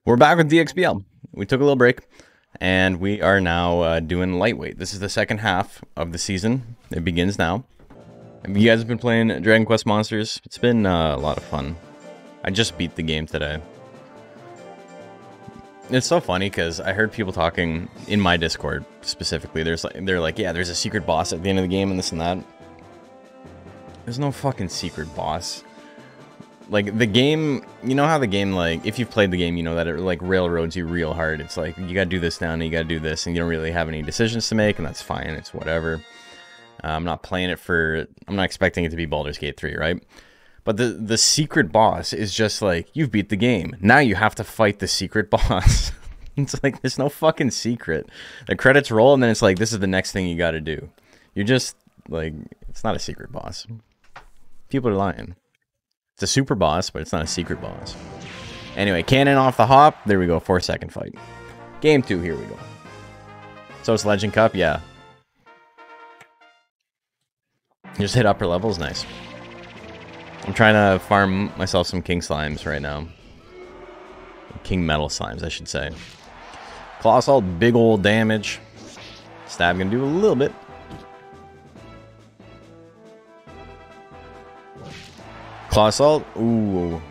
We're back with DXBL. We took a little break, and we are now doing lightweight. This is the second half of the season. It begins now. You guys have been playing Dragon Quest Monsters. It's been a lot of fun. I just beat the game today. It's so funny because I heard people talking in my Discord specifically. They're like, yeah, there's a secret boss at the end of the game and this and that. There's no fucking secret boss. Like, the game, you know how the game, like, if you've played the game, you know that it, like, railroads you real hard. It's like, you gotta do this now, and you gotta do this, and you don't really have any decisions to make, and that's fine, it's whatever. I'm not playing it for, I'm not expecting it to be Baldur's Gate 3, right? But the secret boss is just like, you've beat the game. Now you have to fight the secret boss. It's like, there's no fucking secret. The credits roll, and then it's like, this is the next thing you gotta do. You're just, like, it's not a secret boss. People are lying. It's a super boss, but it's not a secret boss. Anyway, cannon off the hop. There we go. 4-second fight. Game 2. Here we go. So it's Legend Cup. Yeah. Just hit upper levels. Nice. I'm trying to farm myself some King Slimes right now. King Metal Slimes, I should say. Claw Assault. Big old damage. Stab gonna do a little bit. Claw Assault. Ooh.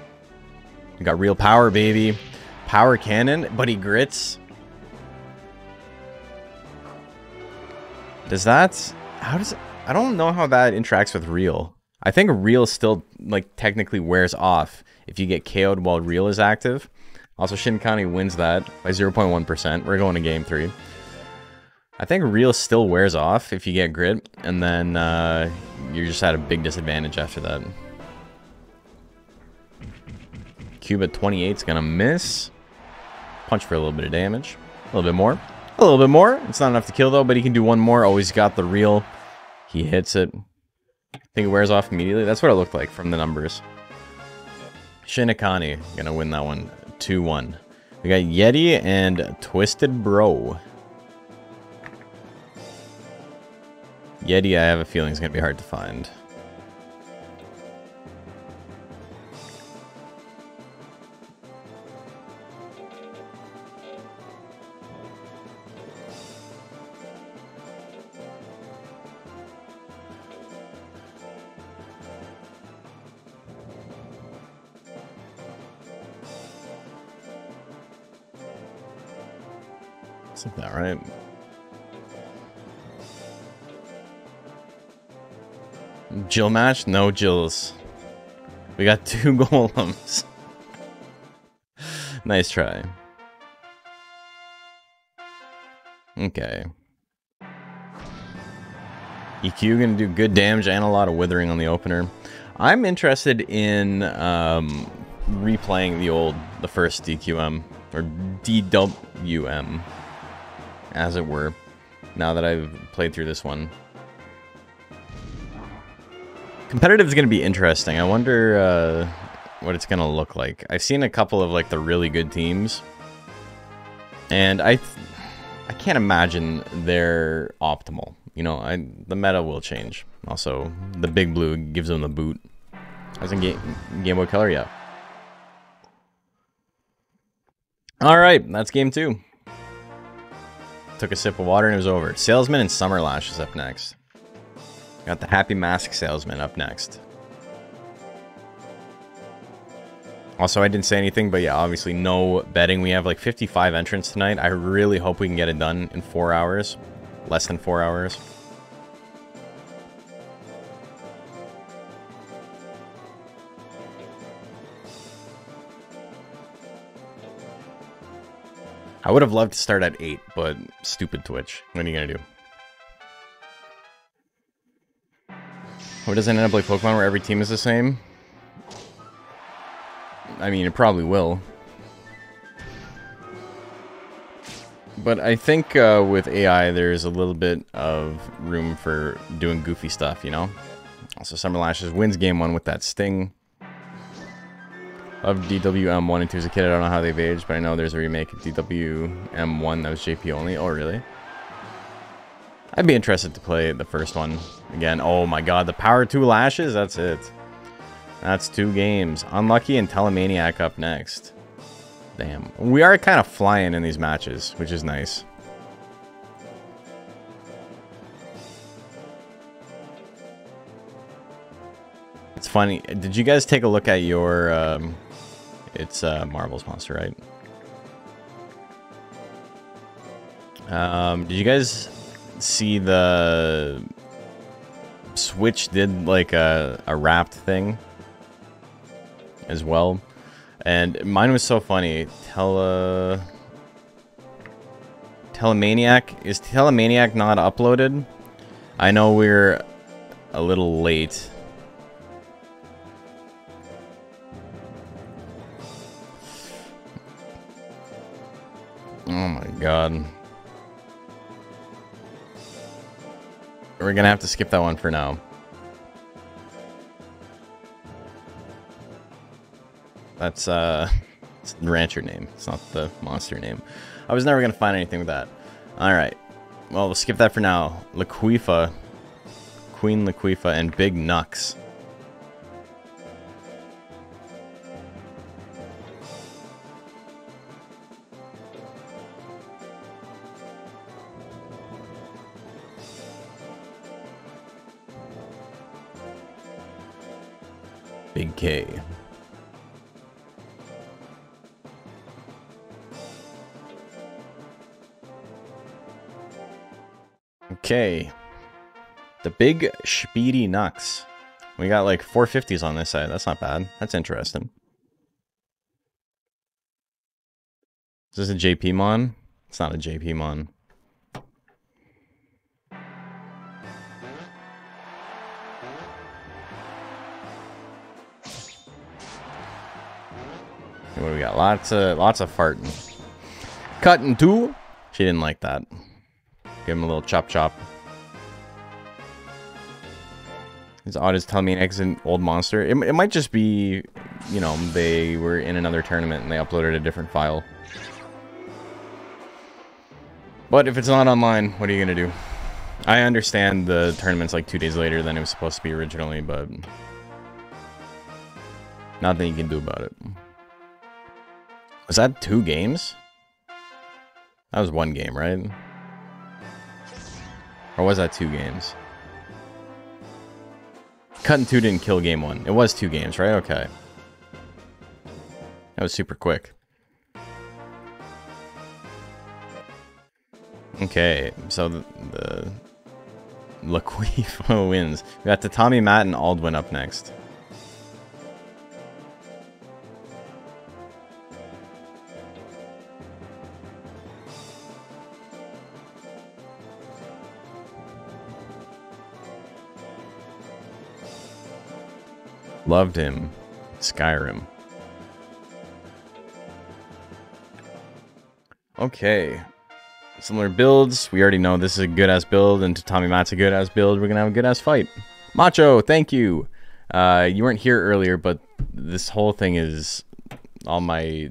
You got real power, baby. Power cannon, but he grits. Does that... How does it... I don't know how that interacts with real. I think real still, like, technically wears off if you get KO'd while real is active. Also, Shinkani wins that by 0.1%. We're going to game 3. I think real still wears off if you get grit, and then you're just at a big disadvantage after that. Cube at 28 is going to miss. Punch for a little bit of damage. A little bit more. A little bit more. It's not enough to kill, though, but he can do one more. Always got the real. He hits it. I think it wears off immediately. That's what it looked like from the numbers. Shinkani going to win that one. 2-1. We got Yeti and Twisted Bro. Yeti, I have a feeling, is going to be hard to find. Isn't that right? Jill match? No Jills. We got 2 golems. Nice try. Okay. EQ gonna do good damage and a lot of withering on the opener. I'm interested in replaying the first DQM, or DWM, as it were, now that I've played through this one. Competitive is going to be interesting. I wonder what it's going to look like. I've seen a couple of, like, the really good teams, and I can't imagine they're optimal. You know, the meta will change. Also, the big blue gives them the boot. As in Game Boy Color, yeah. Alright, that's game 2. Took a sip of water and it was over. Salesman and Summer Lash is up next. Got the Happy Mask Salesman up next. Also, I didn't say anything, but yeah, obviously no betting. We have like 55 entrants tonight. I really hope we can get it done in 4 hours. Less than 4 hours. I would have loved to start at 8, but stupid Twitch. What are you gonna do? What doesn't end up like Pokemon where every team is the same? I mean, it probably will. But I think with AI, there's a little bit of room for doing goofy stuff, you know? Also, Summer Lashes wins game 1 with that sting. Of DWM 1 and 2 as a kid. I don't know how they've aged, but I know there's a remake of DWM 1 that was JP only. Oh, really? I'd be interested to play the first one again. Oh my god, the Power 2 Lashes? That's it. That's 2 games. Unlucky and Telemaniac up next. Damn. We are kind of flying in these matches, which is nice. It's funny. Did you guys take a look at your... it's Marvel's monster, right? Did you guys see the... Switch did like a wrapped thing as well? And mine was so funny. Telemaniac. Is Telemaniac not uploaded? I know we're a little late. Oh my god. We're gonna have to skip that one for now. That's it's the rancher name. It's not the monster name. I was never gonna find anything with that. Alright. Well, we'll skip that for now. Laquifa. Queen Laquifa and Big Nux. Big K. Okay. The Big Speedy Nux. We got like 450s on this side. That's not bad. That's interesting. Is this a JP Mon? It's not a JP Mon. What do we got? Lots of farting. Cutting too. She didn't like that. Give him a little chop chop. His odd is telling me an an old monster. It might just be, you know, they were in another tournament and they uploaded a different file. But if it's not online, what are you gonna do? I understand the tournament's like 2 days later than it was supposed to be originally, but nothing you can do about it. Was that 2 games? That was 1 game, right? Or was that 2 games? Cutting 2 didn't kill game 1. It was 2 games, right? Okay. That was super quick. Okay, so the Laquifa wins. We got the Tommy, Matt, and Aldwin up next. Loved him. Skyrim. Okay. Similar builds. We already know this is a good-ass build, and Tommy Matt's a good-ass build. We're gonna have a good-ass fight. Macho, thank you. You weren't here earlier, but this whole thing is... all my...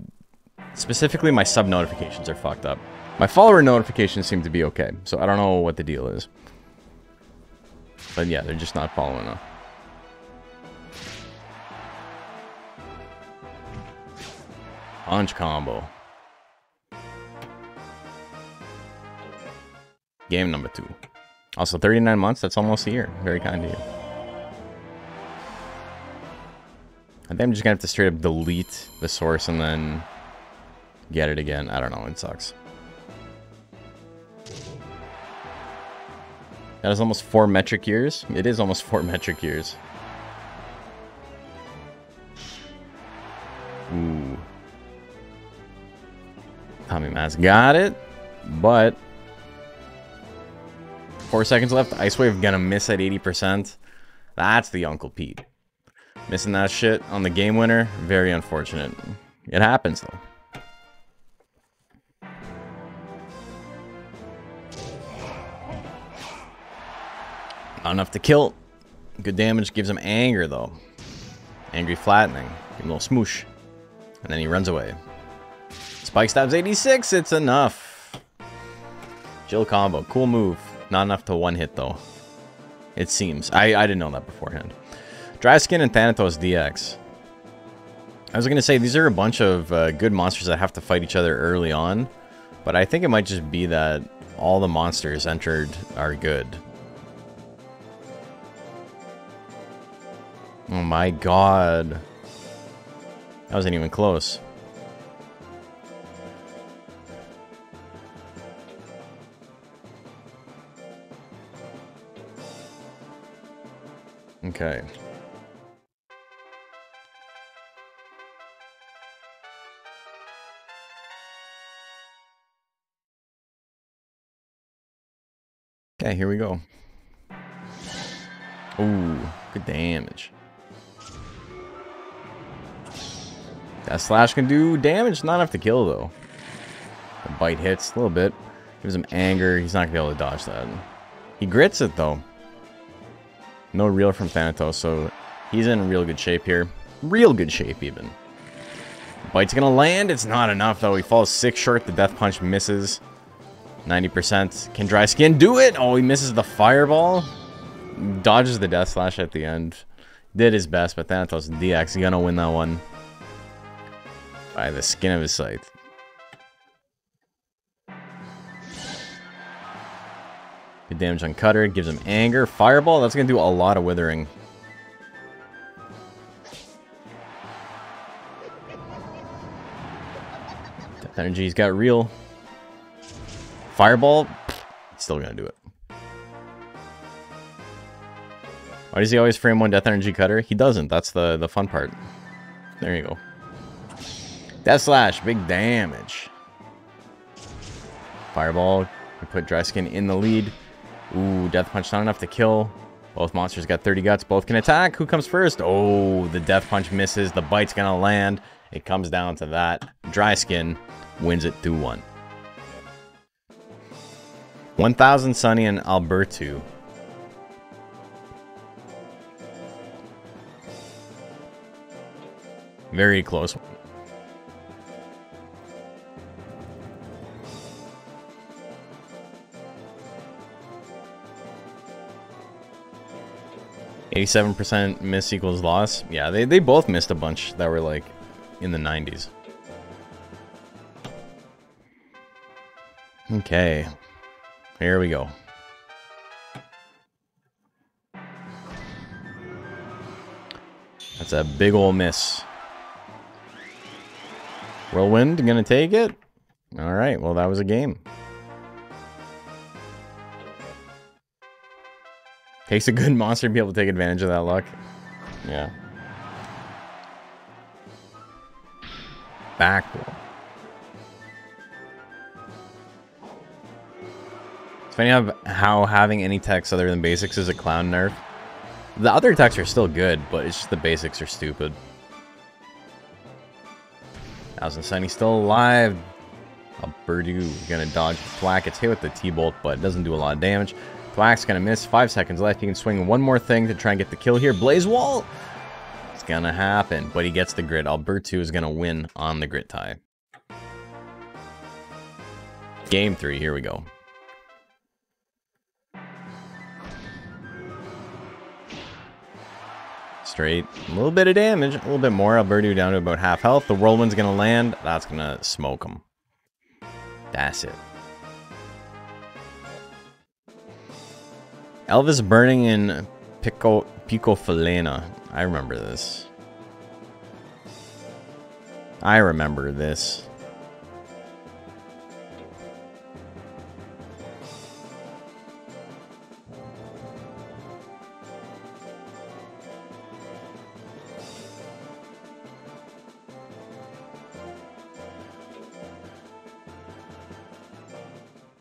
specifically, my sub notifications are fucked up. My follower notifications seem to be okay, so I don't know what the deal is. But yeah, they're just not following up. Punch combo. Game number 2. Also 39 months, that's almost a year. Very kind of you. I think I'm just gonna have to straight up delete the source and then get it again. I don't know, it sucks. That is almost 4 metric years. It is almost 4 metric years. Ooh. Tommy Matt's got it, but 4 seconds left. Ice Wave gonna miss at 80%. That's the Uncle Pete. Missing that shit on the game winner. Very unfortunate. It happens though. Not enough to kill. Good damage, gives him anger though. Angry flattening. Give him a little smoosh. And then he runs away. Spike stabs 86, it's enough. Jill combo, cool move. Not enough to one hit though. It seems. I didn't know that beforehand. Dry Skin and Thanatos DX. I was going to say, these are a bunch of good monsters that have to fight each other early on. But I think it might just be that all the monsters entered are good. Oh my god. That wasn't even close. Okay. Okay, here we go. Ooh, good damage. That slash can do damage, not enough to kill though. The bite hits a little bit. Gives him anger, he's not gonna be able to dodge that. He grits it though. No reel from Thanatos, so he's in real good shape here. Real good shape even. Bite's gonna land, it's not enough though. He falls 6 short, the death punch misses. 90%. Can dry skin do it? Oh, he misses the fireball. Dodges the death slash at the end. Did his best, but Thanatos DX gonna win that one by the skin of his scythe. Good damage on Cutter. Gives him anger. Fireball. That's gonna do a lot of withering. Death Energy's got real. Fireball, still gonna do it. Why does he always frame 1 Death Energy Cutter? He doesn't. That's the fun part. There you go. Death Slash, big damage. Fireball, we put Dry Skin in the lead. Ooh, Death Punch not enough to kill. Both monsters got 30 guts. Both can attack. Who comes first? Oh, the Death Punch misses. The bite's gonna land. It comes down to that. Dry Skin wins it 2-1. 1000 Sunny and Alberto. Very close. %, miss equals loss. Yeah, they both missed a bunch that were like in the 90s. Okay. Here we go. That's a big ol' miss. Whirlwind gonna take it? Alright, well that was a game. Takes a good monster to be able to take advantage of that luck. Yeah. Back roll. It's funny how having any techs other than basics is a clown nerf. The other techs are still good, but it's just the basics are stupid. 1000 Sunny still alive. Alberto gonna dodge Thwack. It's hit with the T-Bolt, but it doesn't do a lot of damage. Thwack's gonna miss. 5 seconds left. He can swing one more thing to try and get the kill here. Blaze Wall! It's gonna happen, but he gets the grit. Alberto is gonna win on the grit tie. Game 3, here we go. Straight. A little bit of damage. A little bit more. Alberto down to about half health. The Whirlwind's gonna land. That's gonna smoke him. That's it. Elvis burning in Pico Falena. I remember this. I remember this.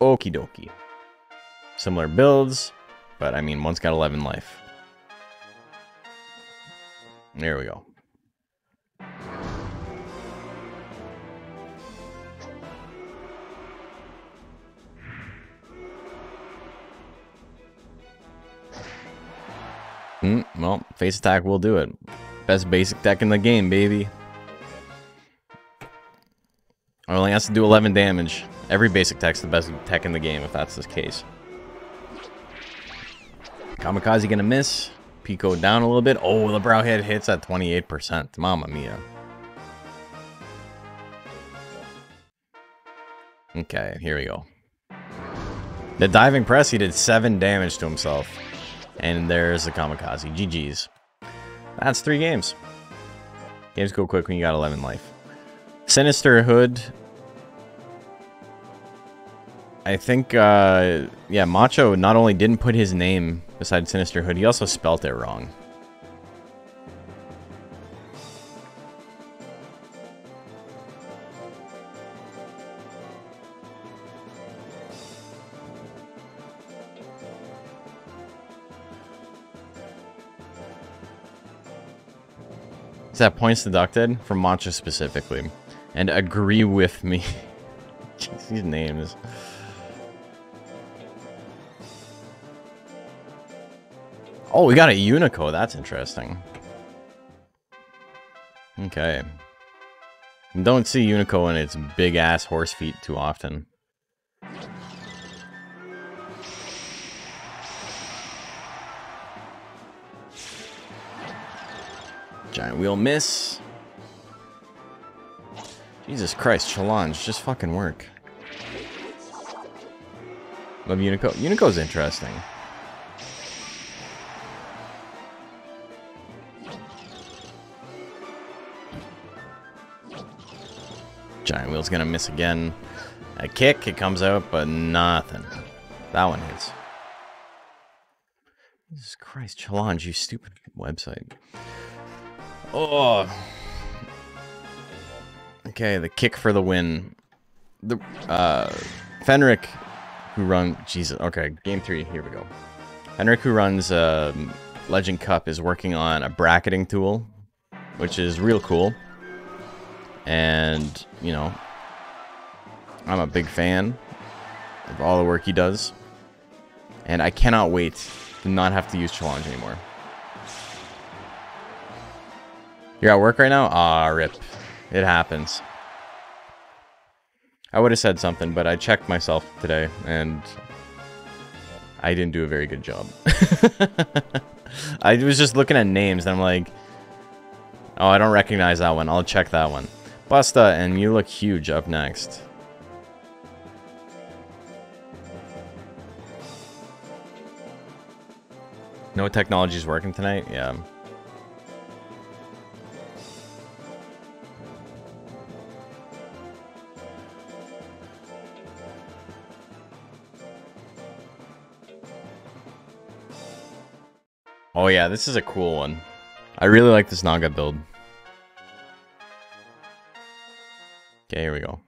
Okie dokie. Similar builds, but I mean, one's got 11 life. There we go. Well, face attack will do it. Best basic deck in the game, baby. Only has to do 11 damage. Every basic tech's the best tech in the game, if that's the case. Kamikaze gonna miss. Pico down a little bit. Oh, the brow head hits at 28%. Mamma mia. Okay, here we go. The diving press, he did 7 damage to himself. And there's the kamikaze. GG's. That's 3 games. Games go quick when you got 11 life. Sinister Hood. I think, yeah, Macho not only didn't put his name beside Sinister Hood, he also spelt it wrong. Is that points deducted? From Macho specifically. And agree with me. Jeez, these names. Oh, we got a Unico. That's interesting. Okay. Don't see Unico in its big-ass horse feet too often. Giant wheel miss. Jesus Christ, challenge. Just fucking work. Love Unico. Unico's interesting. Giant wheel's gonna miss again. A kick, it comes out, but nothing. That one hits. Jesus Christ, challenge, you stupid website. Oh. Okay, the kick for the win. The Fenric, who run Jesus. Okay, game 3. Here we go. Fenric, who runs Legend Cup, is working on a bracketing tool, which is real cool. And you know, I'm a big fan of all the work he does, and I cannot wait to not have to use challenge anymore. You're at work right now? Ah, rip. It happens. I would have said something, but I checked myself today, and I didn't do a very good job. I was just looking at names, and I'm like, oh, I don't recognize that one. I'll check that one. Busta, and you look huge up next. No technology's working tonight? Yeah. Oh yeah, this is a cool one. I really like this Naga build. Okay, here we go.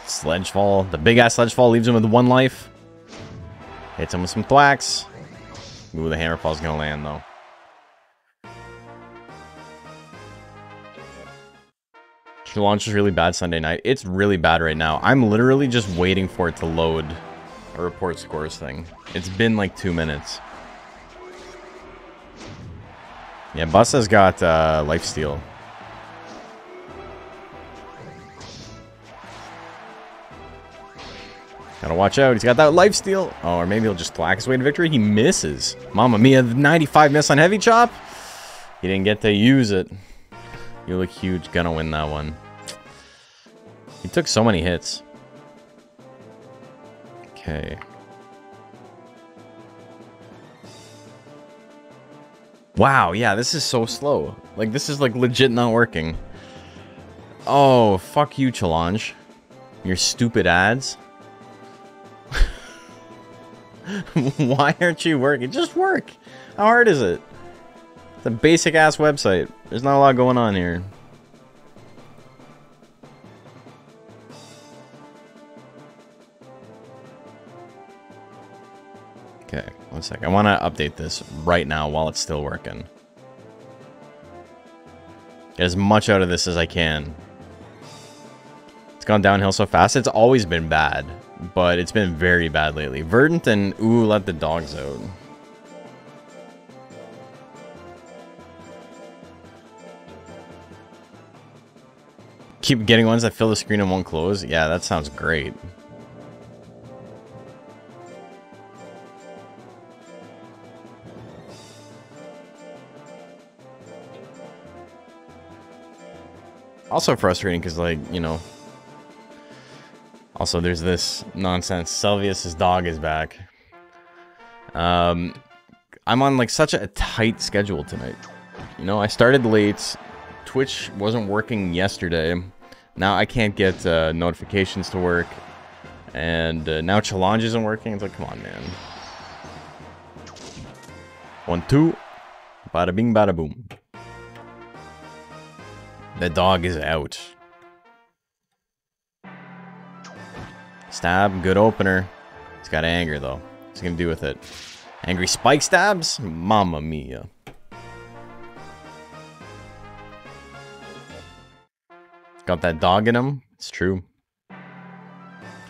Sledge fall. The big ass sledge fall leaves him with 1 life. Hits him with some thwacks. Ooh, the hammer fall's gonna land though. Launch is really bad Sunday night. It's really bad right now. I'm literally just waiting for it to load a report scores thing. It's been like 2 minutes. Yeah, Busta's got lifesteal. Gotta watch out. He's got that lifesteal. Oh, or maybe he'll just thwack his way to victory. He misses. Mamma mia, 95 miss on heavy chop. He didn't get to use it. You look huge. Gonna win that one. He took so many hits. Okay. Wow, yeah, this is so slow. Like, this is, like, legit not working. Oh, fuck you, Challenge. Your stupid ads. Why aren't you working? Just work. How hard is it? It's a basic-ass website. There's not a lot going on here. Okay, one sec. I want to update this right now while it's still working. Get as much out of this as I can. It's gone downhill so fast. It's always been bad, but it's been very bad lately. Verdant and ooh, let the dogs out. Keep getting ones that fill the screen and won't close. Yeah, that sounds great. Also frustrating because, like, you know... Also, there's this nonsense. Selvius' dog is back. I'm on, like, such a tight schedule tonight. You know, I started late. Twitch wasn't working yesterday. Now I can't get notifications to work. And now Challenge isn't working. It's like, come on, man. 1-2. Bada bing, bada boom. The dog is out. Stab, good opener. He's got anger, though. What's he gonna do with it? Angry spike stabs? Mamma mia. Got that dog in him. It's true.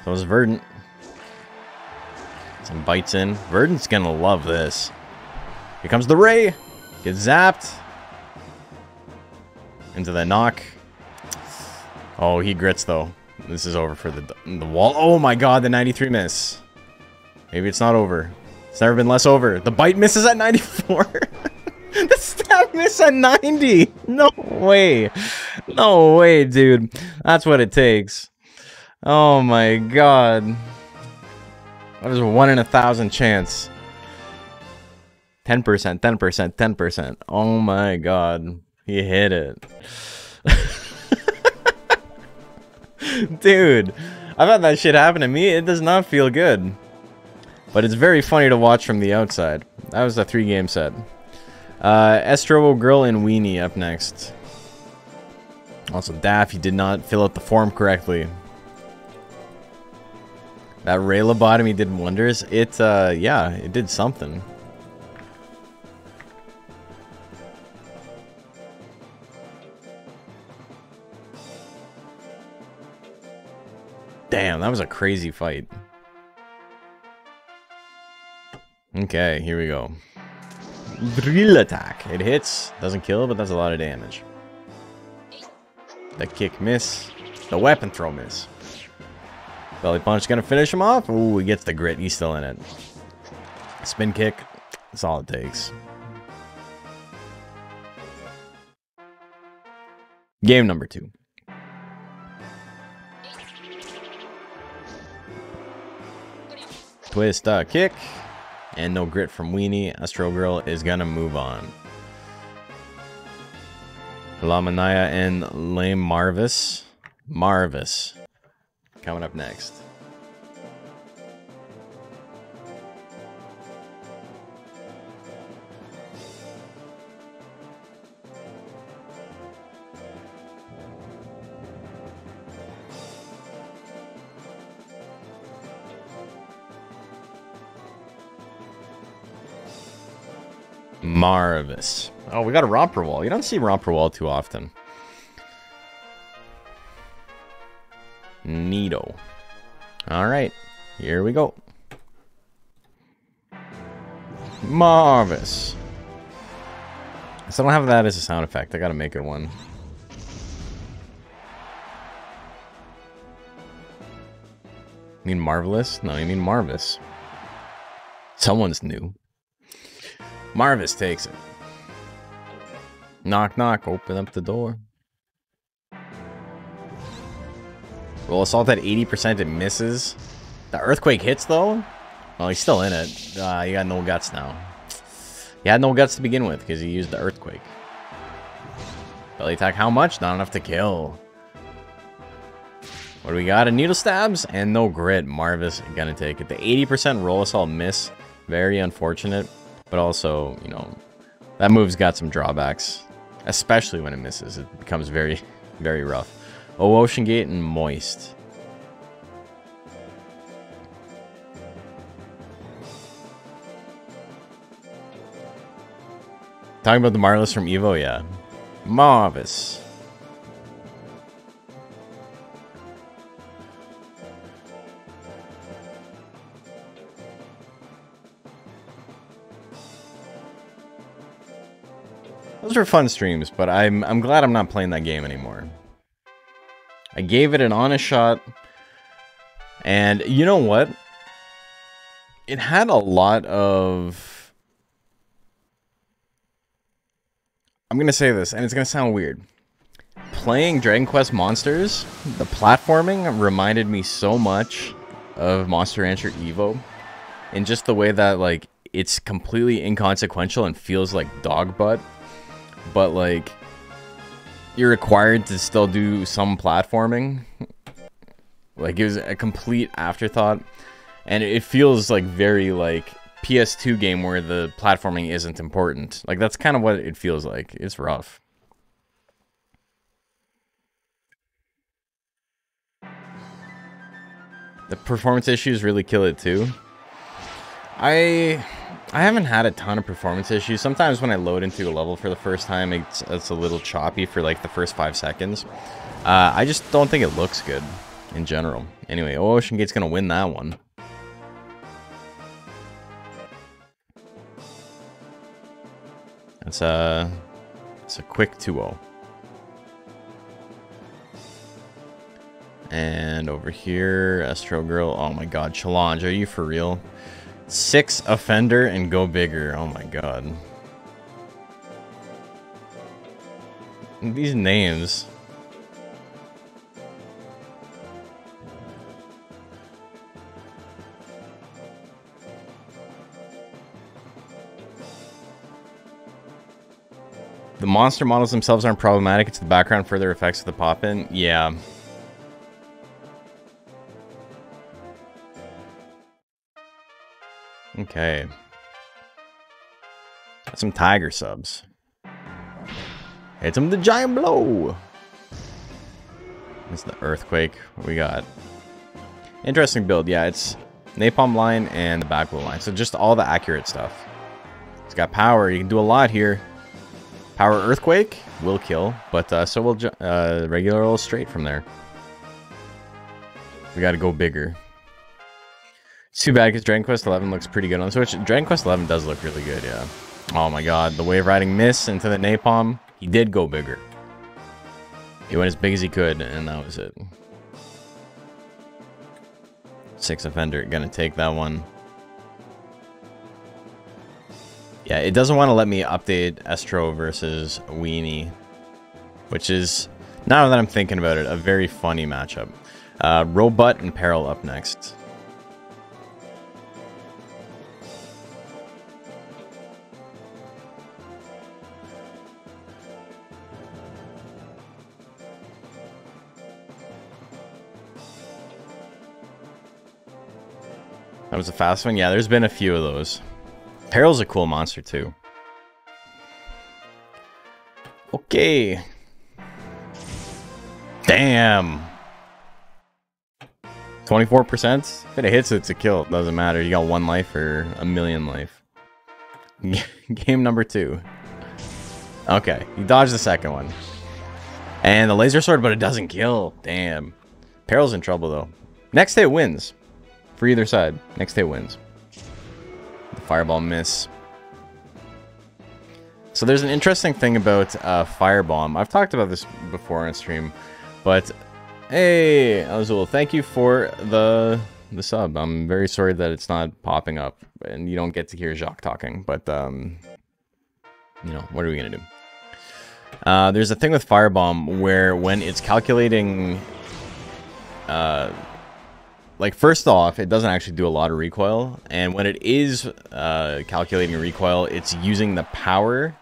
So is Verdant. Some bites in. Verdant's gonna love this. Here comes the Ray. Gets zapped. Into the knock. Oh, he grits, though. This is over for the wall. Oh my god, the 93 miss. Maybe it's not over. It's never been less over. The bite misses at 94. The stab miss at 90. No way. No way, dude. That's what it takes. Oh my god. That was a 1 in 1,000 chance. 10%, 10%, 10%. Oh my god. He hit it. Dude, I've had that shit happen to me. It does not feel good. But it's very funny to watch from the outside. That was a 3-game set. Estrovo Girl and Weenie up next. Also, Daffy did not fill out the form correctly. That Ray lobotomy did wonders. It, yeah, it did something. Damn, that was a crazy fight. Okay, here we go. Drill attack. It hits, doesn't kill, but does a lot of damage. The kick miss. The weapon throw miss. Belly punch gonna finish him off. Ooh, he gets the grit. He's still in it. Spin kick. That's all it takes. Game number 2. Twist kick. And no grit from Weenie. Astro Girl is gonna move on. Lamanaya and Lame Marvis. Marvis. Coming up next. Marvis. Oh, we got a romper wall. You don't see romper wall too often. Neato. Alright, here we go. Marvis. So I don't have that as a sound effect. I gotta make it one. You mean Marvelous? No, you mean Marvis. Someone's new. Marvis takes it. Knock, knock. Open up the door. Roll assault at 80%. It misses. The earthquake hits, though. Well, he's still in it. You got no guts now. He had no guts to begin with because he used the earthquake. Belly attack. How much? Not enough to kill. What do we got? A needle stabs and no grit. Marvis gonna take it. The 80% roll assault miss. Very unfortunate. But also, you know, that move's got some drawbacks. Especially when it misses. It becomes very, very rough. Oh, Ocean Gate and Moist. Talking about the Marvelous from Evo, yeah. Marvis. Those were fun streams, but I'm glad I'm not playing that game anymore. I gave it an honest shot, and you know what? It had a lot of... I'm gonna say this, and it's gonna sound weird. playing Dragon Quest Monsters, the platforming reminded me so much of Monster Rancher Evo, in just the way that like it's completely inconsequential and feels like dog butt, but like you're required to still do some platforming. Like it was a complete afterthought, and it feels like very like PS2 game where the platforming isn't important. Like that's kind of what it feels like. It's rough. The performance issues really kill it too. I haven't had a ton of performance issues. Sometimes when I load into a level for the first time, it's a little choppy for like the first 5 seconds. I just don't think it looks good in general. Anyway, Ocean Gate's gonna win that one. It's a quick 2-0. And over here, Estro Girl. Oh my god, Challenge, are you for real? 6 offender and go bigger. Oh my god. These names. The monster models themselves aren't problematic. It's the background further effects of the pop-in. Yeah. Okay. Got some tiger subs. Hit him the giant blow. It's the earthquake. What we got? Interesting build. Yeah, it's napalm line and the back blow line. So just all the accurate stuff. It's got power. You can do a lot here. Power earthquake will kill, but so will regular old straight from there. We got to go bigger. It's too bad because Dragon Quest 11 looks pretty good on the Switch. Dragon Quest 11 does look really good, yeah. Oh my god, the wave riding miss into the napalm. He did go bigger. He went as big as he could, and that was it. 6 offender, gonna take that one. Yeah, it doesn't want to let me update Estro versus Weenie, which is, now that I'm thinking about it, a very funny matchup. Robot and Peril up next. That was a fast one? Yeah, there's been a few of those. Peril's a cool monster too. Okay. Damn. 24%? If it hits, it's a kill. It doesn't matter. You got 1 life or a million life. Game number 2. Okay, you dodged the second one. And the laser sword, but it doesn't kill. Damn. Peril's in trouble though. Next hit wins. For either side. Next hit wins. The fireball miss. So there's an interesting thing about Firebomb. I've talked about this before on stream, but hey, Azul, thank you for the sub. I'm very sorry that it's not popping up and you don't get to hear Jacques talking, but you know, what are we gonna do? There's a thing with Firebomb where when it's calculating like, first off, it doesn't actually do a lot of recoil, and when it is calculating recoil, it's using the power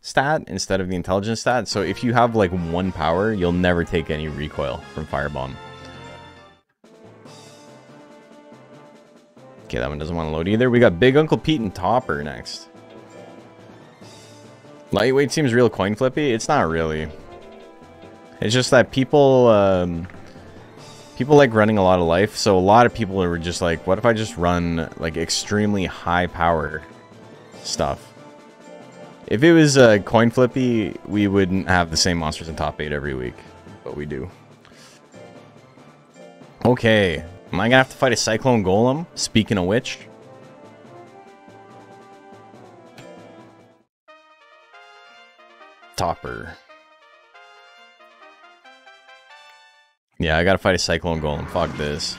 stat instead of the intelligence stat. So if you have like 1 power, you'll never take any recoil from Firebomb. Okay, that one doesn't want to load either. We got Big Uncle Pete and Topper next. Lightweight seems real coin flippy. It's not really. It's just that people like running a lot of life, so a lot of people are just like, what if I just run like extremely high power stuff? If it was coin flippy, we wouldn't have the same monsters in top 8 every week, but we do. Okay, am I gonna have to fight a Cyclone Golem? Speaking of which. Topper. Yeah, I gotta fight a Cyclone Golem. Fuck this.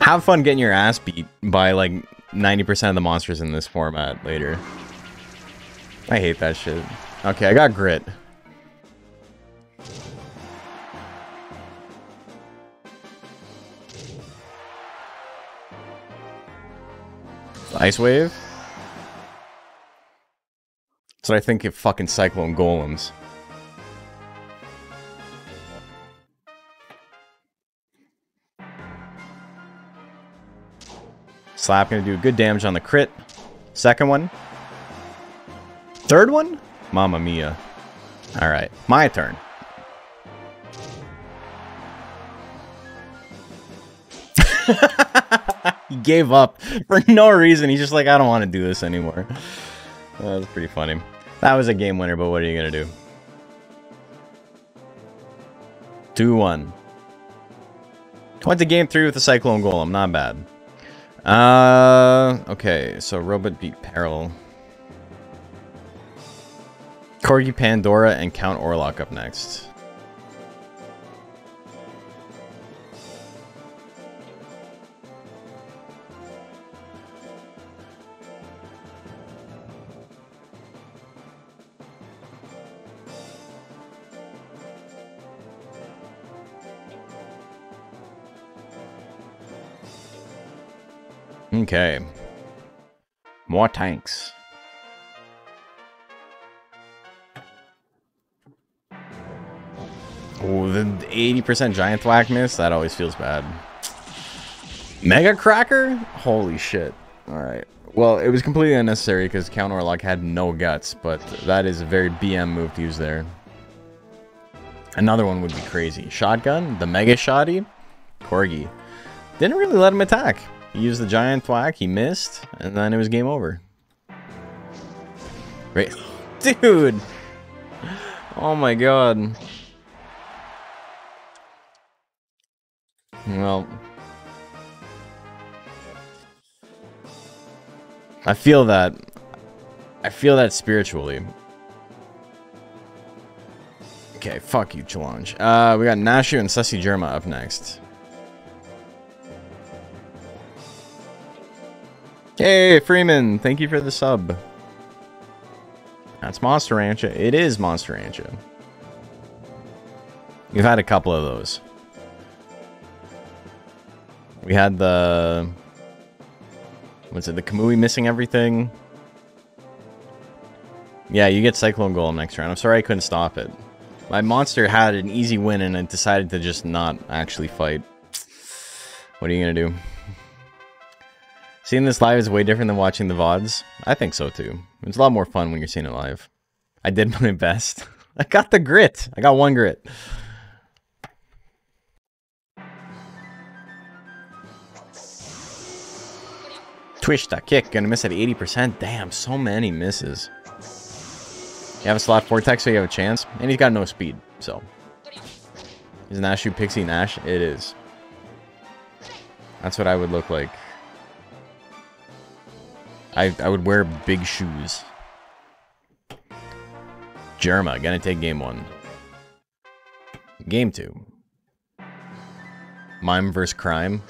Have fun getting your ass beat by like 90% of the monsters in this format later. I hate that shit. Okay, I got grit. Ice wave? That's what I think of fucking Cyclone Golems. Slap gonna do good damage on the crit. Second one. Third one? Mamma mia. Alright, my turn. He gave up for no reason. He's just like, I don't want to do this anymore. That was pretty funny. That was a game winner, but what are you gonna do? 2-1. Went to game 3 with the Cyclone Golem. Not bad. Okay, so Robot beat Peril. Corgi Pandora and Count Orlok up next. Okay. More tanks. Oh, the 80% Giant Thwack miss? That always feels bad. Mega Cracker? Holy shit. Alright. Well, it was completely unnecessary because Count Orlok had no guts, but that is a very BM move to use there. Another one would be crazy. Shotgun? The Mega Shotty? Corgi. Didn't really let him attack. He used the Giant Thwack, he missed, and then it was game over. Right. Dude! Oh my god. Well, I feel that spiritually. Okay, fuck you, challenge. We got Nashu and Sussy Germa up next. Hey, Freeman, thank you for the sub. That's Monster Rancha. It is Monster Rancha. You've had a couple of those. We had the... what's it? The Kamui missing everything. Yeah, you get Cyclone Golem next round. I'm sorry I couldn't stop it. My monster had an easy win and it decided to just not actually fight. What are you gonna do? Seeing this live is way different than watching the VODs. I think so too. It's a lot more fun when you're seeing it live. I did my best. I got the grit. I got 1 grit. Twitch that kick. Gonna miss at 80%. Damn, so many misses. You have a slot Vortex, so you have a chance. And he's got no speed, so. Is Nashu Pixie Nash? It is. That's what I would look like. I would wear big shoes. Germa, gonna take game 1. Game 2. Mime vs. Crime.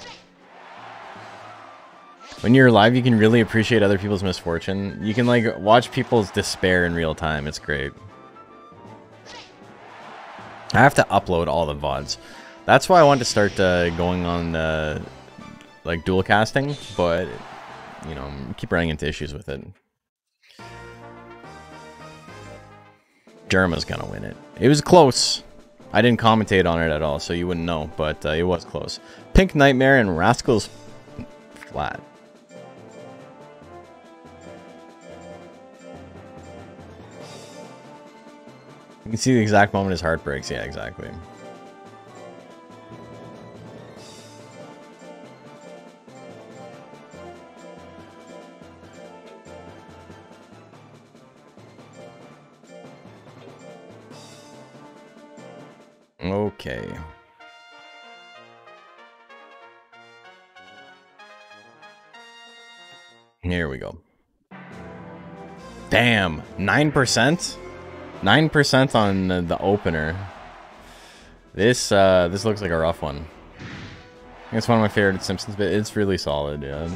When you're live, you can really appreciate other people's misfortune. You can, like, watch people's despair in real time. It's great. I have to upload all the VODs. That's why I want to start going on, like, dual casting, but... you know, keep running into issues with it. Germa's gonna win it. It was close. I didn't commentate on it at all, so you wouldn't know, but it was close. Pink Nightmare and Rascal's Flat. You can see the exact moment his heart breaks. Yeah, exactly. Okay. Here we go. Damn, 9%? 9% on the opener. This looks like a rough one. It's one of my favorite Simpsons bits. It's really solid, yeah.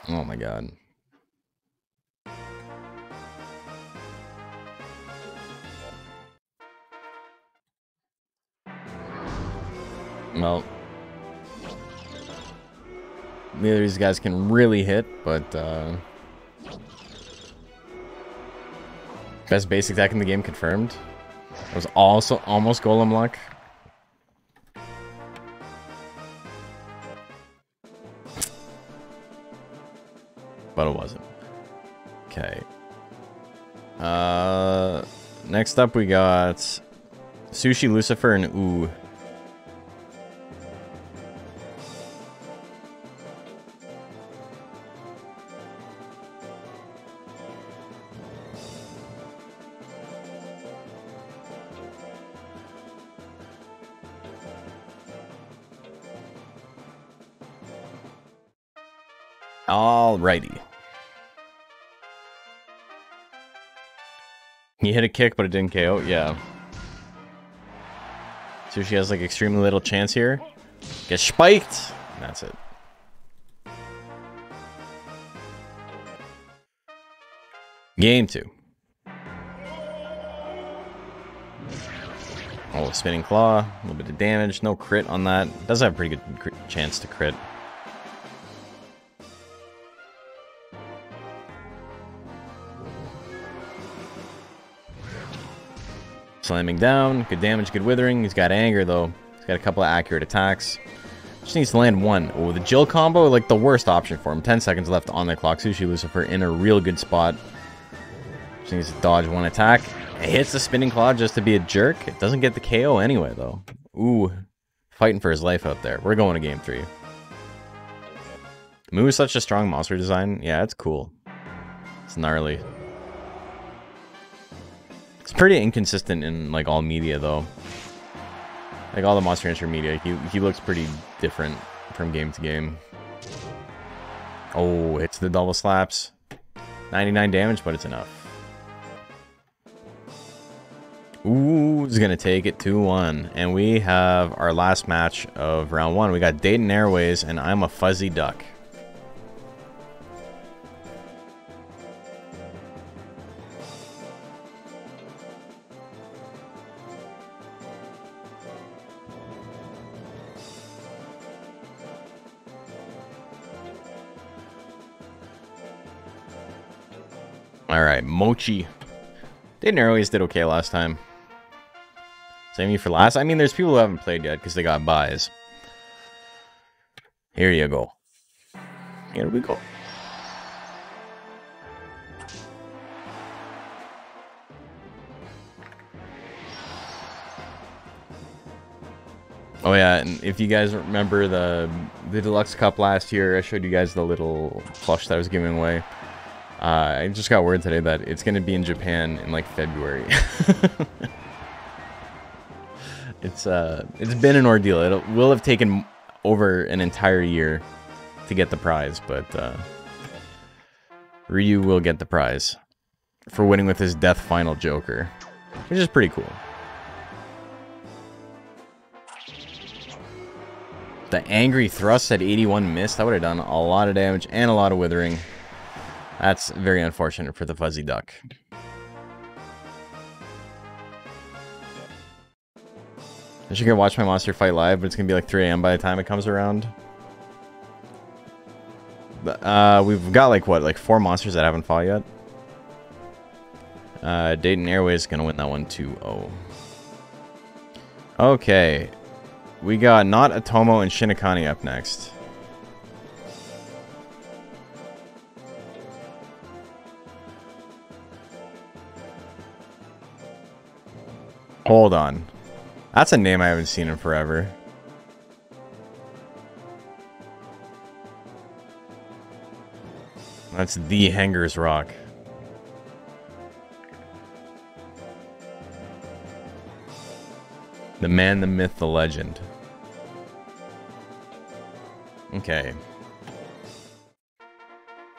Oh my god. Well, neither of these guys can really hit, but best basic attack in the game confirmed. It was also almost golem luck. But it wasn't. Okay. Next up we got Sushi, Lucifer, and Ooh. Alrighty. He hit a kick, but it didn't KO. Yeah. Sushi has like extremely little chance here. Gets spiked. And that's it. Game 2. Oh, spinning claw. A little bit of damage. No crit on that. Does have a pretty good chance to crit. Slamming down, good damage, good withering. He's got anger though. He's got a couple of accurate attacks. Just needs to land one. Oh, the Jill combo, like the worst option for him. 10 seconds left on the clock. Sushi Lucifer in a real good spot. Just needs to dodge one attack. It hits the spinning claw just to be a jerk. It doesn't get the KO anyway though. Ooh, fighting for his life out there. We're going to game 3. Moo is such a strong monster design. Yeah, it's cool. It's gnarly. It's pretty inconsistent in like all media though. Like all the Monster Hunter media, he looks pretty different from game to game. Oh, it's the double slaps. 99 damage, but it's enough. Ooh, he's gonna take it 2-1. And we have our last match of round 1. We got Dayton Airways, and I'm a fuzzy duck. Alright, Mochi. Dayton Airways did okay last time. Saving you for last? I mean, there's people who haven't played yet because they got buys. Here you go. Here we go. Oh yeah, and if you guys remember the Deluxe Cup last year, I showed you guys the little plush that I was giving away. I just got word today that it's going to be in Japan in like February. It's been an ordeal. It will have taken over an entire year to get the prize, but Ryu will get the prize for winning with his Death Final Joker, which is pretty cool. The Angry Thrust at 81 missed. That would have done a lot of damage and a lot of withering. That's very unfortunate for the fuzzy duck. I should go watch my monster fight live, but it's gonna be like 3 AM by the time it comes around. We've got like what, like 4 monsters that haven't fought yet. Dayton Airways is gonna win that one 2-0. Okay, we got Not Atomo and Shinigami up next. Hold on. That's a name I haven't seen in forever. That's the Henger's Rock. The man, the myth, the legend. Okay.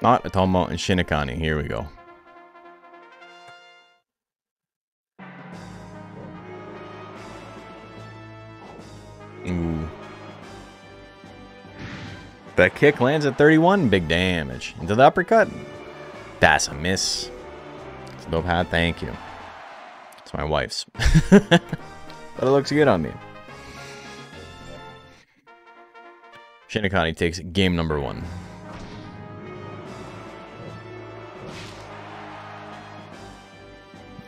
Not Atomo and Shinigami. Here we go. Ooh. That kick lands at 31. Big damage. Into the uppercut. That's a miss. It's a dope hat. Thank you. It's my wife's. But it looks good on me. Shinigami takes game number 1.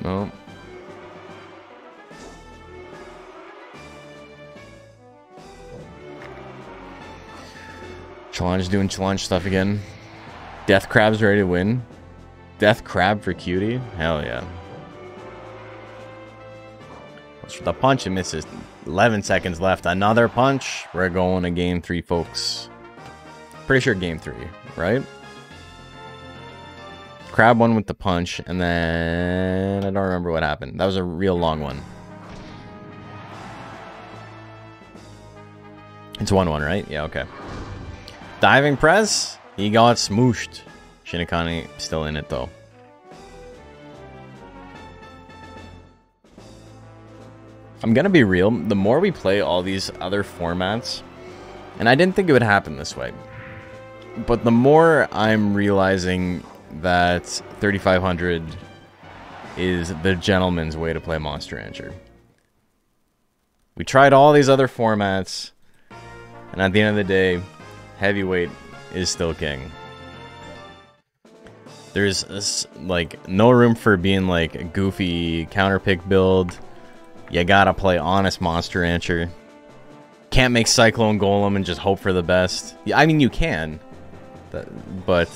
No. Challenge doing challenge stuff again. Death Crab's ready to win. Death Crab for cutie? Hell yeah. The punch and misses. 11 seconds left. Another punch. We're going to game 3, folks. Pretty sure game 3, right? Crab won with the punch, and then I don't remember what happened. That was a real long one. It's 1-1, right? Yeah, okay. Diving press. He got smooshed. Shinigami still in it, though. I'm gonna be real, the more we play all these other formats, and I didn't think it would happen this way, but the more I'm realizing that 3500 is the gentleman's way to play Monster Rancher. We tried all these other formats, and at the end of the day, heavyweight is still king. There's this, like, no room for being like a goofy counterpick build. You gotta play honest Monster Rancher. Can't make Cyclone Golem and just hope for the best. Yeah, I mean, you can. But,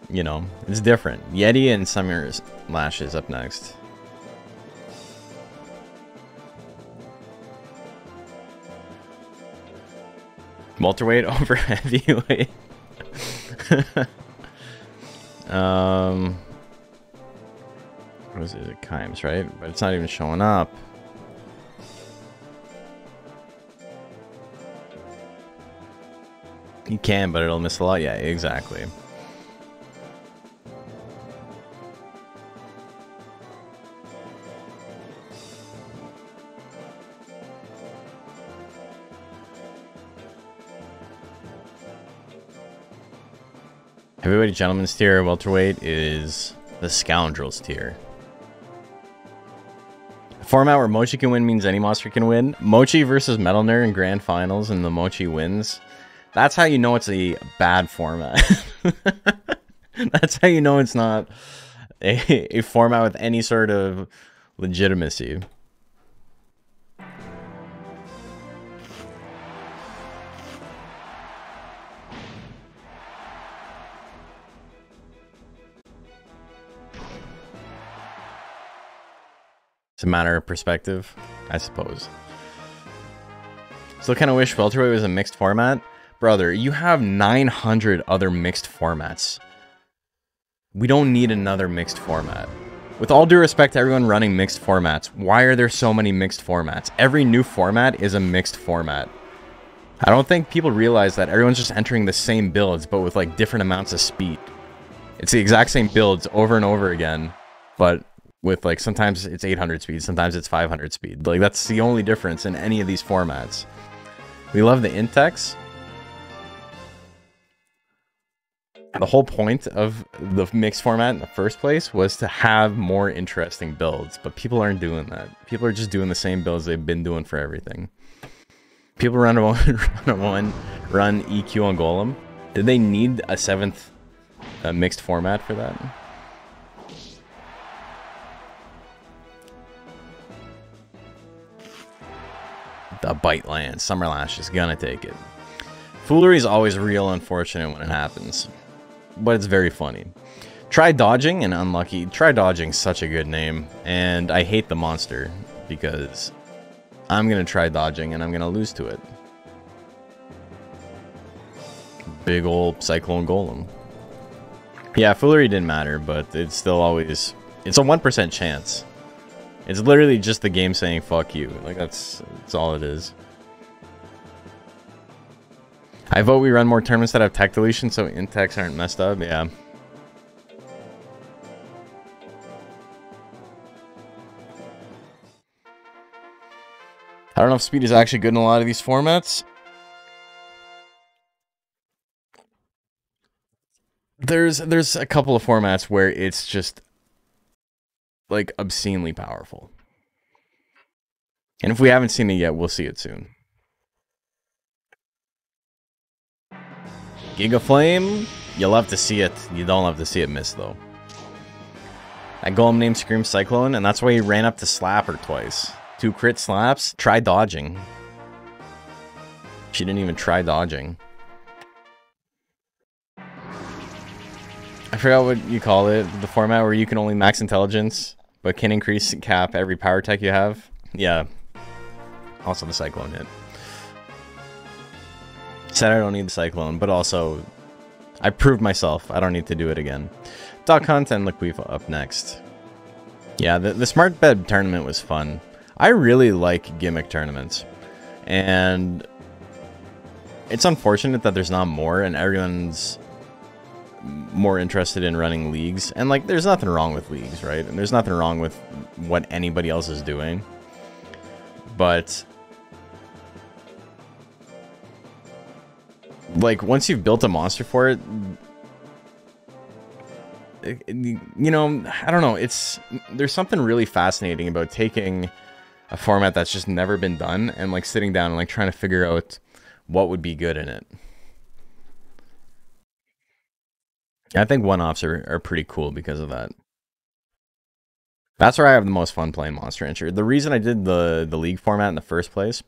you know, it's different. Yeti and Summer Lashes up next. Welterweight over heavyweight. What is it? Kimes, right? But it's not even showing up. You can, but it'll miss a lot. Yeah, exactly. Heavyweight Gentleman's tier. Welterweight is the Scoundrels tier. A format where Mochi can win means any monster can win. Mochi versus Metal Nerd in grand finals and the Mochi wins. That's how you know it's a bad format. That's how you know it's not a format with any sort of legitimacy. It's a matter of perspective, I suppose. Still kind of wish welterweight was a mixed format. Brother, you have 900 other mixed formats. We don't need another mixed format. With all due respect to everyone running mixed formats, why are there so many mixed formats? Every new format is a mixed format. I don't think people realize that everyone's just entering the same builds, but with like different amounts of speed. It's the exact same builds over and over again, but with like sometimes it's 800 speed, sometimes it's 500 speed. Like that's the only difference in any of these formats. We love the Intex. The whole point of the mixed format in the first place was to have more interesting builds, but people aren't doing that. People are just doing the same builds they've been doing for everything. People run EQ on Golem. Did they need a 7th mixed format for that? The Bite Land. Summer Lash is gonna take it. Foolery is always real unfortunate when it happens, but it's very funny. Try Dodging and Unlucky. Try Dodging's such a good name, and I hate the monster because I'm gonna try Dodging and I'm gonna lose to it. Big old Cyclone Golem. Yeah, Foolery didn't matter, but it's still always... It's a 1% chance. It's literally just the game saying fuck you. Like that's all it is. I vote we run more tournaments that have tech deletion so intakes aren't messed up. Yeah. I don't know if speed is actually good in a lot of these formats. There's a couple of formats where it's just like obscenely powerful. And if we haven't seen it yet, we'll see it soon. Giga Flame, you love to see it. You don't love to see it miss, though. That golem named Scream Cyclone, and that's why he ran up to slap her twice. 2 crit slaps. Try dodging. She didn't even try dodging. I forgot what you call it. The format where you can only max intelligence, but can increase cap every power tech you have. Yeah. Also the Cyclone hit. Said I don't need the Cyclone, but also I proved myself. I don't need to do it again. Dog Hunt and Liquid up next. Yeah, the Smart Bed tournament was fun. I really like gimmick tournaments. And it's unfortunate that there's not more and everyone's more interested in running leagues. And like, there's nothing wrong with leagues, right? And there's nothing wrong with what anybody else is doing. But like, once you've built a monster for it, you know, I don't know, there's something really fascinating about taking a format that's just never been done and like sitting down and like trying to figure out what would be good in it. I think one-offs are pretty cool because of that. That's where I have the most fun playing Monster Rancher. The reason I did the league format in the first place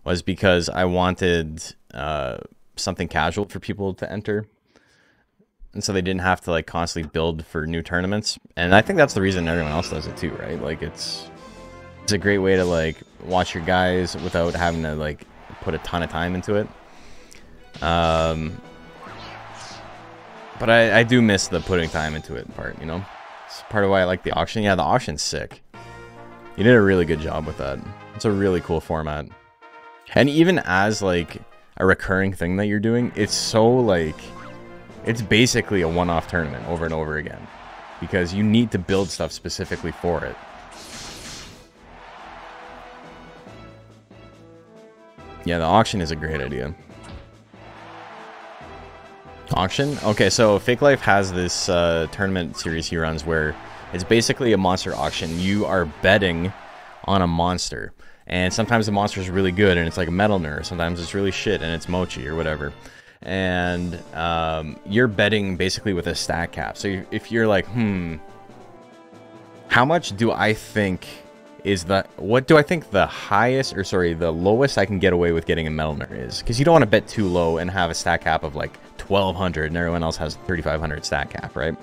was because I wanted something casual for people to enter. And so they didn't have to like constantly build for new tournaments. And I think that's the reason everyone else does it too, right? Like it's a great way to like watch your guys without having to like put a ton of time into it. But I do miss the putting time into it part, you know? It's part of why I like the auction. Yeah, the auction's sick. You did a really good job with that. It's a really cool format. And even as like a recurring thing that you're doing, it's so like, it's basically a one-off tournament over and over again. Because you need to build stuff specifically for it. Yeah, the auction is a great idea. Auction? Okay, so Fake Life has this tournament series he runs where it's basically a monster auction. You are betting on a monster. And sometimes the monster is really good and it's like a Metal Nerd. Sometimes it's really shit and it's Mochi or whatever. And you're betting basically with a stat cap. So if you're like, how much do I think is what do I think the highest, or sorry, the lowest I can get away with getting a Metal Nerd is? Because you don't want to bet too low and have a stat cap of like 1200 and everyone else has 3500 stat cap, right?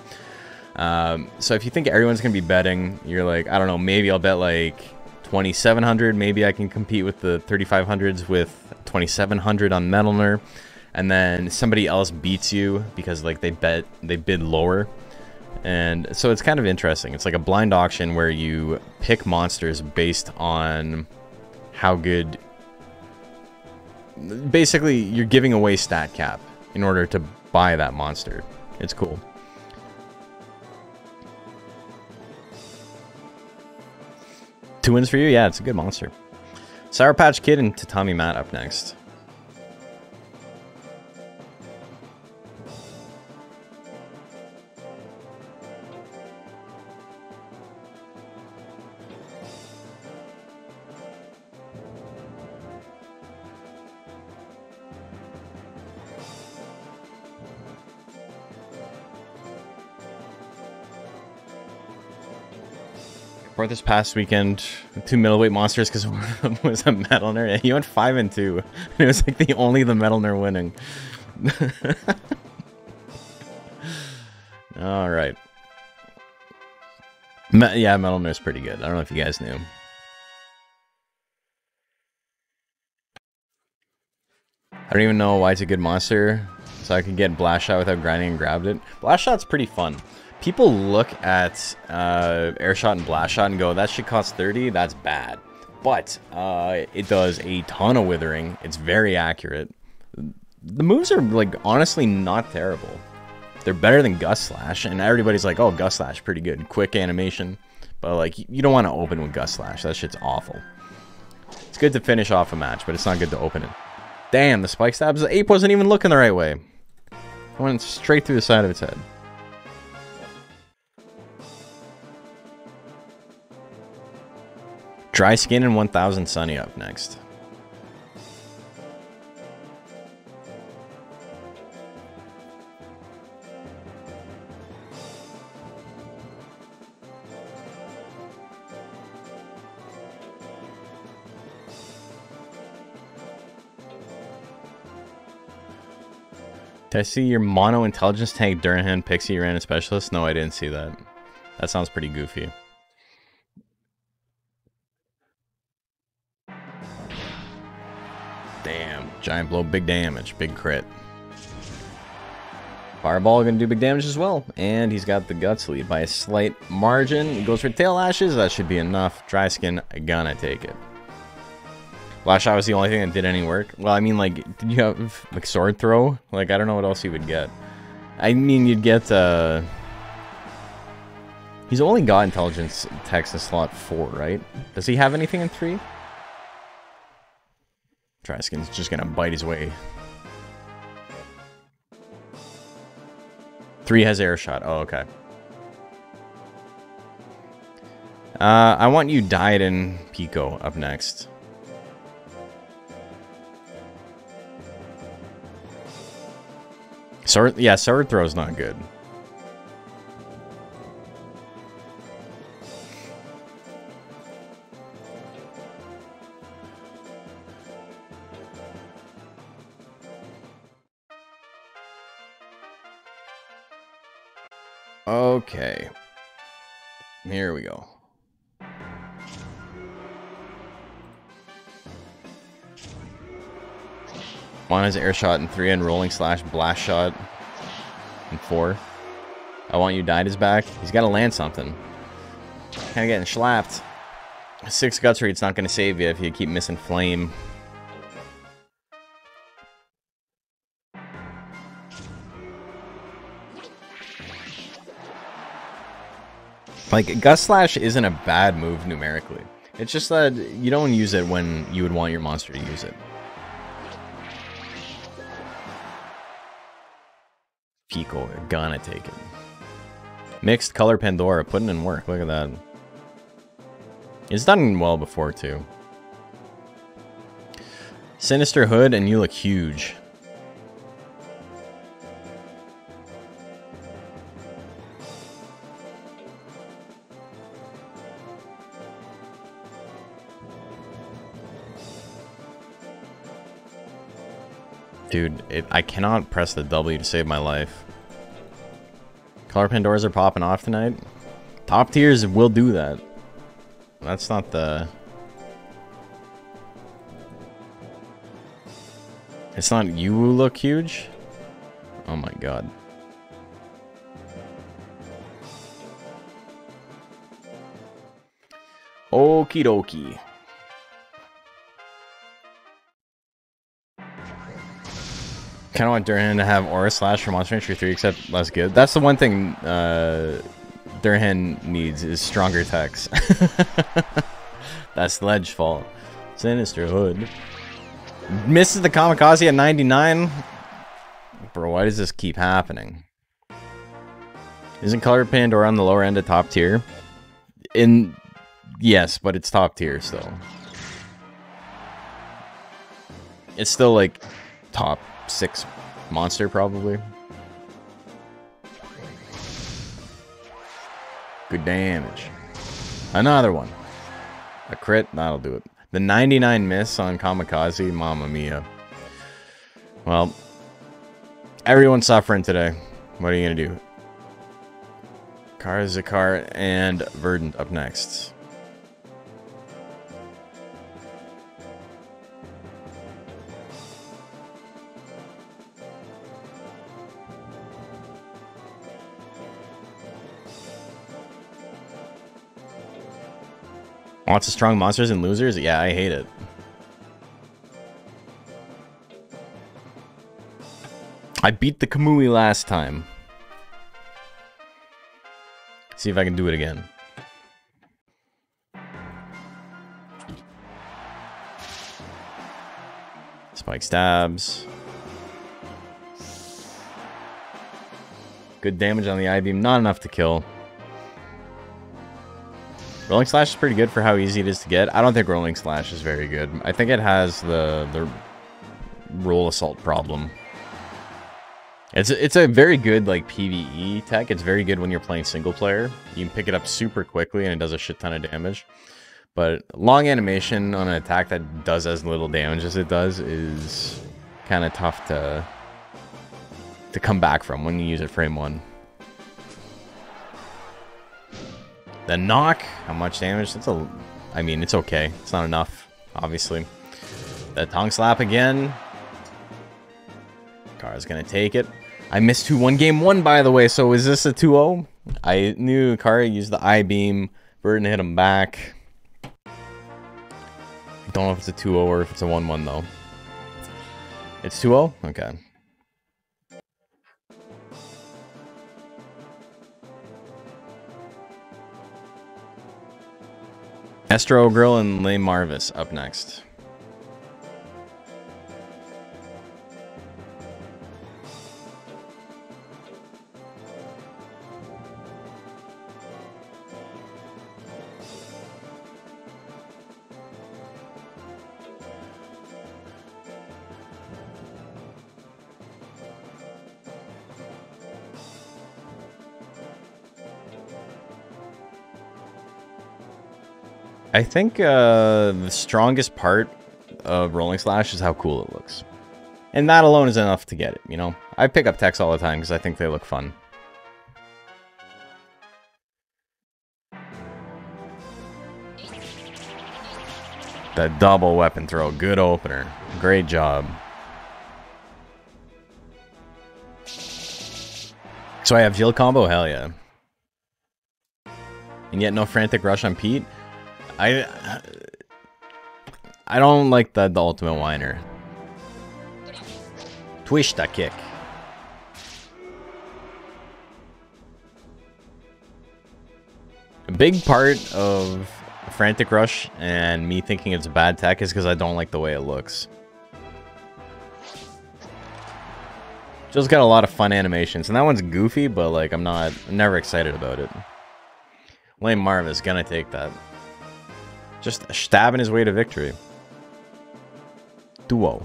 So if you think everyone's going to be betting, you're like, I don't know, maybe I'll bet like 2700. Maybe I can compete with the 3500s with 2700 on Metal Nerd. And then somebody else beats you because like they bid lower. And so it's kind of interesting. It's like a blind auction where you pick monsters based on how good. Basically, you're giving away stat cap in order to buy that monster. It's cool. Two wins for you? Yeah, it's a good monster. Sour Patch Kid and Tatami Matt up next. For this past weekend, 2 middleweight monsters because one of them was a Metal Nerd. He went 5 and 2. It was like the Metal Nerd winning. All right. Yeah, Metal Nerd's pretty good. I don't know if you guys knew. I don't even know why it's a good monster. So I could get Blast Shot without grinding and grabbed it. Blast Shot's pretty fun. People look at Air Shot and Blast Shot and go, that shit costs 30, that's bad. But it does a ton of withering. It's very accurate. The moves are, like, honestly not terrible. They're better than Gust Slash, and everybody's like, oh, Gust Slash, pretty good. Quick animation. But, like, you don't want to open with Gust Slash. That shit's awful. It's good to finish off a match, but it's not good to open it. Damn, the spike stabs. The ape wasn't even looking the right way. It went straight through the side of its head. Dry Skin and 1000 Sunny up next. Did I see your mono intelligence tank Durhan Pixie ran a specialist? No, I didn't see that. That sounds pretty goofy. Damn. Giant blow, big damage, big crit. Fireball gonna do big damage as well. And he's got the guts lead by a slight margin. He goes for tail lashes. That should be enough. Dry skin, gonna take it. Lash Shot was the only thing that did any work. Well, I mean, like, did you have, like, sword throw? Like, I don't know what else you would get. I mean, you'd get, he's only got intelligence text in slot 4, right? Does he have anything in 3? Dry Skin's just gonna bite his way. 3 has air shot. Oh, okay. I want you Died in Pico up next. Sword, yeah, sword throw's not good. Okay. Here we go. One has air shot in 3 and rolling slash blast shot in 4. I want you Died his back. He's got to land something. Kind of getting slapped. 6 guts rate's not going to save you if you keep missing flame. Like, Gust Slash isn't a bad move numerically. It's just that you don't use it when you would want your monster to use it. Pico, gonna take it. Mixed color Pandora, putting in work. Look at that. It's done well before, too. Sinister Hood, and you look huge. Dude, I cannot press the W to save my life. Color Pandoras are popping off tonight. Top tiers will do that. That's not the... It's not you who look huge? Oh my god. Okie dokie. Kind of want Durhan to have Aura Slash for Monster Entry 3, except less good. That's the one thing Durhan needs is stronger techs. That's Ledge fault. Sinister Hood. Misses the Kamikaze at 99? Bro, why does this keep happening? Isn't Color Pandora on the lower end of top tier? Yes, but it's top tier still. It's still like top 6 monster, probably. Good damage. Another one. A crit, that'll do it. The 99 miss on Kamikaze, mamma mia. Well, everyone's suffering today. What are you gonna do? Zakar and Verdant up next. Lots of strong monsters and losers? Yeah, I hate it. I beat the Kamui last time. See if I can do it again. Spike stabs. Good damage on the I-beam, not enough to kill. Rolling Slash is pretty good for how easy it is to get. I don't think Rolling Slash is very good. I think it has the roll assault problem. It's a very good like PvE tech. It's very good when you're playing single player. You can pick it up super quickly and it does a shit ton of damage. But long animation on an attack that does as little damage as it does is kind of tough to to come back from when you use it frame 1. The knock, how much damage? I mean, it's okay. It's not enough, obviously. The tongue slap again. Kara's gonna take it. I missed 2-1 game 1, by the way, so is this a 2-0? I knew Kara used the I-beam. Burton hit him back. Don't know if it's a 2-0 or if it's a 1-1, though. It's 2-0? Okay. Estro Grill and Lay Marvis up next. I think the strongest part of Rolling Slash is how cool it looks. And that alone is enough to get it, you know? I pick up techs all the time because I think they look fun. The double weapon throw, good opener. Great job. So I have Jill combo? Hell yeah. And yet no frantic rush on Pete? I don't like the ultimate whiner. Twist that kick. A big part of Frantic Rush and me thinking it's bad tech is because I don't like the way it looks. Jill's got a lot of fun animations, and that one's goofy, but like I'm never excited about it. Lame Marvis gonna take that. Just stabbing his way to victory. Duo.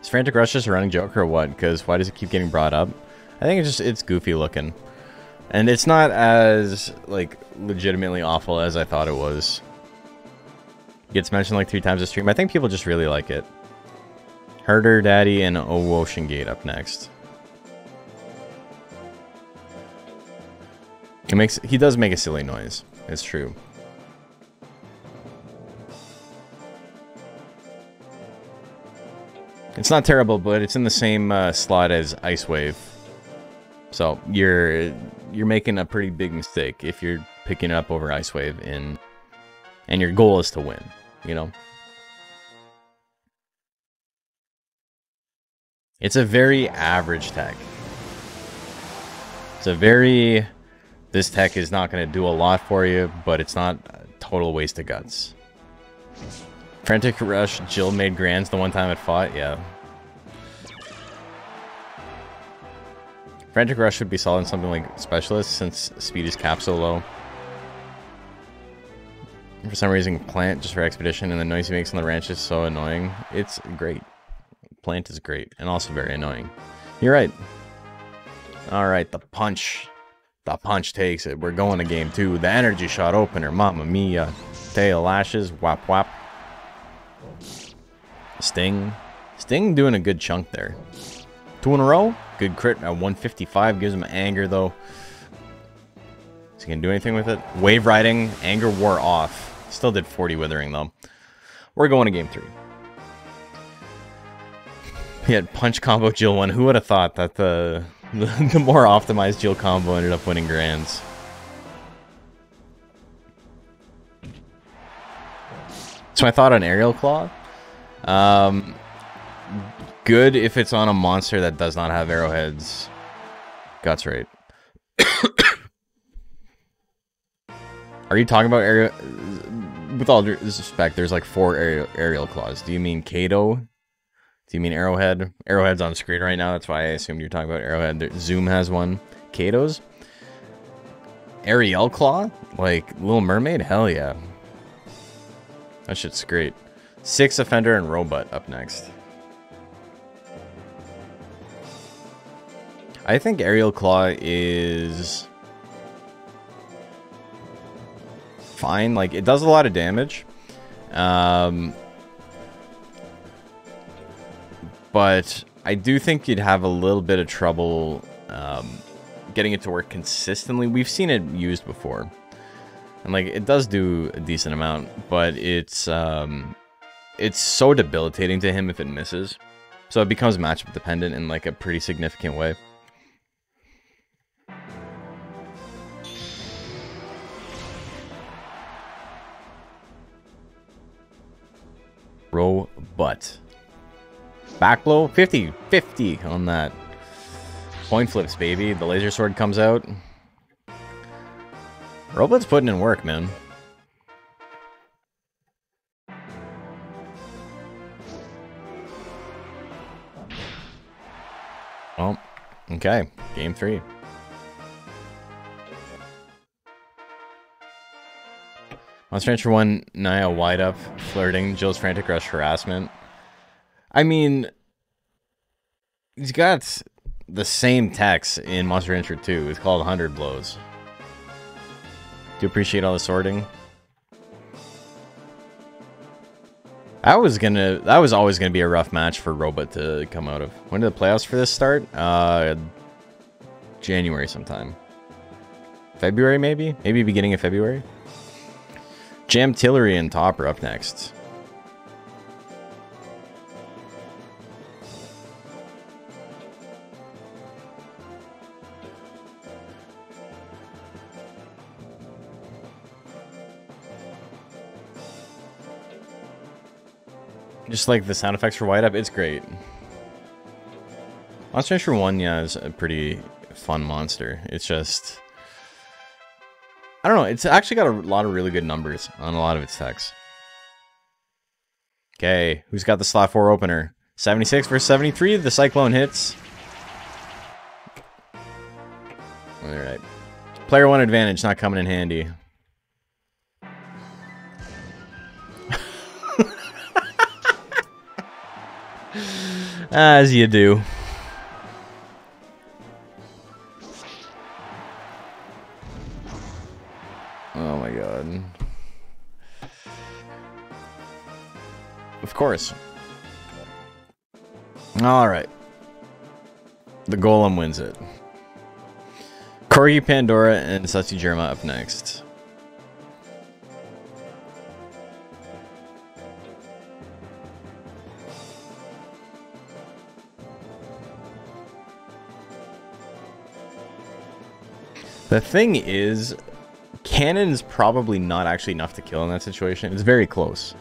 Is Frantic Rush just a running joke or what? Because why does it keep getting brought up? I think it's goofy looking. And it's not as, like, legitimately awful as I thought it was. It gets mentioned like 3 times a stream. I think people just really like it. Herder Daddy and Ocean Gate up next. He does make a silly noise. It's true. It's not terrible, but it's in the same slot as Ice Wave. So you're making a pretty big mistake if you're picking it up over Ice Wave and your goal is to win, you know? It's a very average tech. It's a very... This tech is not going to do a lot for you, but it's not a total waste of guts. Frantic Rush, Jill made grands the one time it fought, yeah. Frantic Rush would be solid in something like Specialist, since speed is capped so low. For some reason, Plant just for Expedition, and the noise he makes on the ranch is so annoying. It's great. Plant is great, and also very annoying. You're right. Alright, the punch. The punch takes it. We're going to game 2. The energy shot opener. Mamma mia. Tail lashes. Whap whap. Sting. Sting doing a good chunk there. 2 in a row. Good crit at 155. Gives him anger, though. Is he going to do anything with it? Wave riding. Anger wore off. Still did 40 withering, though. We're going to game 3. He had punch combo Jill 1. Who would have thought that the more optimized Jill combo ended up winning grands? So I thought on Aerial Claw. Good if it's on a monster that does not have arrowheads. Guts rate. Are you talking about aerial? With all due respect, there's like 4 aerial claws. Do you mean Kato? Do you mean Arrowhead? Arrowhead's on screen right now. That's why I assumed you're talking about Arrowhead. Zoom has one. Kato's? Ariel Claw? Like Little Mermaid? Hell yeah. That shit's great. 6 Offender and Robot up next. I think Aerial Claw is fine. Like, it does a lot of damage. But I do think you'd have a little bit of trouble getting it to work consistently. We've seen it used before. And like it does do a decent amount, but it's so debilitating to him if it misses. So it becomes matchup dependent in like a pretty significant way. Robot. Back blow, 50-50 on that. Point flips, baby. The laser sword comes out. Robot's putting in work, man. Well, okay. Game 3. Monster Rancher 1, Naya wide up, flirting, Jill's frantic rush harassment. I mean, he's got the same text in Monster Rancher 2. It's called 100 Blows. Do you appreciate all the sorting? That was always gonna be a rough match for Robot to come out of. When did the playoffs for this start? January sometime. February maybe? Maybe beginning of February? Jam Tillery and Top are up next. Just like the sound effects for White Up, it's great. Monster Rancher 1, yeah, is a pretty fun monster. It's just... I don't know, it's actually got a lot of really good numbers on a lot of its techs. Okay, who's got the slot 4 opener? 76 versus 73, the Cyclone hits. Alright. Player 1 advantage, not coming in handy. As you do. Oh my god. Of course. Alright. The Golem wins it. Corgi, Pandora, and Satsu Germa up next. The thing is, Cannon's probably not actually enough to kill in that situation. It's very close.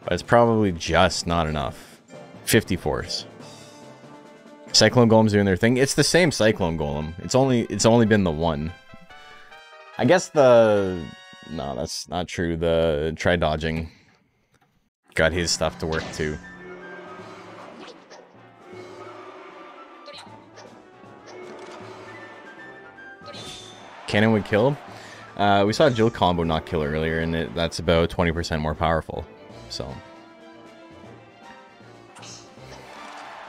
But it's probably just not enough. 50 force. Cyclone Golem's doing their thing. It's the same Cyclone Golem. It's only been the one. I guess the... No, that's not true. The Tri-Dodging got his stuff to work too. Cannon would kill. We saw Jill combo not kill earlier, and that's about 20% more powerful. So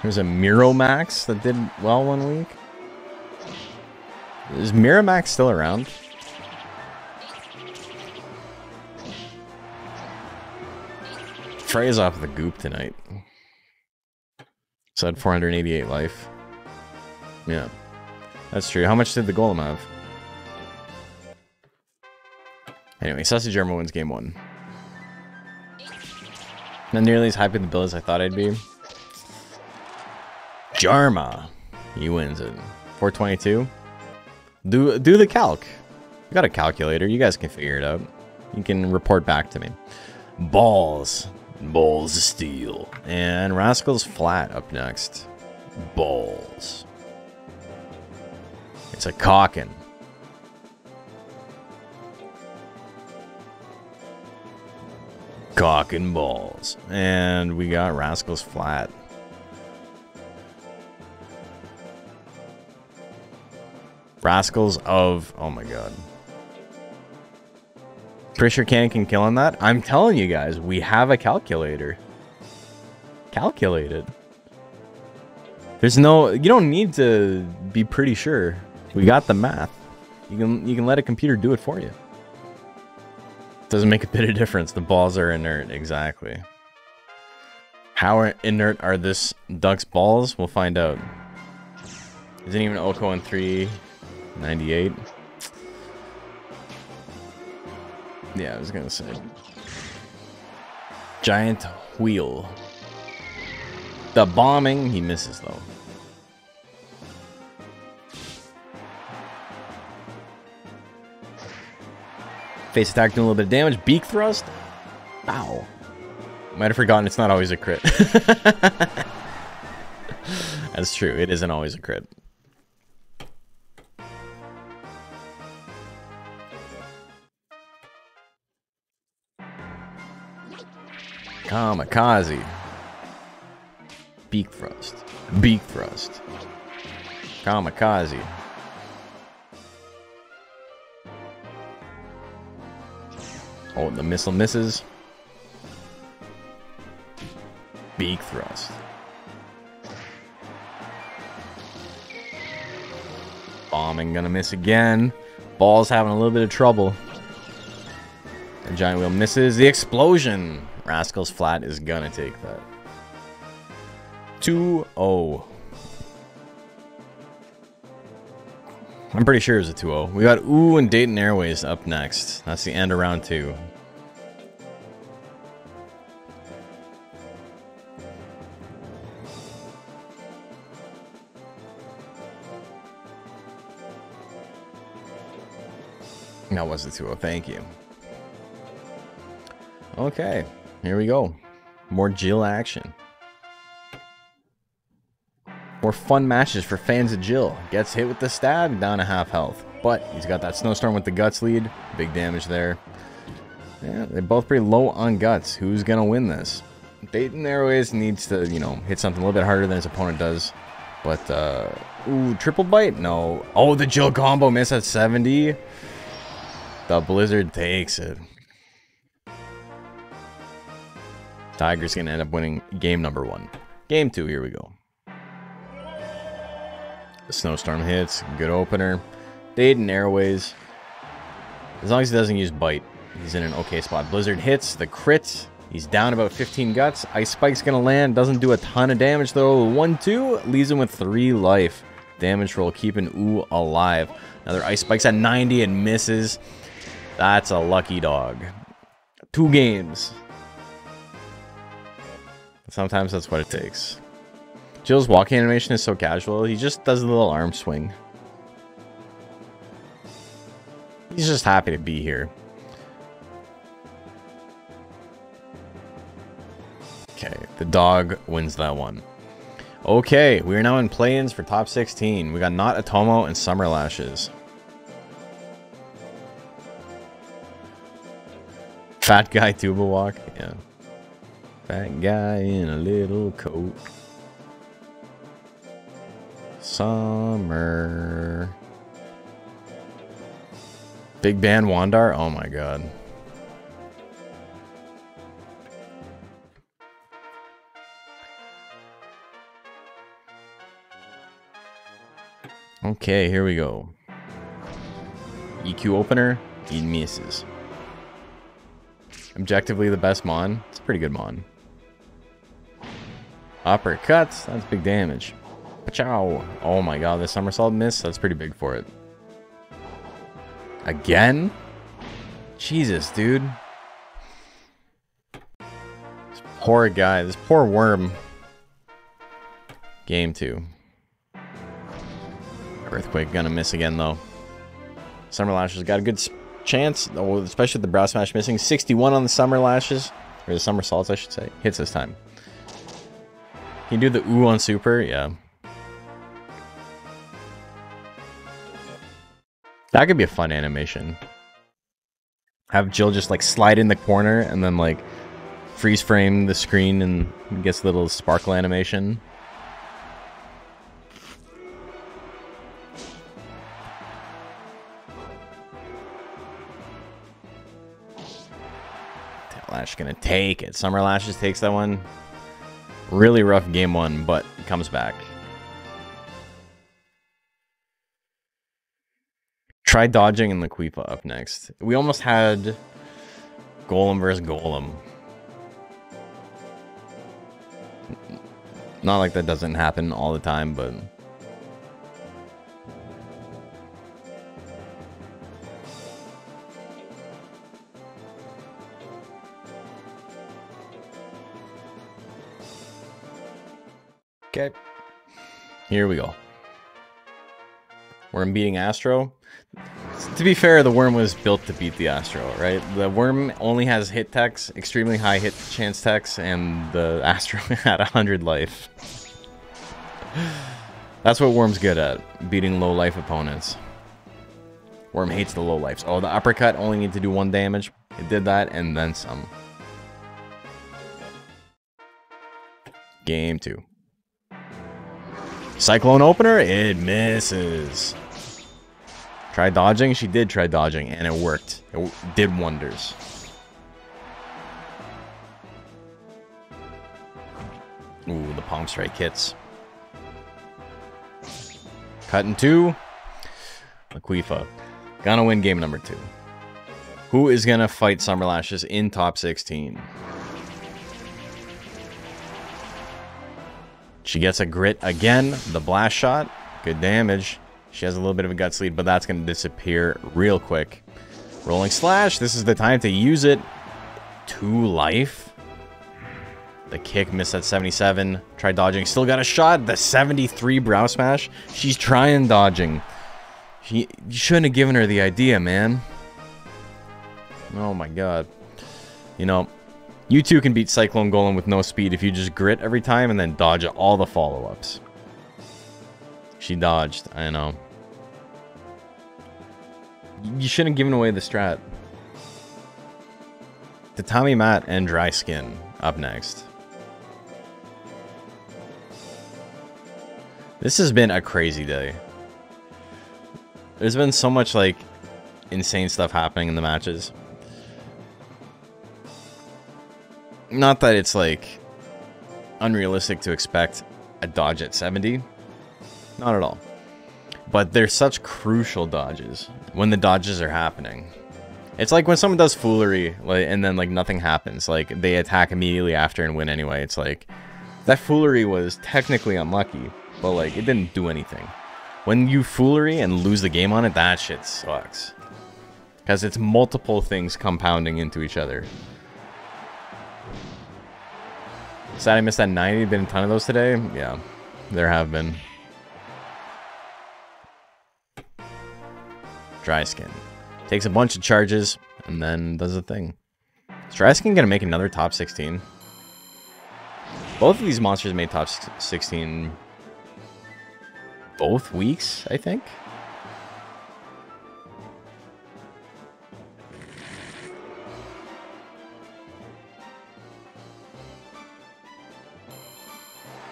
there's a Miromax that did well one week. Is Miramax still around? Trey's off the goop tonight. So had 488 life. Yeah, that's true. How much did the Golem have? Anyway, Sassy Germa wins game 1. Not nearly as hyped in the build as I thought I'd be. Jarma. He wins it. 422. Do the calc. I got a calculator. You guys can figure it out. You can report back to me. Balls. Balls of steel. And Rascal's Flat up next. Balls. It's a cockin'. Cock and balls. And we got Rascal's Flat. Rascals of... Oh my god. Pretty sure Cannon can kill on that? I'm telling you guys, we have a calculator. Calculate it. There's no... You don't need to be pretty sure. We got the math. You can let a computer do it for you. Doesn't make a bit of difference. The balls are inert. Exactly. How inert are this duck's balls? We'll find out. Isn't even Oko in 398. Yeah, I was gonna say. Giant wheel. The bombing, he misses though. Face attack doing a little bit of damage. Beak thrust. Ow. Might have forgotten it's not always a crit. That's true. It isn't always a crit. Kamikaze. Beak thrust. Beak thrust. Kamikaze. Oh, the missile misses. Beak thrust. Bombing gonna miss again. Ball's having a little bit of trouble. The giant wheel misses. The explosion. Rascal's flat is gonna take that. 2-0. I'm pretty sure it was a 2-0. We got Ooh and Dayton Airways up next. That's the end of round 2. That was the 2-0. Thank you. Okay, here we go. More Jill action. More fun matches for fans of Jill. Gets hit with the stab, down to half health. But he's got that snowstorm with the guts lead. Big damage there. Yeah, they're both pretty low on guts. Who's going to win this? Dayton Airways needs to, you know, hit something a little bit harder than his opponent does. But, ooh, triple bite? No. Oh, the Jill combo miss at 70. The Blizzard takes it. Tiger's going to end up winning game number 1. Game 2, here we go. The snowstorm hits. Good opener. Dayton Airways. As long as he doesn't use bite, he's in an okay spot. Blizzard hits. The crit. He's down about 15 guts. Ice Spike's going to land. Doesn't do a ton of damage, though. 1-2. Leaves him with 3 life. Damage roll. Keeping Ooh alive. Another Ice Spike's at 90 and misses. That's a lucky dog. 2 games. Sometimes that's what it takes. Jill's walking animation is so casual. He just does a little arm swing. He's just happy to be here. Okay, the dog wins that one. Okay, we are now in play-ins for top 16. We got Not Atomo and Summer Lashes. Fat guy tuba walk, yeah. Fat guy in a little coat. Summer. Big Band Wandar? Oh my god. Okay, here we go. EQ opener, he misses. Objectively the best mon. It's a pretty good mon. Uppercuts, that's big damage. Pachow. Oh my god, the somersault miss, that's pretty big for it. Again? Jesus, dude. This poor guy, this poor worm. Game 2. Earthquake gonna miss again though. Summer Lashes got a good chance, especially with the brow smash missing. 61 on the Summer Lashes, or the somersaults I should say. Hits this time. Can you do the ooh on super? Yeah. That could be a fun animation. Have Jill just like slide in the corner and then like freeze frame the screen and gets a little sparkle animation. Lash gonna take it. Summer Lashes takes that one. Really rough game 1, but comes back. Try dodging and Laquipa up next. We almost had Golem versus Golem. Not like that doesn't happen all the time, but... Okay. Here we go. Worm beating Astro. To be fair, the Worm was built to beat the Astro, right? The Worm only has hit techs, extremely high hit chance techs, and the Astro had 100 life. That's what Worm's good at, beating low life opponents. Worm hates the low lives. Oh, the uppercut only need to do 1 damage. It did that, and then some. Game 2. Cyclone opener, it misses. Try dodging, she did try dodging, and it worked. It did wonders. Ooh, the palm strike hits. Cut in 2. Laquifa. Gonna win game number 2. Who is gonna fight Summer Lashes in top 16? She gets a grit again. The blast shot. Good damage. She has a little bit of a guts lead, but that's going to disappear real quick. Rolling slash. This is the time to use it. 2 life. The kick missed at 77. Try dodging. Still got a shot. The 73 brow smash. She's trying dodging. You shouldn't have given her the idea, man. Oh my god. You know, you too can beat Cyclone Golem with no speed if you just grit every time and then dodge all the follow-ups. She dodged, I know. You shouldn't have given away the strat. Tatami Mat and Dry Skin up next. This has been a crazy day. There's been so much, like, insane stuff happening in the matches. Not that it's, like, unrealistic to expect a dodge at 70. Not at all. But they're such crucial dodges when the dodges are happening. It's like when someone does foolery, like, and then, like, nothing happens. Like, they attack immediately after and win anyway. It's like, that foolery was technically unlucky, but, like, it didn't do anything. When you foolery and lose the game on it, that shit sucks. Because it's multiple things compounding into each other. Sad I missed that 90. Been a ton of those today? Yeah, there have been. Dry Skin. Takes a bunch of charges and then does a thing. Is Dry Skin going to make another top 16? Both of these monsters made top 16 both weeks, I think.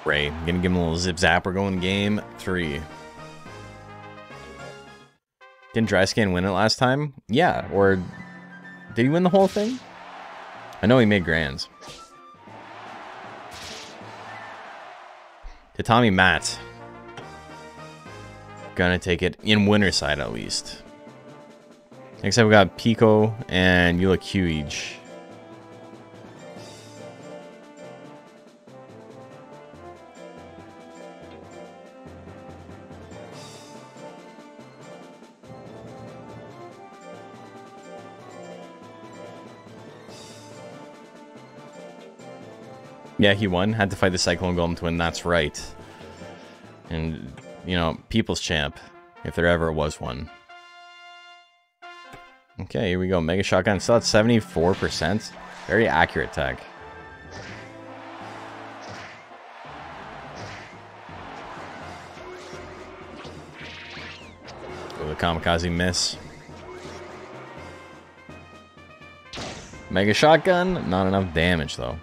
Ray, I'm gonna give him a little zip zap. We're going game 3. Didn't Dry Skin win it last time? Yeah, or did he win the whole thing? I know he made grands. Tatami Mat. Gonna take it in winner side at least. Next up we got Pico and Yula Kyuij. Yeah, he won. Had to fight the Cyclone Golem to win. That's right. And, you know, People's Champ, if there ever was one. Okay, here we go. Mega Shotgun still at 74%. Very accurate tech. Oh, the Kamikaze miss. Mega Shotgun, not enough damage though.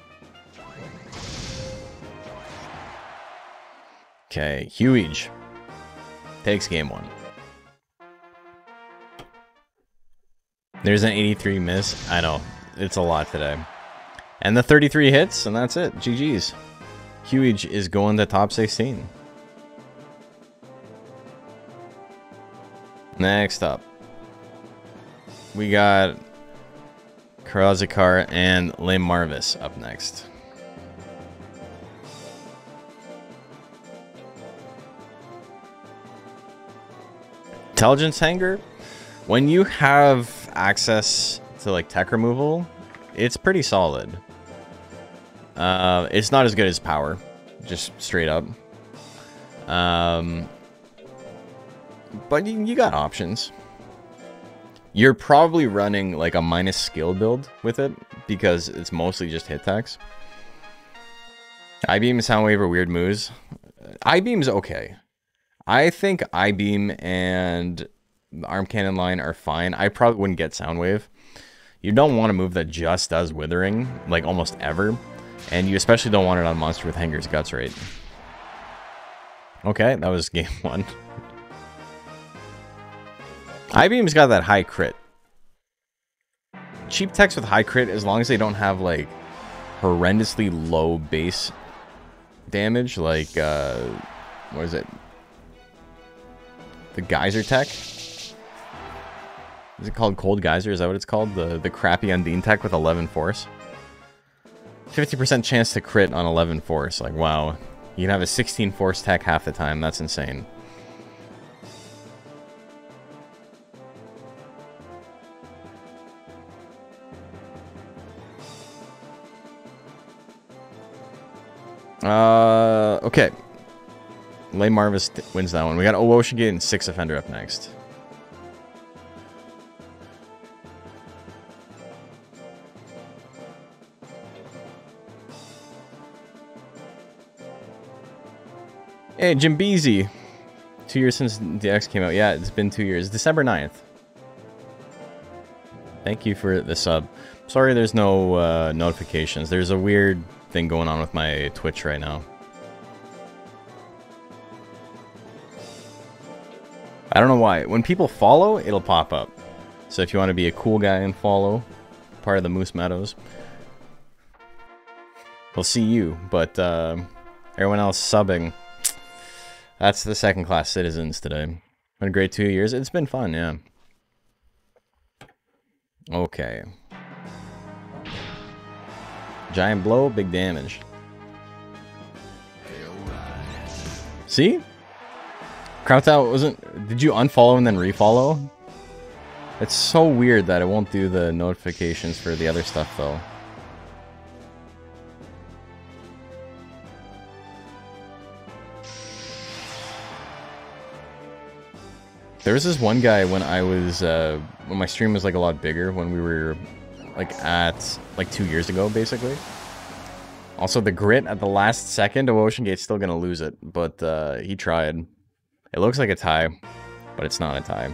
Okay, Huge takes game 1. There's an 83 miss. I know, it's a lot today. And the 33 hits, and that's it. GG's. Huge is going to top 16. Next up, we got Karazakar and Lame Marvis up next. Intelligence Hanger, when you have access to like tech removal, it's pretty solid. It's not as good as power, just straight up. But you got options. You're probably running like a minus skill build with it because it's mostly just hit techs. I-beam and Soundwave are weird moves. I-beam's okay. I think I-beam and arm cannon line are fine. I probably wouldn't get Soundwave. You don't want a move that just does withering, like almost ever. And you especially don't want it on monster with Hanger's Guts rate. Okay, that was game 1. I-beam's got that high crit. Cheap techs with high crit, as long as they don't have like horrendously low base damage, like what is it? The Geyser tech? Is it called Cold Geyser? Is that what it's called? The crappy Undine tech with 11 force. 50% chance to crit on 11 force. Like, wow. You can have a 16 force tech half the time. That's insane. Okay. Lay Marvis wins that one. We got Ocean Gate and 6 Offender up next. Hey, Jim Beezy. 2 years since DX came out. Yeah, it's been 2 years. December 9th. Thank you for the sub. Sorry there's no notifications. There's a weird thing going on with my Twitch right now. I don't know why. When people follow, it'll pop up. So if you want to be a cool guy and follow, part of the Moose Meadows, we'll see you. But everyone else subbing, that's the second-class citizens today. Been a great 2 years. It's been fun, yeah. Okay. Giant blow, big damage. See? Krautout wasn't... Did you unfollow and then refollow? It's so weird that it won't do the notifications for the other stuff, though. There was this one guy when I was... when my stream was, like, a lot bigger, when we were... like at like 2 years ago, basically. Also, the grit at the last second, Ocean Gate's still gonna lose it, but he tried. It looks like a tie, but it's not a tie.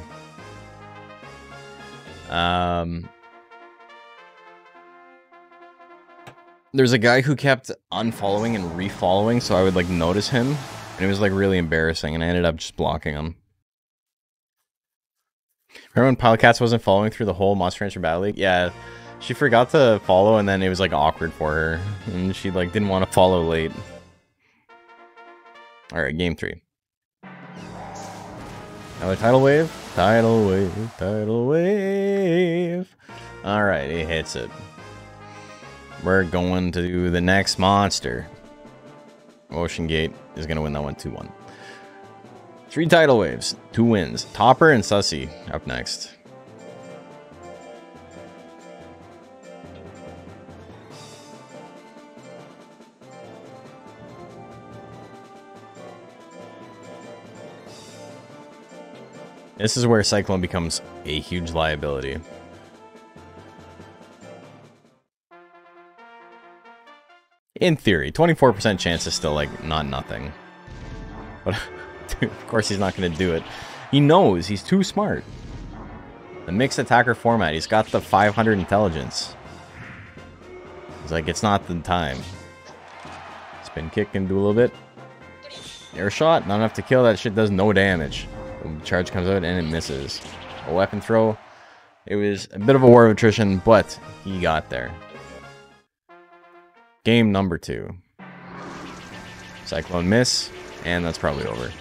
There's a guy who kept unfollowing and refollowing, so I would like notice him, and it was like really embarrassing, and I ended up just blocking him. Remember when Pilotcats wasn't following through the whole Monster Rancher Battle League? Yeah. She forgot to follow, and then it was, like, awkward for her. And she, like, didn't want to follow late. Alright, game 3. Another tidal wave. Tidal wave. Tidal wave. Alright, it hits it. We're going to do the next monster. Ocean Gate is going to win that one 2-1. 3 tidal waves. 2 wins. Topper and Sussy up next. This is where Cyclone becomes a huge liability. In theory, 24% chance is still, like, not nothing. But, dude, of course he's not going to do it. He knows. He's too smart. The mixed attacker format. He's got the 500 intelligence. He's like, it's not the time. Spin kick and do a little bit. Air shot. Not enough to kill. That shit does no damage. The charge comes out and it misses. A weapon throw. It was a bit of a war of attrition, but he got there. Game number 2. Cyclone miss, and that's probably over.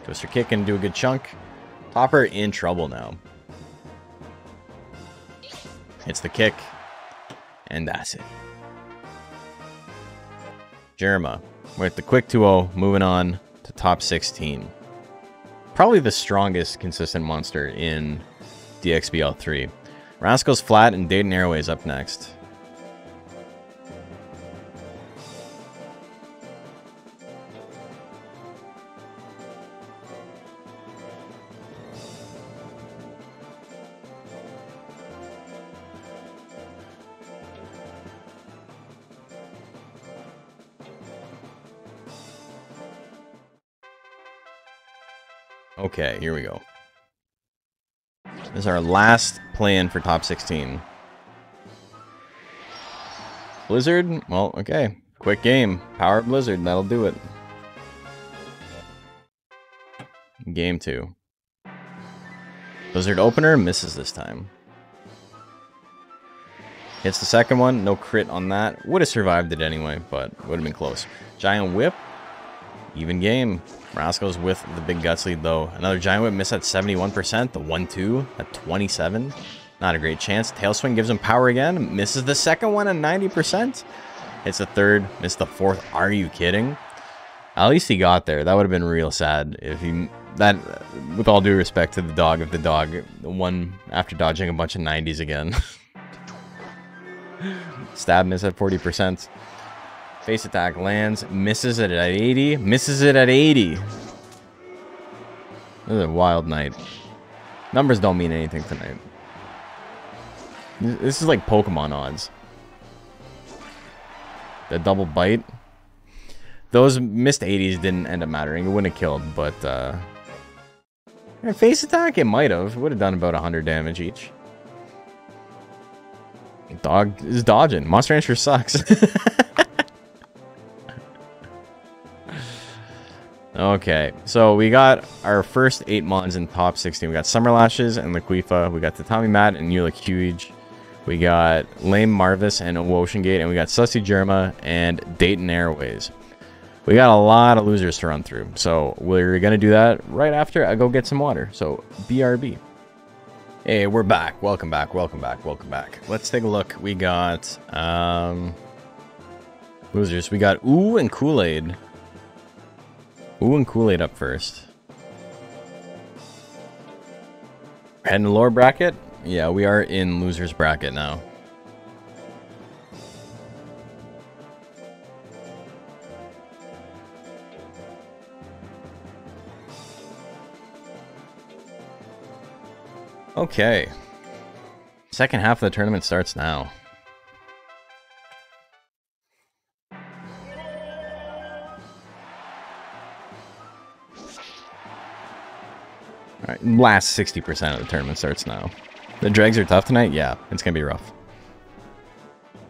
Twister kick and do a good chunk. Topper in trouble now. Hits the kick, and that's it. Jerma with the quick 2-0, moving on to top 16. Probably the strongest consistent monster in DXBL 3. Rascal's flat and Dayton Airways up next. Okay, here we go. This is our last play-in for top 16. Blizzard? Well, okay. Quick game. Power Blizzard, that'll do it. Game 2. Blizzard opener, misses this time. Hits the second one, no crit on that. Would have survived it anyway, but would have been close. Giant Whip, even game. Rascals with the big guts lead though. Another Giant Whip miss at 71%. The 1-2 at 27. Not a great chance. Tail Swing gives him power again. Misses the second one at 90%. Hits the third. Missed the fourth. Are you kidding? At least he got there. That would have been real sad if he... That, with all due respect to the dog, if the dog won after dodging a bunch of 90s again. Stab miss at 40%. Face attack lands, misses it at 80, misses it at 80. This is a wild night. Numbers don't mean anything tonight. This is like Pokemon odds. The double bite. Those missed 80s didn't end up mattering. It wouldn't have killed, but face attack, it might have. Would have done about 100 damage each. Dog is dodging. Monster Rancher sucks. Okay, so we got our first 8 mons in top 16. We got Summer Lashes and Laquifa. We got Tatami Mat and Eula Huge. We got Lame Marvis and Ocean Gate. And we got Sussy Germa and Dayton Airways. We got a lot of losers to run through. So we're going to do that right after I go get some water. So BRB. Hey, we're back. Welcome back. Welcome back. Welcome back. Let's take a look. We got losers. We got Ooh and Kool-Aid. Ooh and Kool-Aid up first. Head in the lower bracket? Yeah, we are in loser's bracket now. Okay. Second half of the tournament starts now. Alright, last 60% of the tournament starts now. The dregs are tough tonight? Yeah, it's gonna be rough.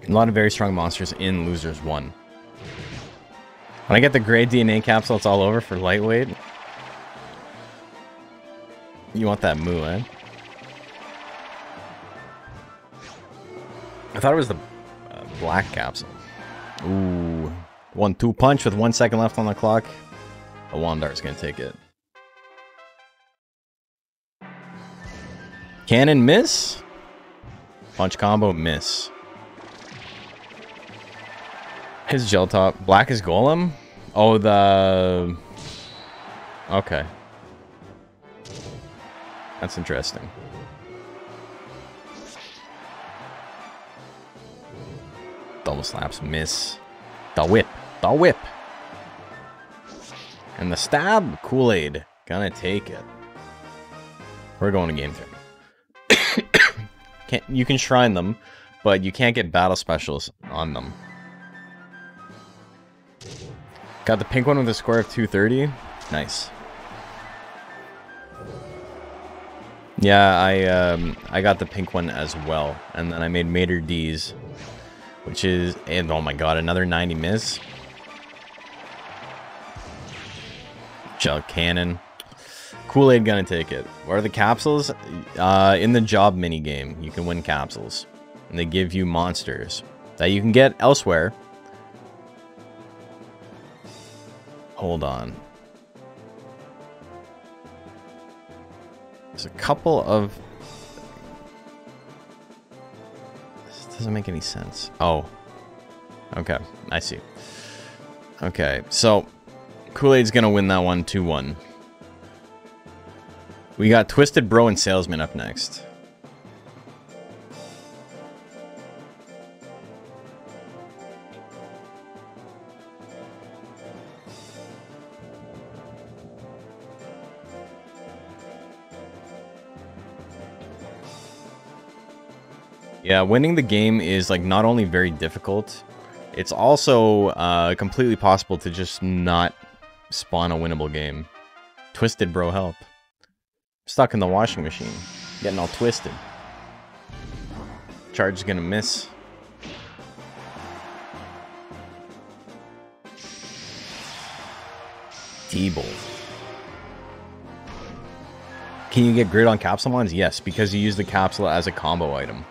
A lot of very strong monsters in Losers 1. When I get the gray DNA capsule, it's all over for lightweight. You want that moo, eh? I thought it was the black capsule. Ooh. 1-2 punch with 1 second left on the clock. A Wandar's gonna take it. Cannon miss. Punch combo miss. His gel top. Black is Golem? Oh, the... Okay. That's interesting. Double slaps miss. The whip. The whip. And the stab. Kool-Aid. Gonna take it. We're going to game 3. You can shrine them, but you can't get battle specials on them. Got the pink one with a score of 230. Nice. Yeah, I got the pink one as well, and then I made Mater D's, which is, and oh my god, another 90 miss. Gel cannon. Kool-Aid gonna take it. What are the capsules? In the job mini game, you can win capsules, and they give you monsters that you can get elsewhere. Hold on. There's a couple of... This doesn't make any sense. Oh. Okay, I see. Okay, so Kool-Aid's gonna win that one 2-1. We got Twisted Bro and Salesman up next. Yeah, winning the game is like not only very difficult, it's also completely possible to just not spawn a winnable game. Twisted Bro, help. Stuck in the washing machine, getting all twisted. Charge is gonna miss. T-Bolt. Can you get grit on capsule mons? Yes, because you use the capsule as a combo item.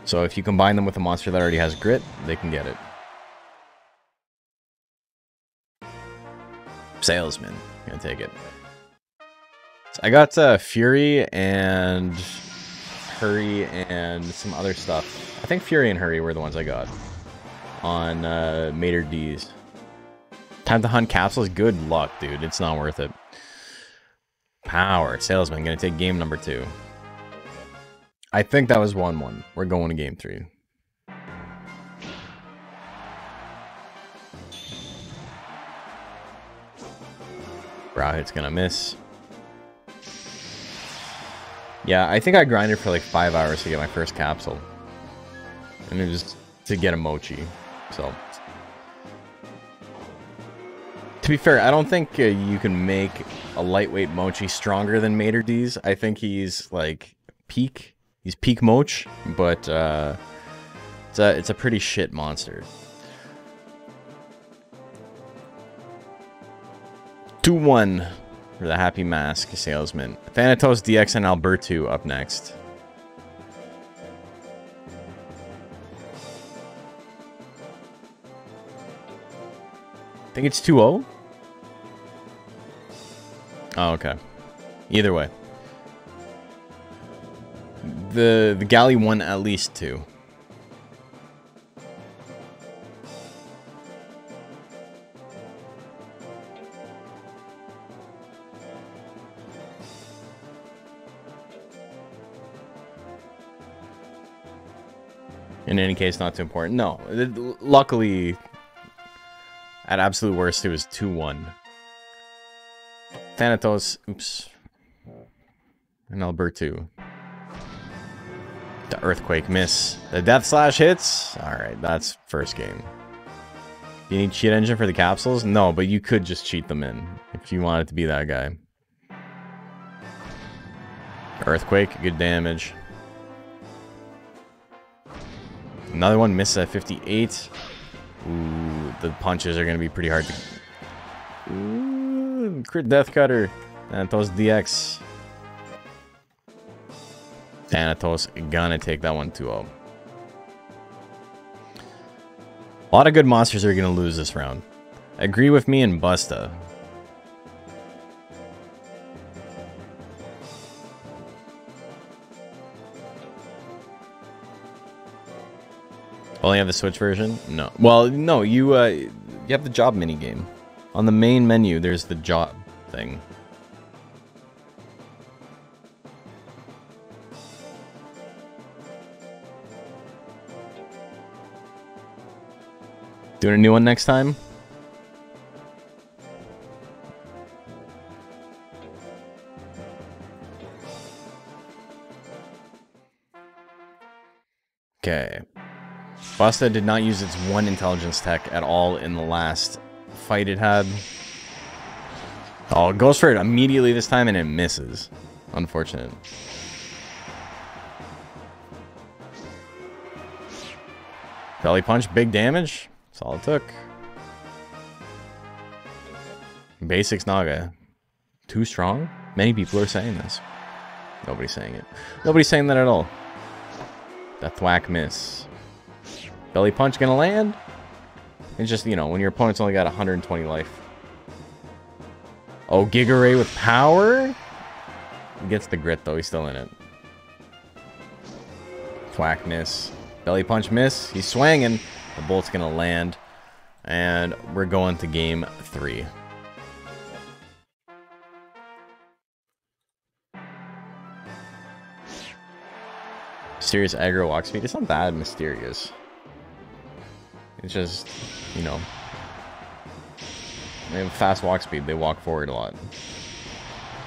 So if you combine them with a monster that already has grit, they can get it. Salesman, gonna take it. So I got Fury and Hurry and some other stuff. I think Fury and Hurry were the ones I got on Mater D's. Time to hunt capsules. Good luck, dude. It's not worth it. Power. Salesman, gonna take game number 2. I think that was 1-1. We're going to game 3. Brow hit's gonna miss. Yeah, I think I grinded for like 5 hours to get my first capsule. And it was to get a mochi. So, to be fair, I don't think you can make a lightweight mochi stronger than Mater D's. I think he's like peak. He's peak moch, but it's a pretty shit monster. 2-1 for the Happy Mask Salesman. Thanatos, DX, and Alberto up next. I think it's 2-0. Oh, okay. Either way. The galley won at least 2. In any case, not too important. No, luckily, at absolute worst, it was 2-1. Thanatos, oops, and Alberto. The Earthquake miss. The Death Slash hits. Alright, that's first game. You need cheat engine for the capsules? No, but you could just cheat them in if you wanted to be that guy. Earthquake, good damage. Another one misses at 58. Ooh, the punches are going to be pretty hard to... Ooh, crit Death Cutter. Thanatos DX. Thanatos gonna take that one 2-0. A lot of good monsters are gonna lose this round. Agree with me and Busta. Only have the Switch version? No. Well, no, you have the job minigame. On the main menu, there's the job thing. Doing a new one next time? Okay. Busta did not use its 1 intelligence tech at all in the last fight it had. Oh, it goes for it immediately this time and it misses. Unfortunate. Belly punch, big damage. That's all it took. Basics Naga. Too strong? Many people are saying this. Nobody's saying it. Nobody's saying that at all. Death Thwack miss. Belly punch gonna land? It's just, you know, when your opponent's only got 120 life. Oh, Giga Ray with power? He gets the grit though, he's still in it. Thwack miss. Belly punch miss. He's swinging. The bolt's gonna land. And we're going to game 3. Mysterious aggro walk speed. It's not that mysterious. It's just, you know, they have fast walk speed. They walk forward a lot.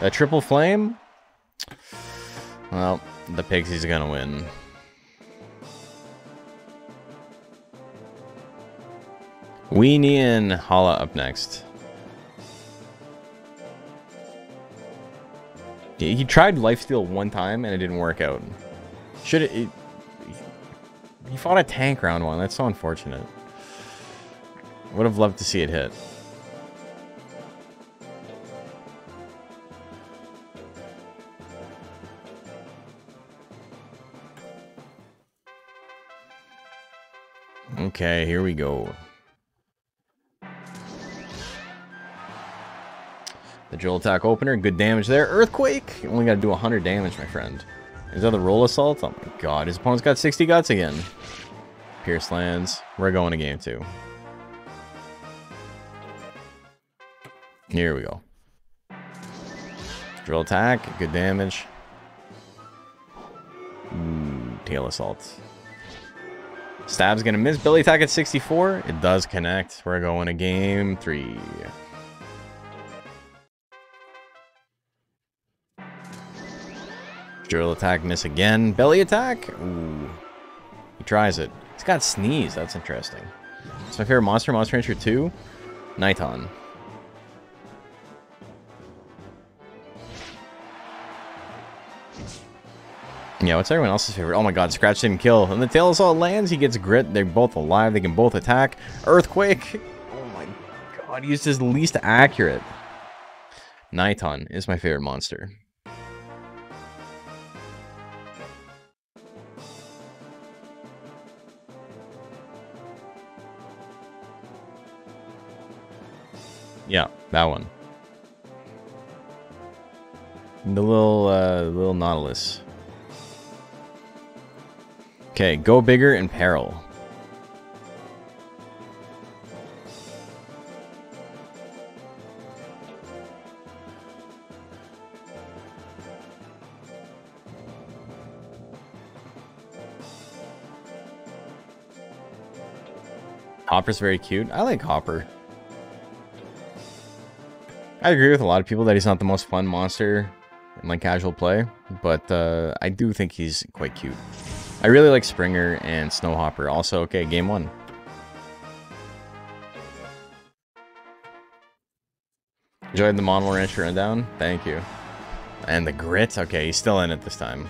That triple flame? Well, the Pixie's gonna win. Weenie and Hala up next. He tried lifesteal one time and it didn't work out. He fought a tank round one. That's so unfortunate. Would have loved to see it hit. Okay, here we go. The drill attack opener, good damage there. Earthquake! You only gotta do 100 damage, my friend. Is that the roll assault? Oh my god, his opponent's got 60 guts again. Pierce lands. We're going to game 2. Here we go. Drill attack, good damage. Ooh, tail assault. Stab's gonna miss. Belly attack at 64. It does connect. We're going to game 3. Drill attack, miss again. Belly attack. Ooh. He tries it. He's got sneeze. That's interesting. It's my favorite monster. Monster Rancher 2. Nighton. Yeah, what's everyone else's favorite? Oh my god, Scratch didn't kill. And the tail assault lands. He gets grit. They're both alive. They can both attack. Earthquake. Oh my god, he's his least accurate. Nighton is my favorite monster. Yeah, that one. The little Nautilus. Okay, go bigger in peril. Hopper's very cute. I like Hopper. I agree with a lot of people that he's not the most fun monster in like casual play, but I do think he's quite cute. I really like Springer and Snowhopper. Also, okay, game 1. Enjoyed the Monwar Ranch rundown. Thank you. And the grit. Okay, he's still in it this time.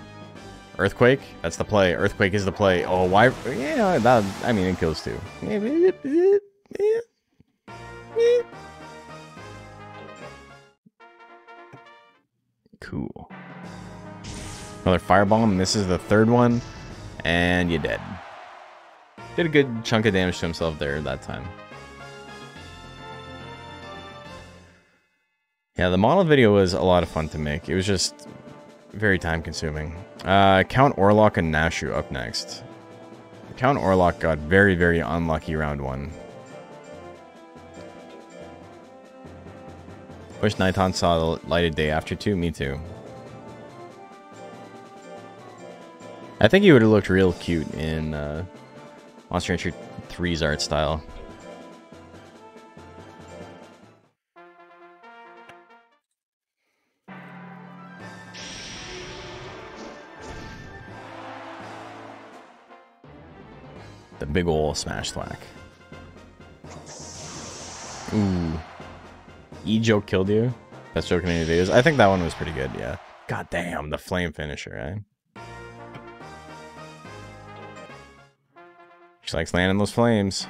Earthquake. That's the play. Earthquake is the play. Oh, why? Yeah, that. I mean, it kills too. Cool. Another firebomb. Misses the third one. And you're dead. Did a good chunk of damage to himself there that time. Yeah, the model video was a lot of fun to make. It was just very time consuming. Count Orlok and Nashu up next. Count Orlok got very, very unlucky round 1. Wish Nighton saw the light of day after 2. Me too. I think he would have looked real cute in Monster Rancher 3's art style. The big ol' smash thwack. Ooh. E-joke killed you? Best joke in any videos. I think that one was pretty good, yeah. God damn, the flame finisher, eh? She likes landing those flames.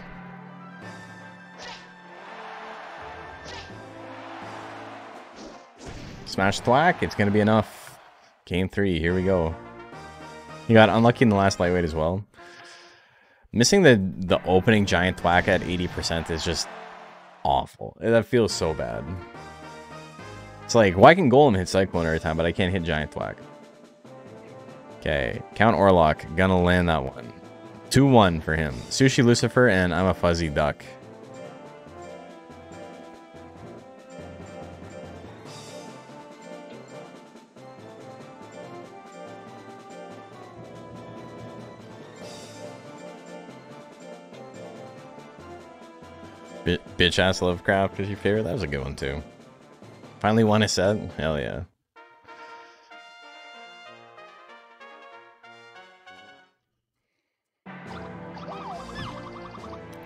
Smash thwack, it's gonna be enough. Game 3, here we go. You got unlucky in the last lightweight as well. Missing the opening giant thwack at 80% is just awful. That feels so bad. It's like, why can Golem hit Cyclone every time, but I can't hit giant thwack? Okay, Count Orlok, gonna land that one. 2-1 for him. Sushi Lucifer and I'm a Fuzzy Duck. Bitch ass Lovecraft is your favorite? That was a good one too. Finally won a set? Hell yeah.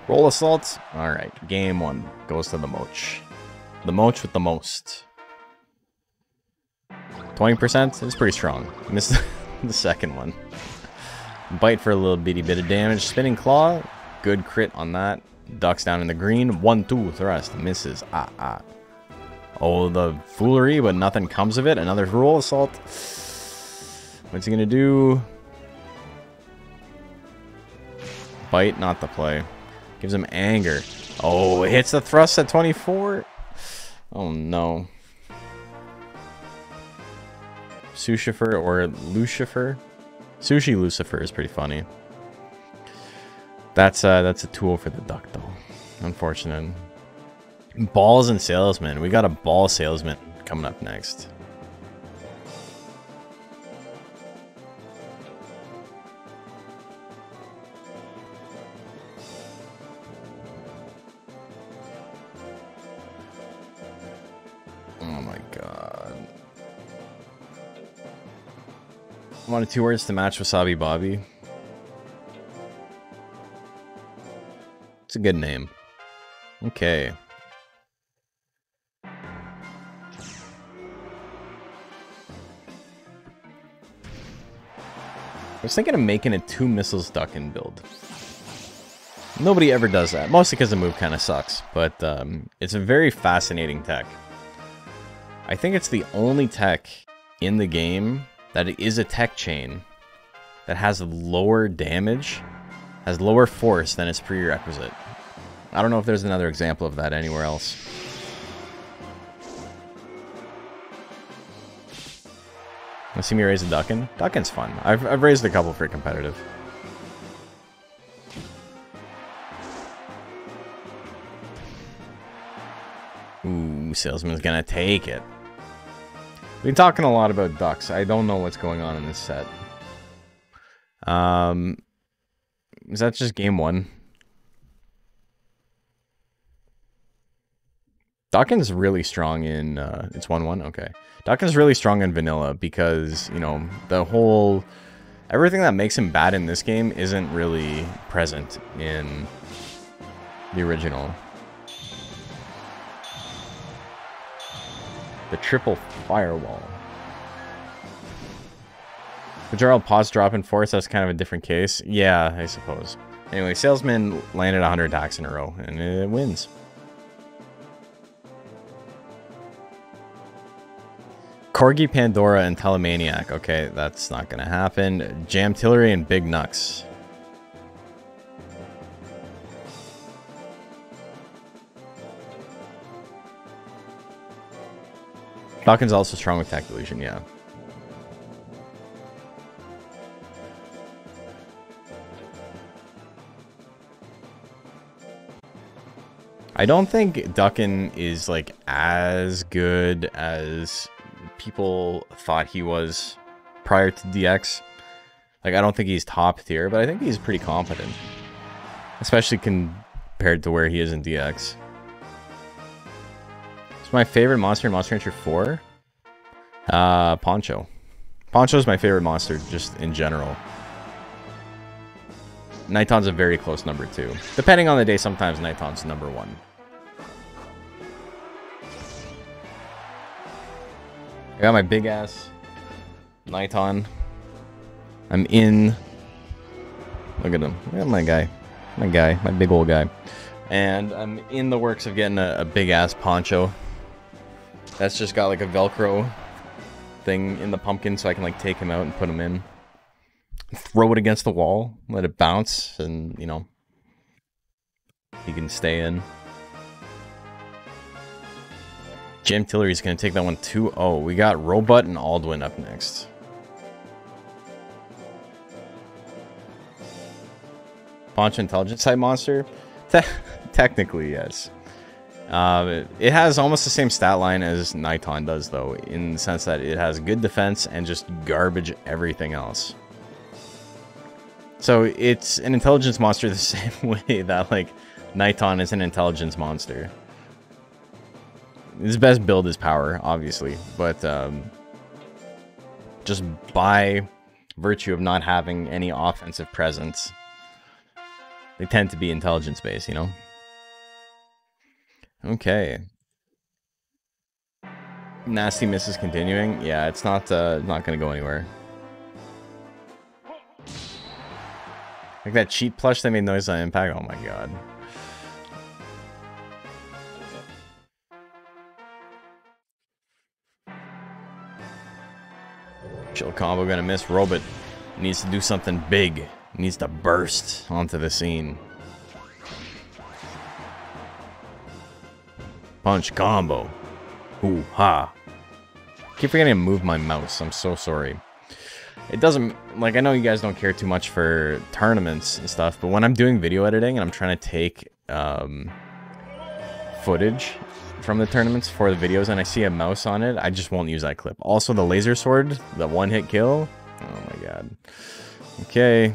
Roll assault. Alright, game 1 goes to the Moch. The Moch with the most. 20% is pretty strong. Missed the second one. Bite for a little bitty bit of damage. Spinning Claw. Good crit on that. Ducks down in the green. 1-2 thrust. Misses. Oh, the foolery, but nothing comes of it. Another roll assault. What's he gonna do? Bite, not the play. Gives him anger. Oh, it hits the thrust at 24. Oh no. Sushifer or Lucifer? Sushi Lucifer is pretty funny. That's a tool for the duck though. Unfortunate. Balls and salesman. We got a ball salesman coming up next. Oh my god. Wanted 2 words to match Wasabi Bobby. It's a good name. Okay. I was thinking of making a 2 missiles duck-in build. Nobody ever does that, mostly because the move kind of sucks, but it's a very fascinating tech. I think it's the only tech in the game that is a tech chain that has lower damage, has lower force than its prerequisite. I don't know if there's another example of that anywhere else. Want to see me raise a Duckin? Duckin's fun. I've raised a couple for competitive. Ooh, salesman's gonna take it. We've been talking a lot about ducks. I don't know what's going on in this set. Is that just game 1? Duckin's really strong in, it's 1-1? Okay. Duckin's really strong in vanilla because, you know, the whole, everything that makes him bad in this game isn't really present in the original. The triple firewall. Gerald pause drop in force, that's kind of a different case. Yeah, I suppose. Anyway, salesman landed 100 attacks in a row, and it wins. Corgi, Pandora, and Telemaniac. Okay, that's not gonna happen. Jam Tillery and Big Nux. Falcon's also strong with Tech Illusion, yeah. I don't think Duckin is like as good as people thought he was prior to DX. Like, I don't think he's top tier, but I think he's pretty competent, especially compared to where he is in DX. It's my favorite monster in Monster Hunter 4. Poncho. Poncho's my favorite monster just in general. Nighton's a very close number 2. Depending on the day, sometimes Nighton's number 1. I got my big ass Nighton. I'm in. Look at him. Look at my guy. My big old guy. And I'm in the works of getting a big ass poncho. That's just got like a Velcro thing in the pumpkin so I can like take him out and put him in. Throw it against the wall, let it bounce, and you know, he can stay in. Jim Tillery's gonna take that one 2-0. We got Robot and Aldwin up next. Poncho intelligence type monster? Technically, yes. It has almost the same stat line as Nighton does, though, in the sense that it has good defense and just garbage everything else. So it's an intelligence monster the same way that, like, Nighton is an intelligence monster. His best build is power, obviously, but just by virtue of not having any offensive presence, they tend to be intelligence-based, you know? Okay. Nasty misses continuing. Yeah, it's not going to go anywhere. Like that cheat plush that made noise on impact. Oh my god. Chill combo gonna miss. Robot needs to do something big. Needs to burst onto the scene. Punch combo. Ooh ha. Keep forgetting to move my mouse. I'm so sorry. It doesn't, like, I know you guys don't care too much for tournaments and stuff, but when I'm doing video editing and I'm trying to take footage from the tournaments for the videos and I see a mouse on it, I just won't use that clip. Also, the laser sword, the one-hit kill. Oh my god. Okay.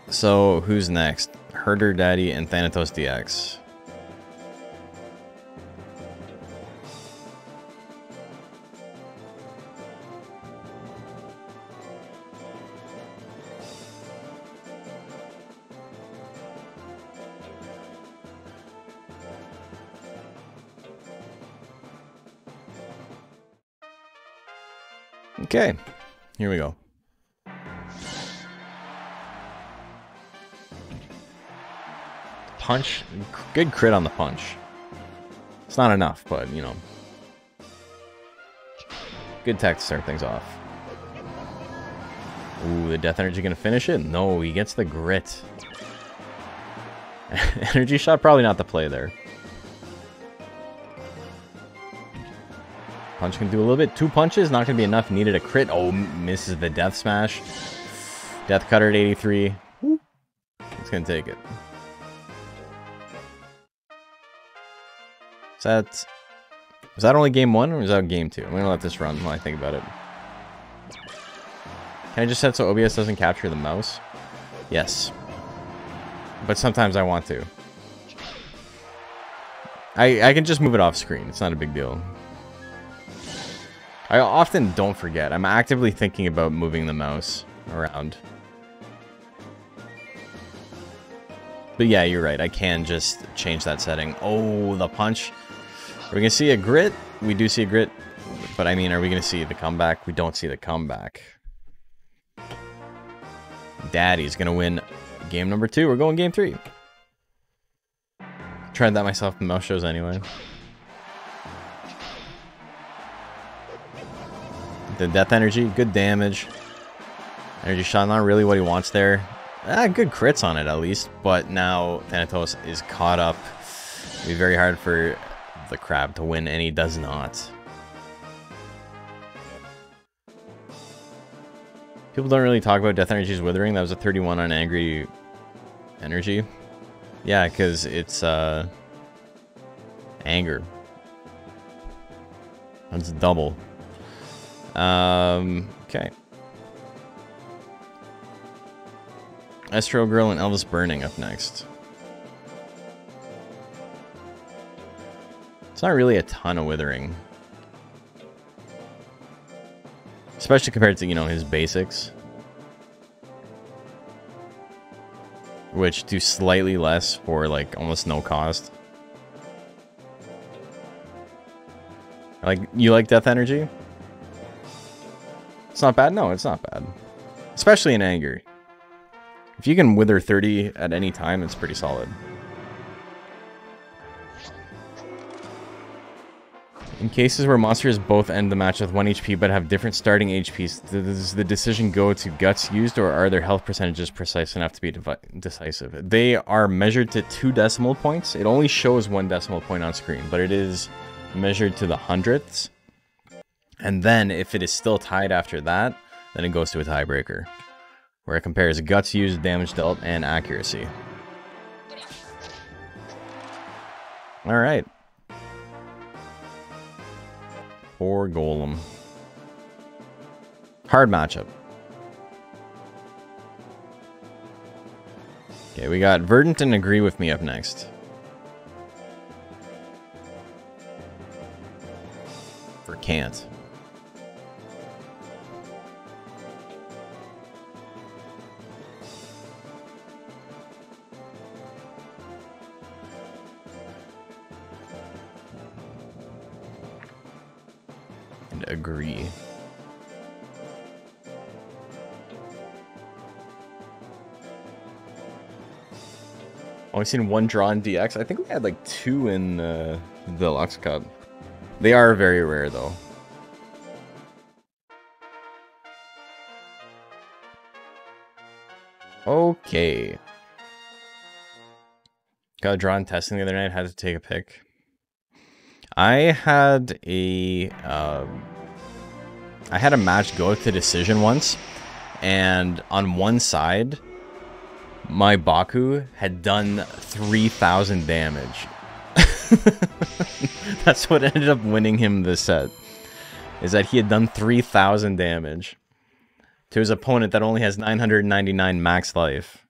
So, who's next? Herder Daddy and Thanatos DX. Okay, here we go. Punch, good crit on the punch. It's not enough, but you know, good tech to start things off. Ooh, the death energy gonna finish it? No, he gets the grit. Energy shot, probably not the play there. Punch can do a little bit. 2 punches, not going to be enough. Needed a crit. Oh, misses the death smash. Death cutter at 83. Woo. It's going to take it. Was that only game 1 or was that game 2? I'm going to let this run while I think about it. Can I just set so OBS doesn't capture the mouse? Yes. But sometimes I want to. I can just move it off screen. It's not a big deal. I often don't forget. I'm actively thinking about moving the mouse around. But yeah, you're right. I can just change that setting. Oh, the punch. Are we going to see a grit? We do see a grit. But I mean, are we going to see the comeback? We don't see the comeback. Daddy's going to win game number 2. We're going game 3. Tried that myself in mouse shows anyway. The death energy, good damage. Energy shot, not really what he wants there. Good crits on it at least, but now Thanatos is caught up. It'll be very hard for the crab to win, and he does not. People don't really talk about death energy's withering. That was a 31 on angry energy. Yeah, because it's anger. That's double. Okay. Astro Girl and Elvis Burning up next. It's not really a ton of withering. Especially compared to, you know, his basics. Which do slightly less for, like, almost no cost. Like, you like death energy? It's not bad? No, it's not bad. Especially in anger. If you can wither 30 at any time, it's pretty solid. In cases where monsters both end the match with 1 HP but have different starting HPs, does the decision go to guts used, or are their health percentages precise enough to be decisive? They are measured to 2 decimal points. It only shows 1 decimal point on screen, but it is measured to the hundredths. And then, if it is still tied after that, then it goes to a tiebreaker, where it compares guts used, damage dealt, and accuracy. Alright. Poor Golem. Hard matchup. Okay, we got Verdant and Agree With Me up next. For Can't. And Agree. Only seen one draw in DX. I think we had like 2 in the Deluxe Cup. They are very rare though. Okay. Got a draw in testing the other night. Had to take a pick. I had a match go to decision once, and on one side, my Baku had done 3,000 damage. That's what ended up winning him the set. Is that he had done 3,000 damage to his opponent that only has 999 max life.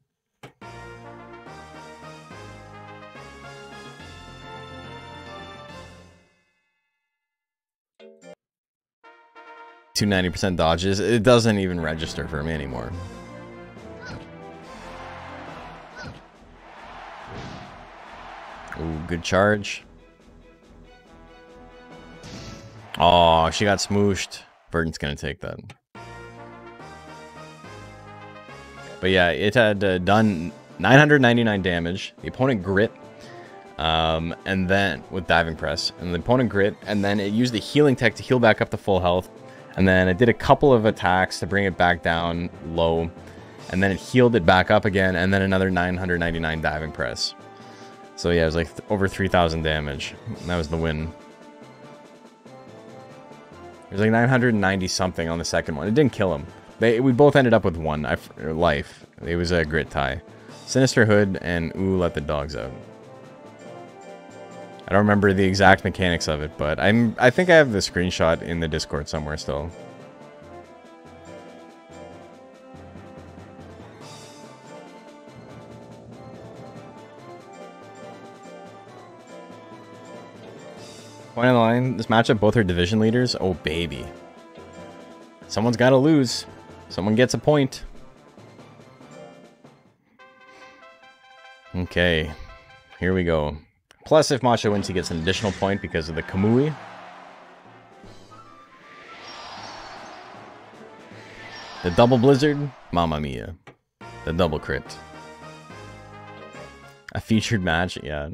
Two 90% dodges. It doesn't even register for me anymore. Ooh, good charge. Oh, she got smooshed. Verdant's gonna take that. But yeah, it had done 999 damage. The opponent grit, and then with diving press, and the opponent grit, and then it used the healing tech to heal back up to full health, and then it did a couple of attacks to bring it back down low, and then it healed it back up again, and then another 999 diving press. So yeah, it was like over 3,000 damage. That was the win. It was like 990 something on the second one. It didn't kill him. We both ended up with 1 life. It was a grit tie. Sinister Hood and Ooh, Let the Dogs Out. I don't remember the exact mechanics of it, but I think I have the screenshot in the Discord somewhere still. Point on the line, this matchup, both are division leaders. Oh, baby. Someone's got to lose. Someone gets a point. Okay, here we go. Plus, if Masha wins, he gets an additional point because of the Kamui. The double blizzard, mamma mia. The double crit. A featured match, yeah.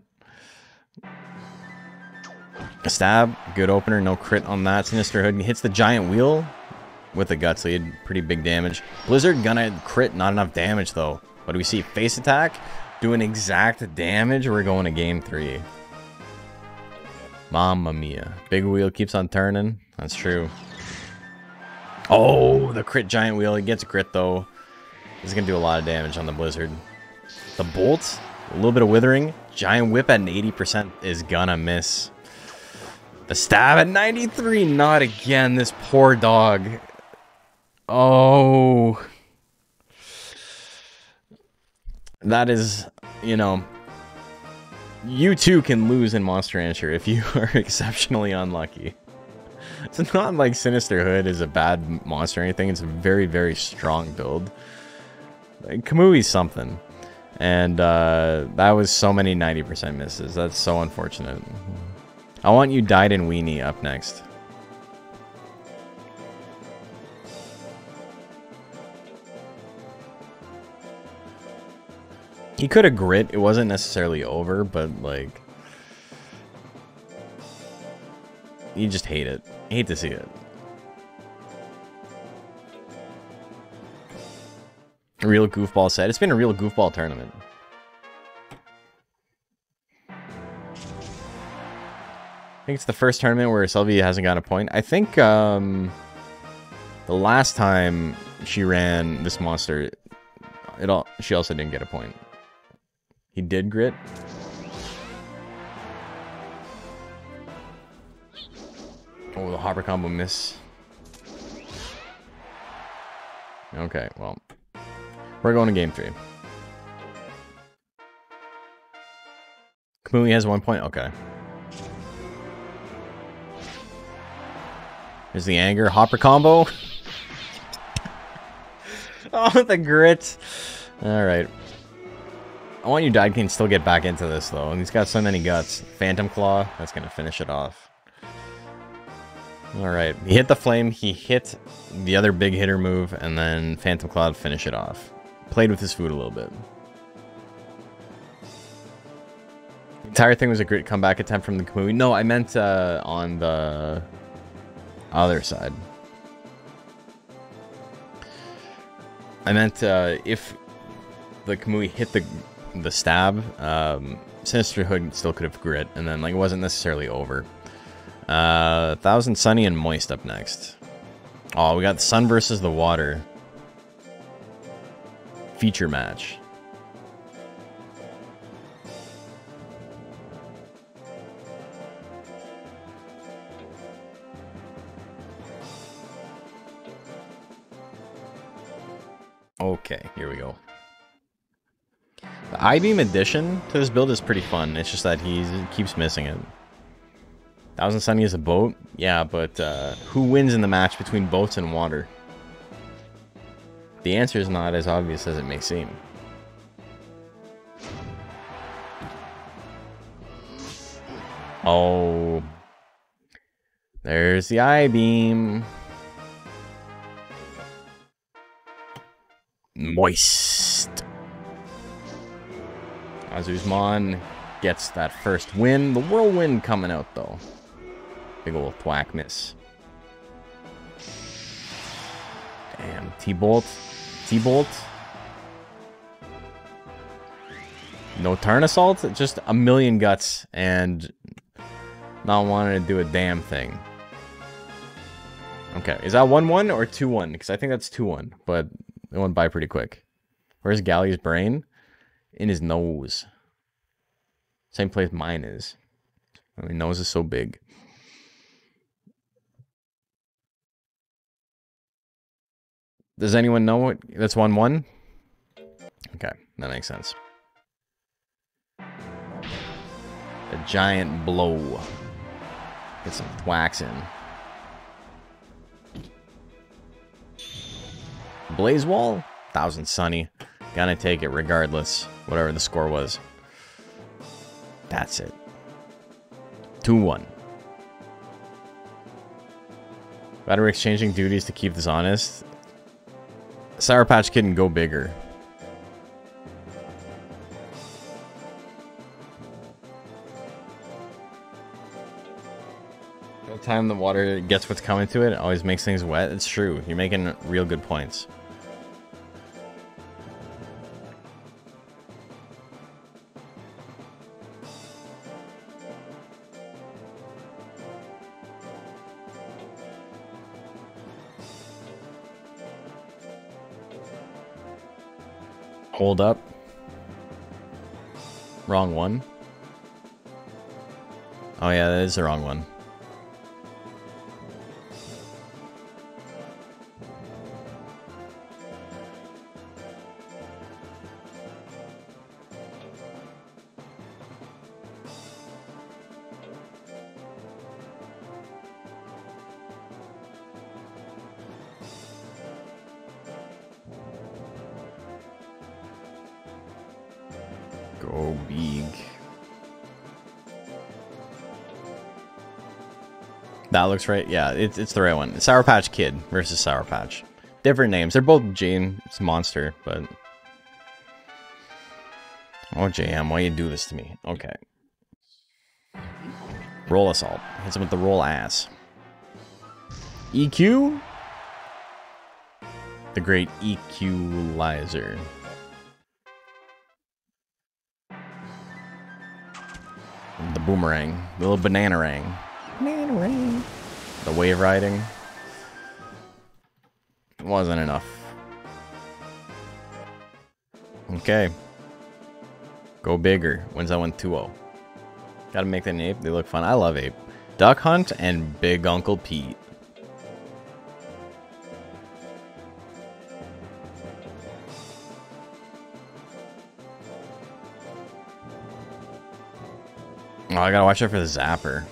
A stab, good opener, no crit on that. Sinister Hood hits the giant wheel with the guts, so he had pretty big damage. Blizzard gonna crit, not enough damage though. What do we see? Face attack, doing exact damage. We're going to game 3. Mamma mia. Big wheel keeps on turning. That's true. Oh, the crit giant wheel. He gets crit though. He's gonna do a lot of damage on the Blizzard. The bolt, a little bit of withering. Giant whip at an 80% is gonna miss. The stab at 93, not again, this poor dog. Oh. That is, you know, you too can lose in Monster Rancher if you are exceptionally unlucky. It's not like Sinister Hood is a bad monster or anything. It's a very, very strong build. Like, Kamui's something. And that was so many 90% misses. That's so unfortunate. I want you Died in Weenie up next. He could have grit. It wasn't necessarily over, but like, you just hate it. Hate to see it. A real goofball set. It's been a real goofball tournament. I think it's the first tournament where Sylvia hasn't got a point. I think the last time she ran this monster, she also didn't get a point. He did grit. Oh, the hopper combo miss. Okay, well, we're going to game 3. Kamui has 1 point? Okay. Here's the anger. Hopper combo. Oh, the grit. Alright. I want you Dide can still get back into this, though. And he's got so many guts. Phantom Claw. That's going to finish it off. Alright. He hit the flame. He hit the other big hitter move. And then Phantom Claw to finish it off. Played with his food a little bit. The entire thing was a great comeback attempt from the Kamui. No, I meant on the other side. I meant if the Kamui hit the stab, Sinister Hood still could have grit, and then like it wasn't necessarily over. 1000 Sunny and Moist up next. Oh, we got Sun versus the Water. Feature match. Okay, here we go. The I-Beam addition to this build is pretty fun. It's just that he keeps missing it. 1000 Sunny is a boat? Yeah, but who wins in the match between boats and water? The answer is not as obvious as it may seem. Oh. There's the I-Beam. Moist. Azuzman gets that first win. The Whirlwind coming out, though. Big ol' thwack miss. Damn. T-Bolt. T-Bolt. No turn assault? Just a million guts and not wanting to do a damn thing. Okay. Is that 1-1 or 2-1? Because I think that's 2-1, but it went by pretty quick. Where's Galli's brain? In his nose. Same place mine is. I mean, nose is so big. Does anyone know what? That's 1-1? Okay, that makes sense. A giant blow. Get some thwacks in. Blaze Wall? 1000 Sunny. Gonna take it regardless. Whatever the score was. That's it. 2-1. Battery exchanging duties to keep this honest. Sour Patch Kid and go bigger. The time the water gets what's coming to it, it always makes things wet. It's true. You're making real good points. Hold up. Wrong one. Oh yeah, that is the wrong one. Go big. That looks right. Yeah, it's the right one. Sour Patch Kid versus Sour Patch. Different names. They're both Jane. It's Monster, but... Oh, JM, why you do this to me? Okay. Roll Assault. Hits him with the roll ass. EQ? The great equalizer. The boomerang. The little banana-rang. Banana-rang. The wave riding. Wasn't enough. Okay. Go bigger. Wins that one 2-0. Gotta make that an ape. They look fun. I love ape. Duck Hunt and Big Uncle Pete. Oh, I gotta watch out for the zapper.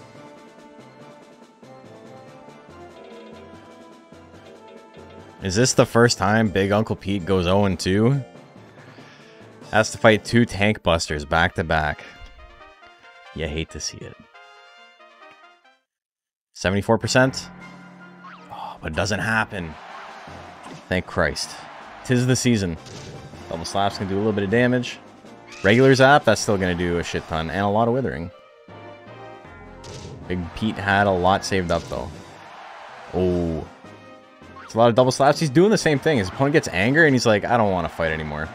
Is this the first time Big Uncle Pete goes 0-2? Has to fight 2 tank busters back to back. You hate to see it. 74%? Oh, but it doesn't happen. Thank Christ. 'Tis the season. Double slaps can do a little bit of damage. Regular zap, that's still going to do a shit ton. And a lot of withering. Big Pete had a lot saved up, though. Oh. It's a lot of double slaps. He's doing the same thing. His opponent gets anger, and he's like, I don't want to fight anymore.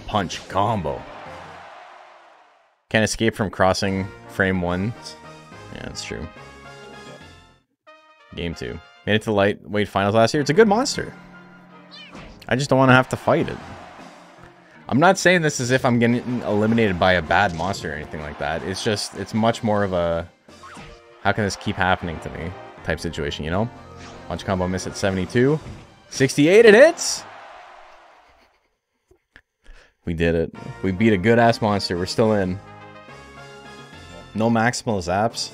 Punch combo. Can't escape from crossing frame 1. Yeah, that's true. Game 2. Made it to the lightweight finals last year. It's a good monster. I just don't want to have to fight it. I'm not saying this as if I'm getting eliminated by a bad monster or anything like that. It's just, it's much more of a, how can this keep happening to me type situation, you know? Punch combo miss at 72. 68, it hits! We did it. We beat a good-ass monster. We're still in. No maximal zaps.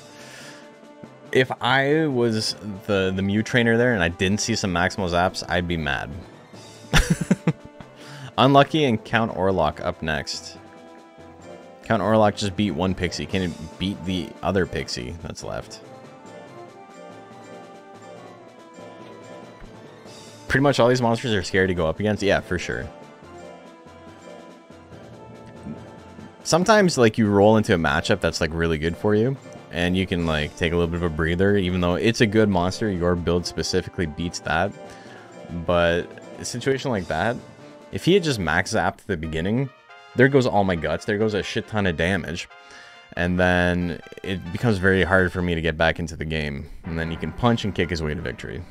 If I was the Mew trainer there and I didn't see some maximal zaps, I'd be mad. Unlucky and Count Orlok up next. Count Orlok just beat 1 pixie. Can it beat the other pixie that's left? Pretty much all these monsters are scary to go up against. Yeah, for sure. Sometimes, like, you roll into a matchup that's, like, really good for you. And you can, like, take a little bit of a breather. Even though it's a good monster, your build specifically beats that. But a situation like that, if he had just max zapped at the beginning, there goes all my guts. There goes a shit ton of damage. And then it becomes very hard for me to get back into the game. And then he can punch and kick his way to victory.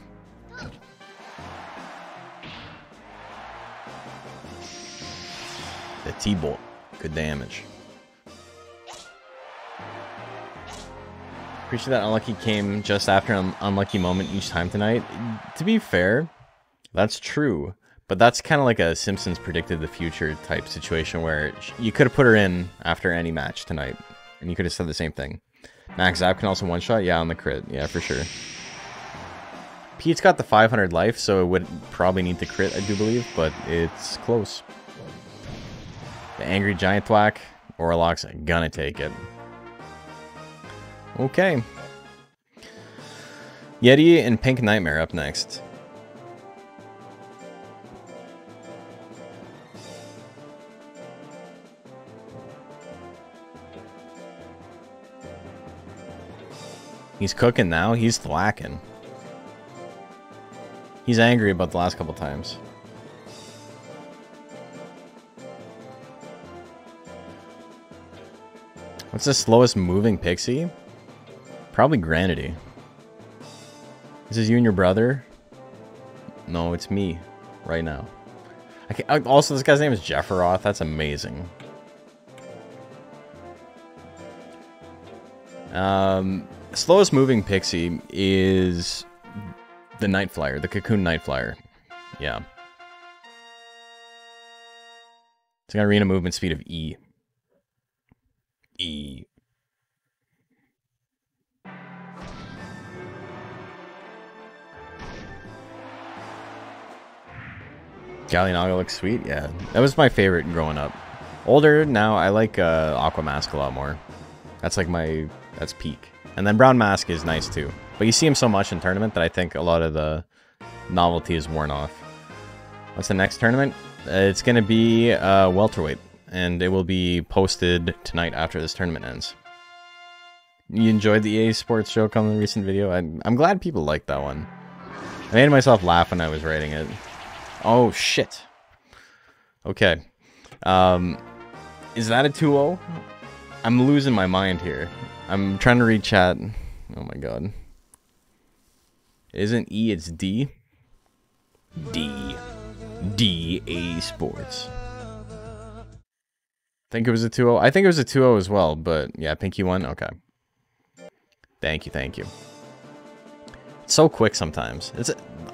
The T-Bolt. Good damage. Appreciate that unlucky came just after an unlucky moment each time tonight. To be fair, that's true. But that's kind of like a Simpsons predicted the future type situation where you could have put her in after any match tonight. And you could have said the same thing. Max Zap can also one-shot? Yeah, on the crit. Yeah, for sure. Pete's got the 500 life, so it would probably need to crit, I do believe. But it's close. The Angry Giant Thwack. Orlok's gonna take it. Okay. Yeti and Pink Nightmare up next. He's cooking now. He's thwacking. He's angry about the last couple times. What's the slowest moving pixie? Probably Granity. This is you and your brother? No, it's me. Right now. Also, this guy's name is Jefferoth. That's amazing. Slowest moving pixie is the Night Flyer, the Cocoon Night Flyer. Yeah. It's got arena movement speed of E. E. Gallianaga looks sweet, yeah. That was my favorite growing up. Older now, I like Aqua Mask a lot more. That's like my, that's peak. And then Brown Mask is nice too. But you see him so much in tournament that I think a lot of the novelty is worn off. What's the next tournament? It's going to be welterweight. And it will be posted tonight after this tournament ends. You enjoyed the EA Sports joke on the recent video? I'm glad people liked that one. I made myself laugh when I was writing it. Oh, shit. Okay. Is that a 2-0? I'm losing my mind here. I'm trying to read chat. Oh my god. Isn't E, it's D? D. DA Sports. Think it was a 2-0? I think it was a 2-0 as well, but yeah, Pinky won? Okay. Thank you, thank you. It's so quick sometimes.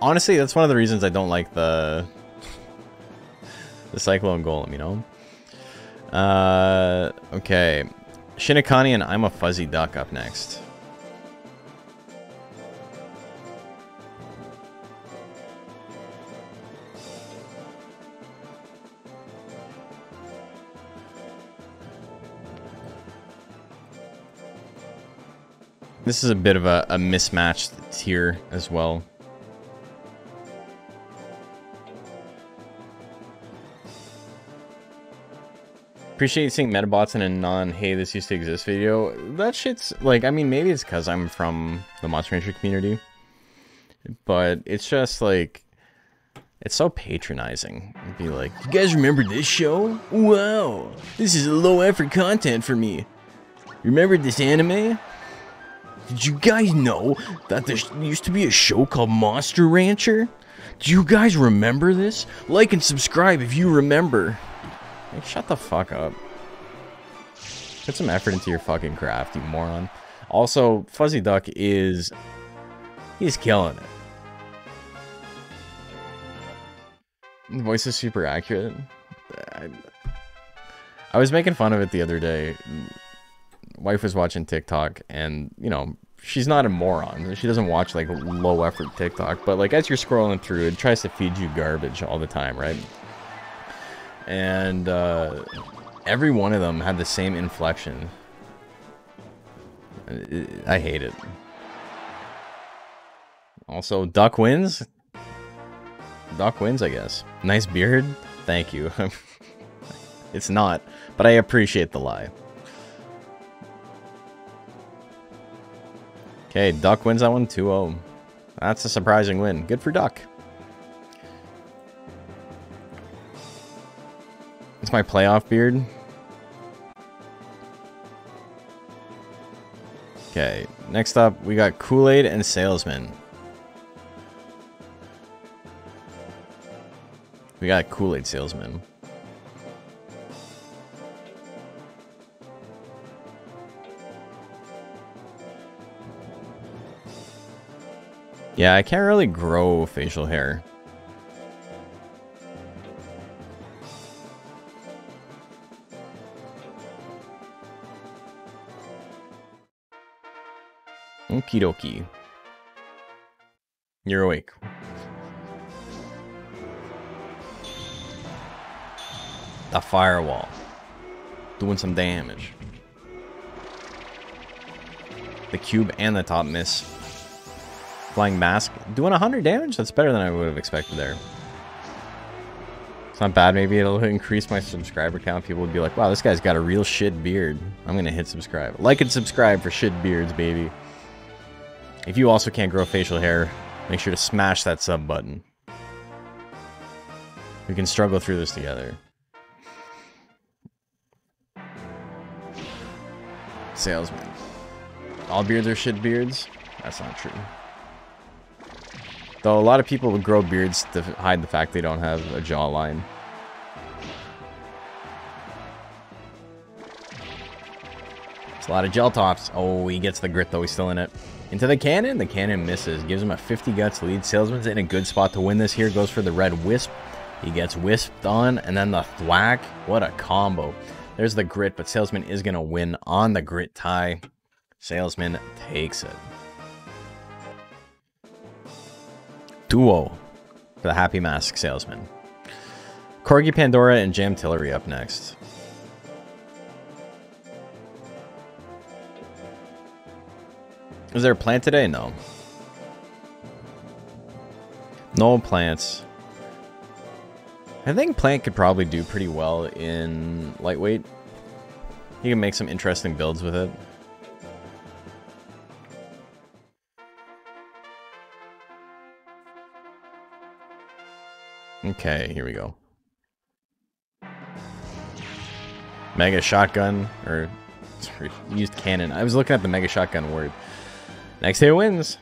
Honestly, that's one of the reasons I don't like the Cyclone Golem, you know? Okay. Shinakani and I'm a Fuzzy Duck up next. This is a bit of a mismatched tier as well. Appreciate seeing Metabots in a non-hey, this used to exist video. That shit's, like, I mean, maybe it's because I'm from the Monster Rancher community. But it's just, like, it's so patronizing. It'd be like, you guys remember this show? Wow, this is a low-effort content for me. Remember this anime? Did you guys know that there used to be a show called Monster Rancher? Do you guys remember this? Like and subscribe if you remember. Like, shut the fuck up. Put some effort into your fucking craft, you moron. Also, Fuzzy Duck he's killing it. The voice is super accurate. I was making fun of it the other day. Wife was watching TikTok, and, you know, she's not a moron. She doesn't watch, like, low-effort TikTok, but, like, as you're scrolling through, it tries to feed you garbage all the time, right? And, every one of them had the same inflection. I hate it. Also, Duck wins? Duck wins, I guess. Nice beard? Thank you. It's not, but I appreciate the lie. Okay, Duck wins that one 2-0. That's a surprising win. Good for Duck. It's my playoff beard. Okay, next up we got Kool-Aid and Salesman. We got Kool-Aid Salesman. Yeah, I can't really grow facial hair. Okie dokie. You're awake. The firewall. Doing some damage. The cube and the top miss. Flying mask. Doing 100 damage? That's better than I would have expected there. It's not bad. Maybe it'll increase my subscriber count. People would be like, wow, this guy's got a real shit beard. I'm going to hit subscribe. Like and subscribe for shit beards, baby. If you also can't grow facial hair, make sure to smash that sub button. We can struggle through this together. Salesman. All beards are shit beards? That's not true. Though a lot of people would grow beards to hide the fact they don't have a jawline. It's a lot of gel tops. Oh, he gets the grit though, he's still in it. Into the cannon misses. Gives him a 50 guts lead. Salesman's in a good spot to win this here. Goes for the red wisp. He gets wisped on, and then the thwack. What a combo. There's the grit, but Salesman is going to win on the grit tie. Salesman takes it. Duo for the Happy Mask Salesman. Corgi Pandora and Jam Tillery up next. Is there a plant today? No. No plants. I think plant could probably do pretty well in lightweight. You can make some interesting builds with it. Okay, here we go. Mega shotgun, or sorry, used cannon. I was looking at the mega shotgun word. Next hit wins.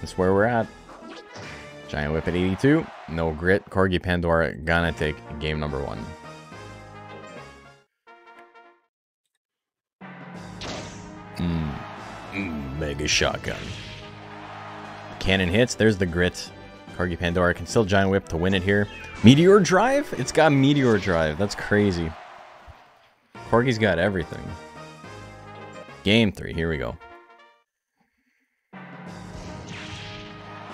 That's where we're at. Giant whip at 82. No grit. Corgi Pandora gonna take game number 1. Mega shotgun. Cannon hits. There's the grit. Corgi Pandora can still giant whip to win it here. Meteor drive? It's got meteor drive. That's crazy. Corgi's got everything. Game 3, here we go.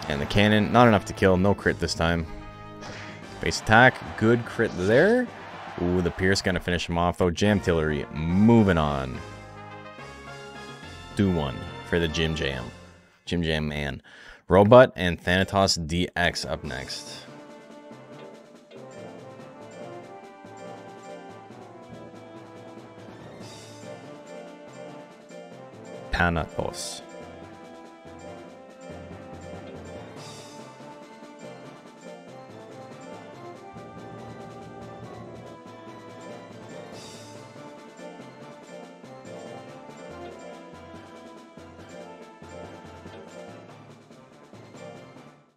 And the cannon, not enough to kill, no crit this time. Base attack, good crit there. Ooh, the Pierce gonna finish him off though. Jam Tillery, moving on. Do one for the Jim Jam. Jim Jam man. Robot and Thanatos DX up next. Thanatos.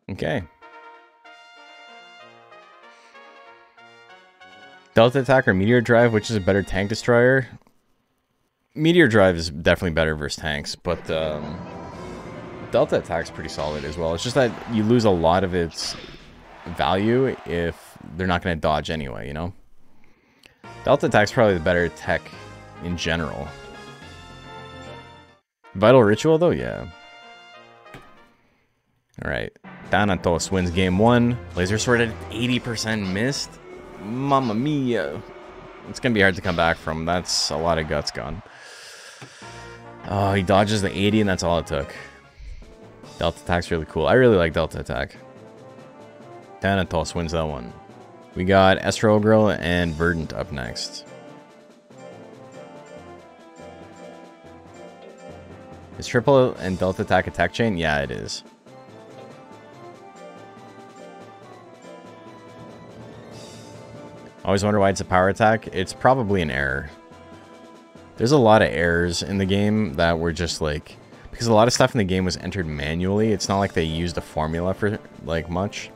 Okay. Delta Attack or Meteor Drive, which is a better tank destroyer? Meteor Drive is definitely better versus tanks, but Delta Attack's pretty solid as well. It's just that you lose a lot of its value if they're not going to dodge anyway, you know? Delta Attack's probably the better tech in general. Vital Ritual, though? Yeah. Alright. Thanatos wins game 1. Laser Sword at 80% missed. Mamma mia. It's going to be hard to come back from. That's a lot of guts gone. Oh, he dodges the 80 and that's all it took. Delta Attack's really cool. I really like Delta Attack. Thanatos wins that one. We got Estro Girl and Verdant up next. Is triple and Delta Attack attack chain? Yeah, it is. Always wonder why it's a power attack. It's probably an error. There's a lot of errors in the game that were just like... Because a lot of stuff in the game was entered manually. It's not like they used a formula for, like, much.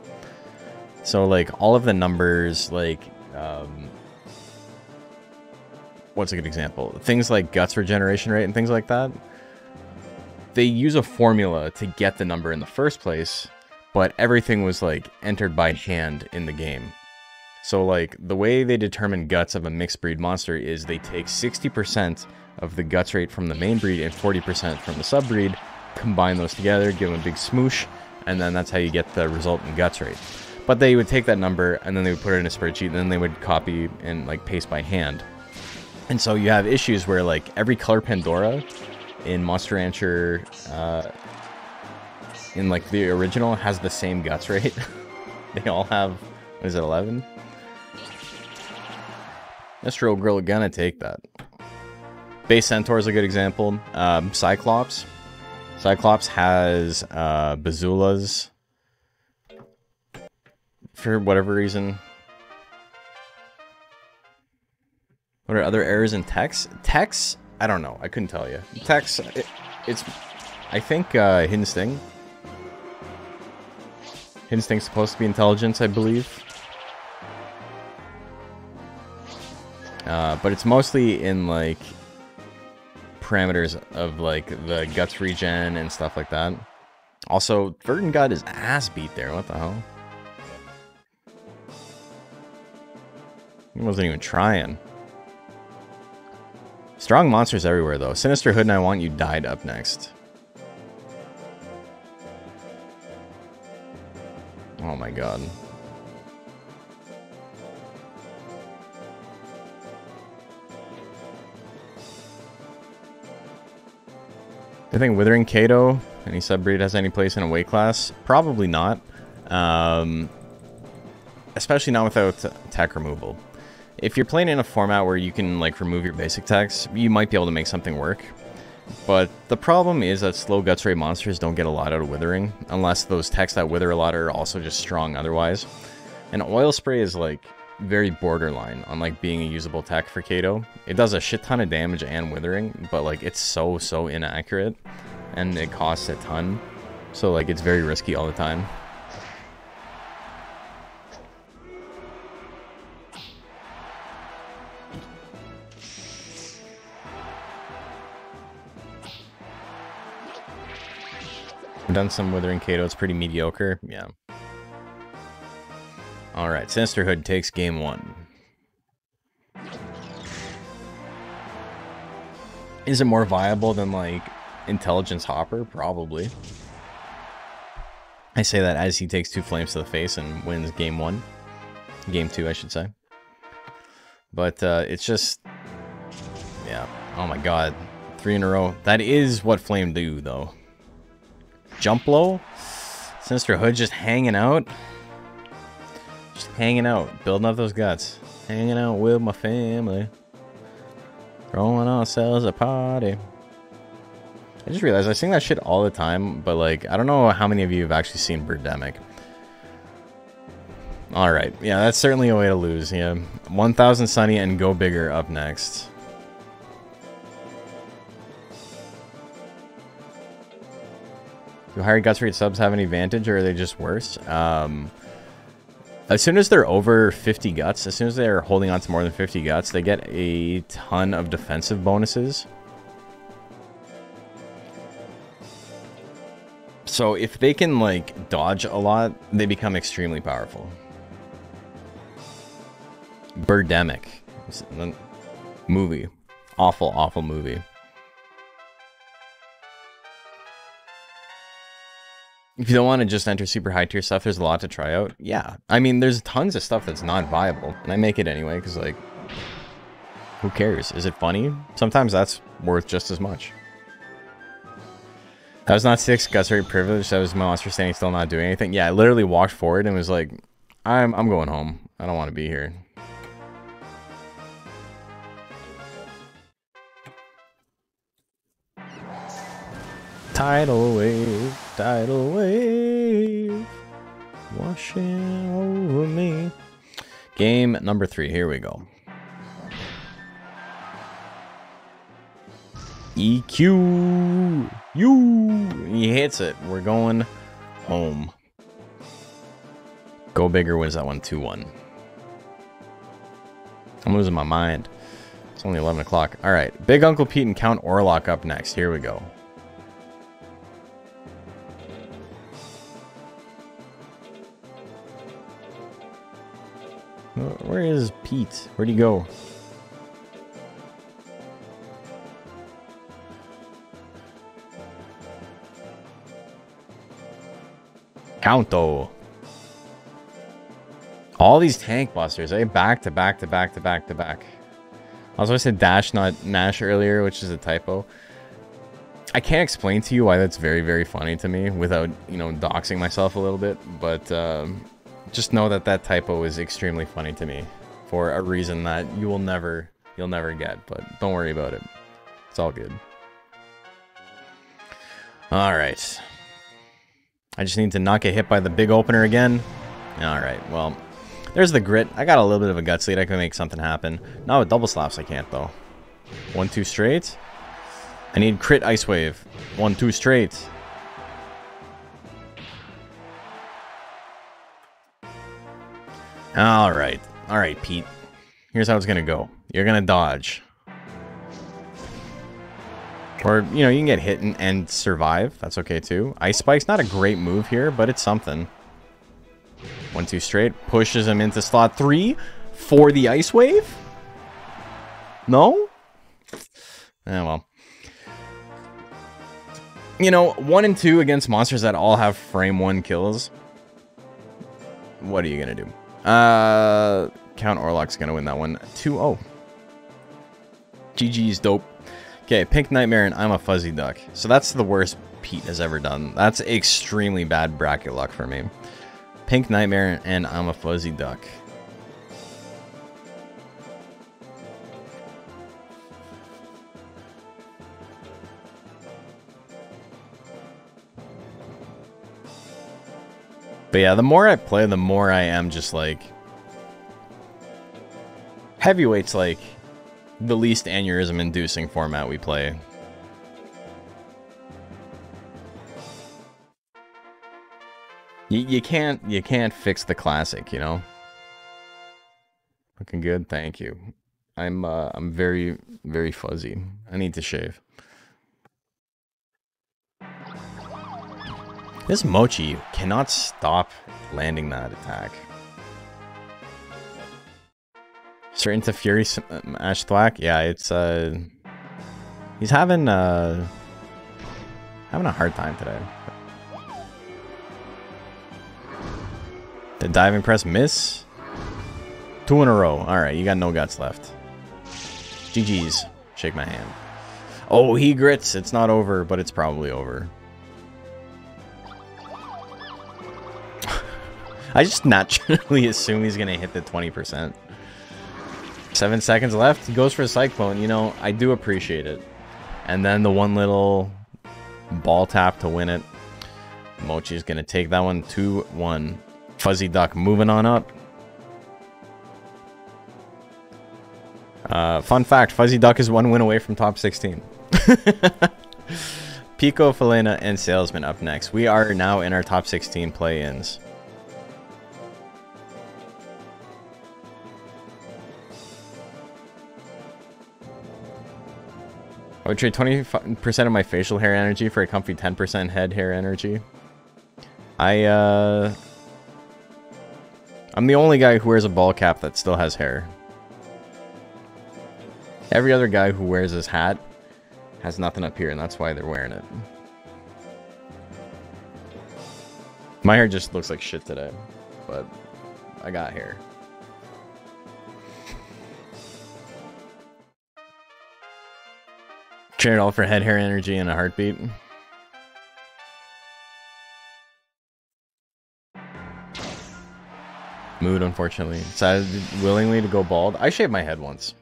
So, like, all of the numbers, like... what's a good example? Things like guts regeneration rate and things like that. They use a formula to get the number in the first place, but everything was, like, entered by hand in the game. So, like, the way they determine guts of a mixed breed monster is they take 60% of the guts rate from the main breed and 40% from the sub-breed, combine those together, give them a big smoosh, and then that's how you get the resultant guts rate. But they would take that number, and then they would put it in a spreadsheet, and then they would copy and, like, paste by hand. And so you have issues where, like, every color Pandora in Monster Rancher, in, like, the original, has the same guts rate. They all have, what is it, 11? Mr. O'Grill gonna take that. Base Centaur is a good example. Cyclops. Cyclops has Bazoolas. For whatever reason. What are other errors in Tex? Tex? I don't know. I couldn't tell you. Tex, it's... I think Hidden Sting. Hidden Sting's supposed to be intelligence, I believe. But it's mostly in, like, parameters of, like, the guts regen and stuff like that. Also, Verdant got his ass beat there. What the hell? He wasn't even trying. Strong monsters everywhere, though. Sinister Hood and I Want You died up next. Oh my god. Do you think Withering Kato, any subbreed, has any place in a weight class? Probably not. Especially not without tech removal. If you're playing in a format where you can, like, remove your basic techs, you might be able to make something work. But the problem is that slow guts rate monsters don't get a lot out of Withering, unless those techs that wither a lot are also just strong otherwise. And Oil Spray is, like, very borderline on, like, being a usable tech for Kato. It does a shit ton of damage and Withering, but, like, it's so inaccurate, and it costs a ton. So, like, it's very risky all the time. I've done some Withering Kato, it's pretty mediocre, yeah. Alright, Sinister Hood takes game 1. Is it more viable than, like, Intelligence Hopper? Probably. I say that as he takes 2 flames to the face and wins game 1. Game 2, I should say. But, it's just... Yeah. Oh my god. 3 in a row. That is what Flame do, though. Jump low? Sinister Hood just hanging out? Just hanging out. Building up those guts. Hanging out with my family. Throwing ourselves a party. I just realized I sing that shit all the time, but like, I don't know how many of you have actually seen Birdemic. Alright, yeah, that's certainly a way to lose, yeah. 1000 Sunny and Go Bigger up next. Do higher guts rate subs have any advantage, or are they just worse? As soon as they're over 50 guts, as soon as they're holding on to more than 50 guts, they get a ton of defensive bonuses. So if they can, like, dodge a lot, they become extremely powerful. Birdemic. Movie. Awful, awful movie. If you don't want to just enter super high tier stuff, there's a lot to try out. Yeah. I mean, there's tons of stuff that's not viable. And I make it anyway, because, like, who cares? Is it funny? Sometimes that's worth just as much. That was not 6 guts rate privilege. That was my monster standing still not doing anything. Yeah, I literally walked forward and was like, I'm going home. I don't want to be here. Tidal wave, washing over me. Game number 3, here we go. EQ, he hits it. We're going home. Go Bigger wins that one 2-1. I'm losing my mind. It's only 11 o'clock. All right, Big Uncle Pete and Count Orlok up next. Here we go. Where is Pete? Where'd he go? Counto. All these tank busters, eh? Back to back to back to back to back. Also, I said Dash, not Nash earlier, which is a typo. I can't explain to you why that's very, very funny to me without, you know, doxing myself a little bit, but just know that that typo is extremely funny to me for a reason that you'll never get, but don't worry about it. It's all good. All right. I just need to not get hit by the big opener again. All right, well, there's the grit. I got a little bit of a guts lead. I can make something happen. Not with double slaps, I can't, though. 1-2 straight. I need crit Ice Wave. 1-2 straight. All right, Pete. Here's how it's gonna go. You're gonna dodge, or you know, you can get hit and survive. That's okay too. Ice Spike's not a great move here, but it's something. 1-2 straight pushes him into slot 3 for the Ice Wave. No. Well. You know, 1 and 2 against monsters that all have frame 1 kills. What are you gonna do? Count Orlok's gonna win that one. 2-0. GG's dope. Okay, Pink Nightmare and I'm a Fuzzy Duck. So that's the worst Pete has ever done. That's extremely bad bracket luck for me. Pink Nightmare and I'm a Fuzzy Duck. But yeah, the more I play, the more I am just like... Heavyweight's like the least aneurysm-inducing format we play. You can't fix the classic, you know? Looking good, thank you. I'm very, very fuzzy. I need to shave. This Mochi cannot stop landing that attack. Straight into Fury Smash Thwack? Yeah, it's He's having a hard time today. The diving press miss. 2 in a row. Alright, you got no guts left. GG's. Shake my hand. Oh, he grits. It's not over, but it's probably over. I just naturally assume he's going to hit the 20%. 7 seconds left. He goes for a Cyclone. You know, I do appreciate it. And then the one little ball tap to win it. Mochi's going to take that one 2-1. Fuzzy Duck moving on up. Fun fact, Fuzzy Duck is 1 win away from top 16. Pico, Felena, and Salesman up next. We are now in our top 16 play-ins. I would trade 20% of my facial hair energy for a comfy 10% head hair energy. I'm the only guy who wears a ball cap that still has hair. Every other guy who wears his hat has nothing up here, and that's why they're wearing it. My hair just looks like shit today, but I got hair. Trade it all for head hair energy and a heartbeat. Mood, unfortunately. Decided willingly to go bald. I shaved my head once.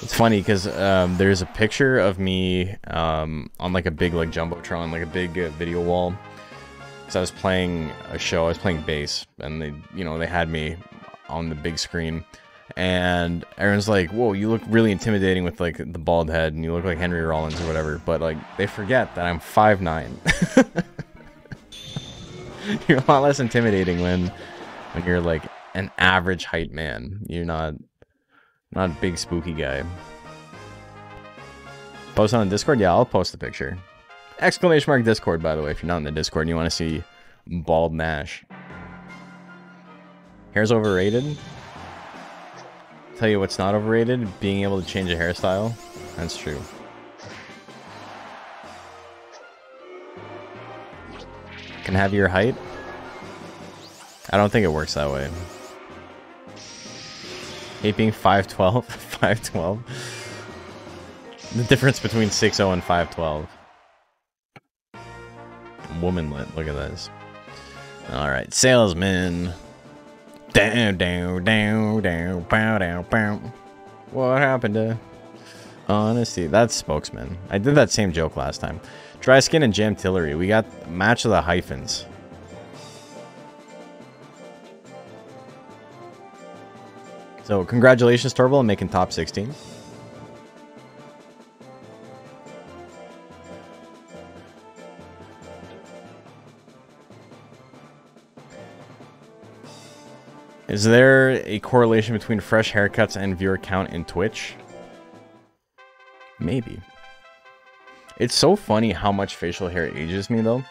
It's funny because there's a picture of me on like a big like jumbotron, like a big video wall. So I was playing a show. I was playing bass, and they had me on the big screen, and everyone's like, "Whoa, you look really intimidating with like the bald head, and you look like Henry Rollins or whatever." But like they forget that I'm 5'9". You're a lot less intimidating when you're like an average height man. You're not a big spooky guy. Post on the Discord? Yeah, I'll post the picture. Exclamation mark Discord, by the way, if you're not in the Discord and you want to see bald Nash. Hair's overrated? Tell you what's not overrated, being able to change a hairstyle. That's true. Can have your height? I don't think it works that way. Hate being 5'12". 5'12". The difference between 6'0" and 5'12". Womanlit. Look at this. Alright, Salesman. Down, down, down, down, bow, down, bow. What happened to honesty? That's Spokesman. I did that same joke last time. Dry Skin and Jam Tillery. We got match of the hyphens. So, congratulations, Torval, on making top 16. Is there a correlation between fresh haircuts and viewer count in Twitch? Maybe. It's so funny how much facial hair ages me, though.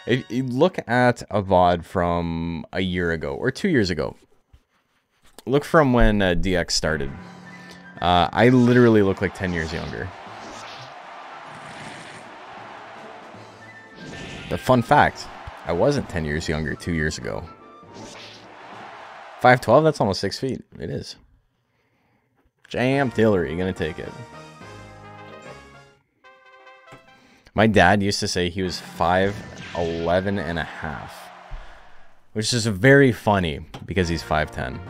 If you look at a VOD from a year ago, or 2 years ago. Look from when DX started. I literally look like 10 years younger. The fun fact, I wasn't 10 years younger 2 years ago. 5'12", that's almost 6 feet. It is. Jam Tillery, gonna take it. My dad used to say he was 5'11 and a half. Which is very funny, because he's 5'10".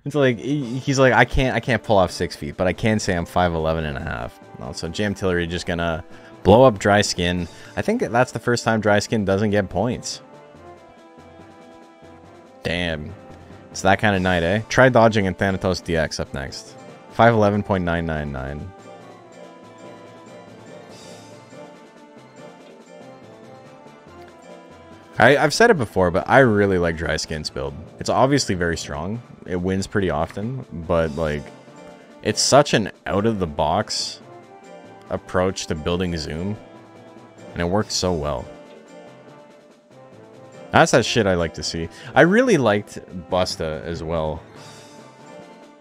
It's like, he's like, I can't pull off 6 feet, but I can say I'm 5'11 and a half. Also, Jam Tillery just gonna blow up Dry Skin. I think that's the first time Dry Skin doesn't get points. Damn. It's that kind of night, eh? Try dodging and Thanatos DX up next. 511.999. I've said it before, but I really like Dry Skin's build. It's obviously very strong. It wins pretty often, but like, it's such an out-of-the-box approach to building Zoom, and it works so well. That's that shit I like to see. I really liked Busta as well.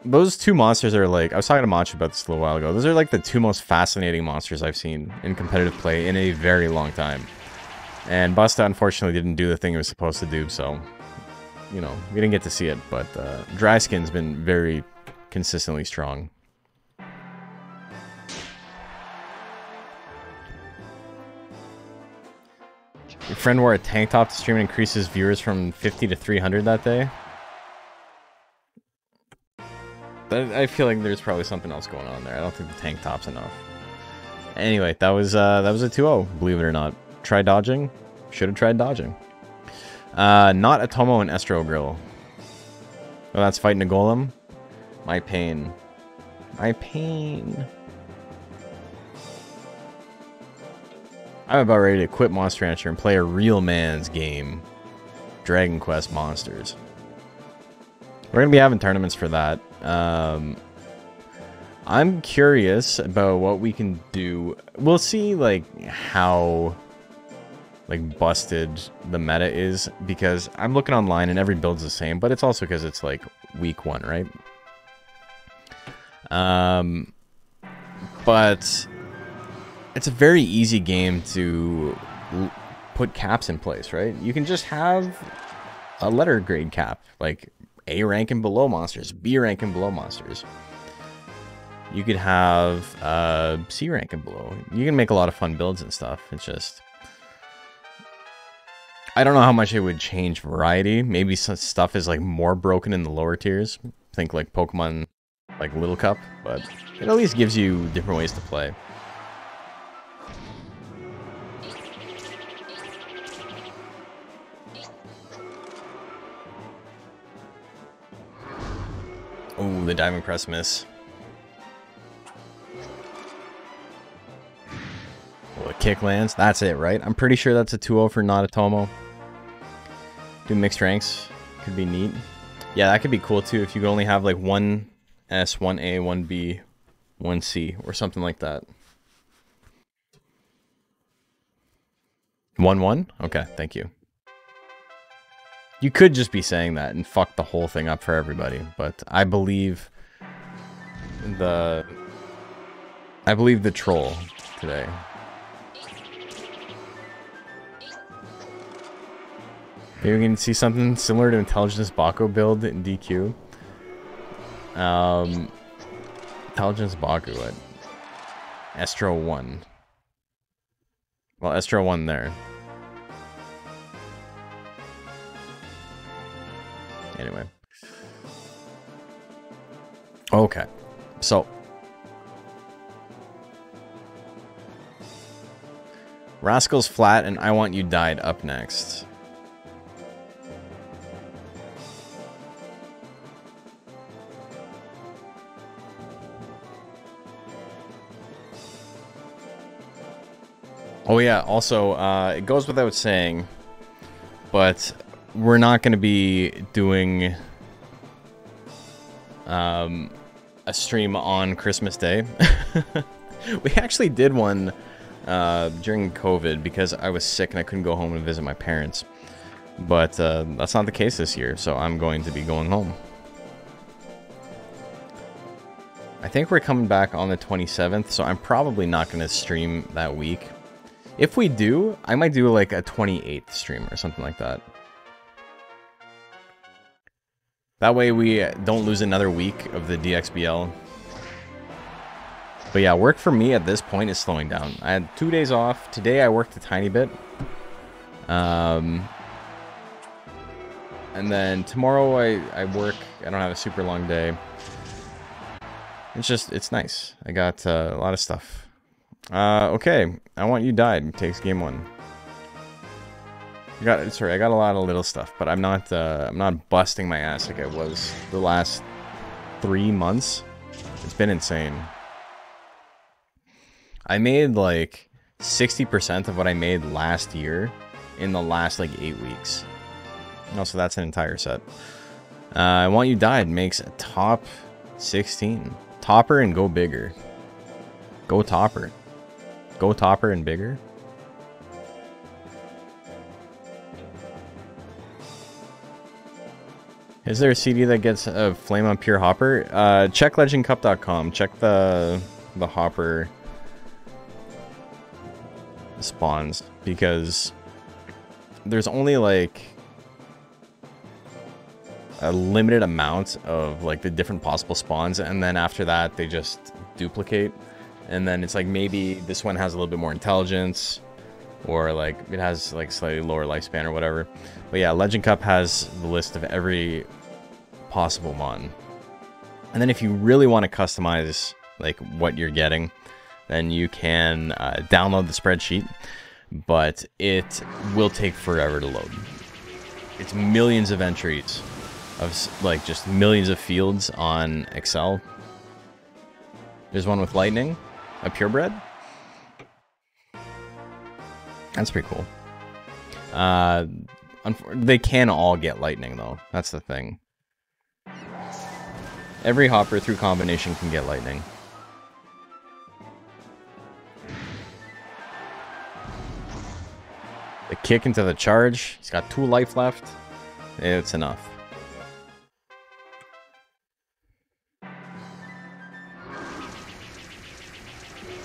Those two monsters are like, I was talking to Macho about this a little while ago. Those are like the two most fascinating monsters I've seen in competitive play in a very long time. And Busta unfortunately didn't do the thing it was supposed to do, so, you know, we didn't get to see it. But Dry Skin's been very consistently strong. Your friend wore a tank top to stream and increases viewers from 50 to 300 that day. I feel like there's probably something else going on there. I don't think the tank top's enough. Anyway, that was a 2-0, believe it or not. Try dodging. Should have tried dodging. Not Atomo and Estro Grill. Oh, that's fighting a golem. My pain. My pain. I'm about ready to quit Monster Rancher and play a real man's game. Dragon Quest Monsters. We're going to be having tournaments for that. I'm curious about what we can do. We'll see, like, how, like, busted the meta is. Because I'm looking online and every build's the same. But it's also because it's, like, week 1, right? But it's a very easy game to put caps in place, right? You can just have a letter grade cap, like A rank and below monsters, B rank and below monsters. You could have C rank and below. You can make a lot of fun builds and stuff. It's just, I don't know how much it would change variety. Maybe some stuff is like more broken in the lower tiers. Think like Pokemon, like Little Cup, but it at least gives you different ways to play. Oh, the Diamond Crest miss. Oh, the kick lands. That's it, right? I'm pretty sure that's a 2-0 for Nagatomo. Do mixed ranks. Could be neat. Yeah, that could be cool too if you could only have like 1 S, 1 A, 1 B, 1 C, or something like that. 1-1? Okay, thank you. You could just be saying that and fuck the whole thing up for everybody, but I believe the troll today. Maybe we can see something similar to Intelligence Baku build in DQ. Intelligence Baku at Estro 1. Well, Estro 1 there. Anyway. Okay. So. Rascal's Flat and I Want You Died up next. Oh yeah, also, it goes without saying, but we're not going to be doing a stream on Christmas Day. We actually did one during COVID because I was sick and I couldn't go home and visit my parents. But that's not the case this year, so I'm going to be going home. I think we're coming back on the 27th, so I'm probably not going to stream that week. If we do, I might do like a 28th stream or something like that. That way we don't lose another week of the DXBL. But yeah, work for me at this point is slowing down. I had 2 days off. Today I worked a tiny bit. And then tomorrow I work. I don't have a super long day. It's nice. I got a lot of stuff. Okay. I Want You Died takes game 1. I got a lot of little stuff, but I'm not busting my ass like I was the last 3 months. It's been insane. I made like 60% of what I made last year in the last like 8 weeks. Also, that's an entire set. I Want You Died makes a top 16. Topper and go bigger. Go Topper. Go Topper and bigger. Is there a CD that gets a flame on pure hopper? Check legendcup.com. Check the hopper spawns, because there's only like a limited amount of like the different possible spawns, and then after that they just duplicate, and then it's like maybe this one has a little bit more intelligence, or like it has like slightly lower lifespan or whatever. But yeah, Legend Cup has the list of every possible mon. And then if you really want to customize like what you're getting, then you can download the spreadsheet, but it will take forever to load. It's millions of entries of like just millions of fields on Excel. There's one with lightning, a purebred. That's pretty cool. They can all get lightning though. That's the thing. Every hopper through combination can get lightning. The kick into the charge. He's got 2 life left. It's enough.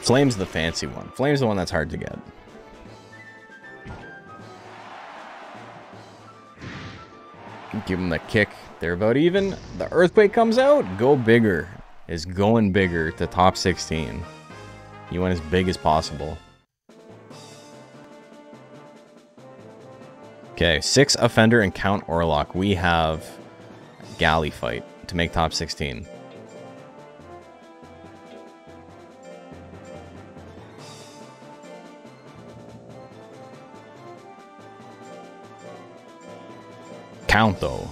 Flame's the fancy one. Flame's the one that's hard to get. Give him the kick. They're about even. The earthquake comes out. Go bigger. Is going bigger to top 16. You went as big as possible. Okay, 6 offender and count Orlock. We have galley fight to make top 16. Count though.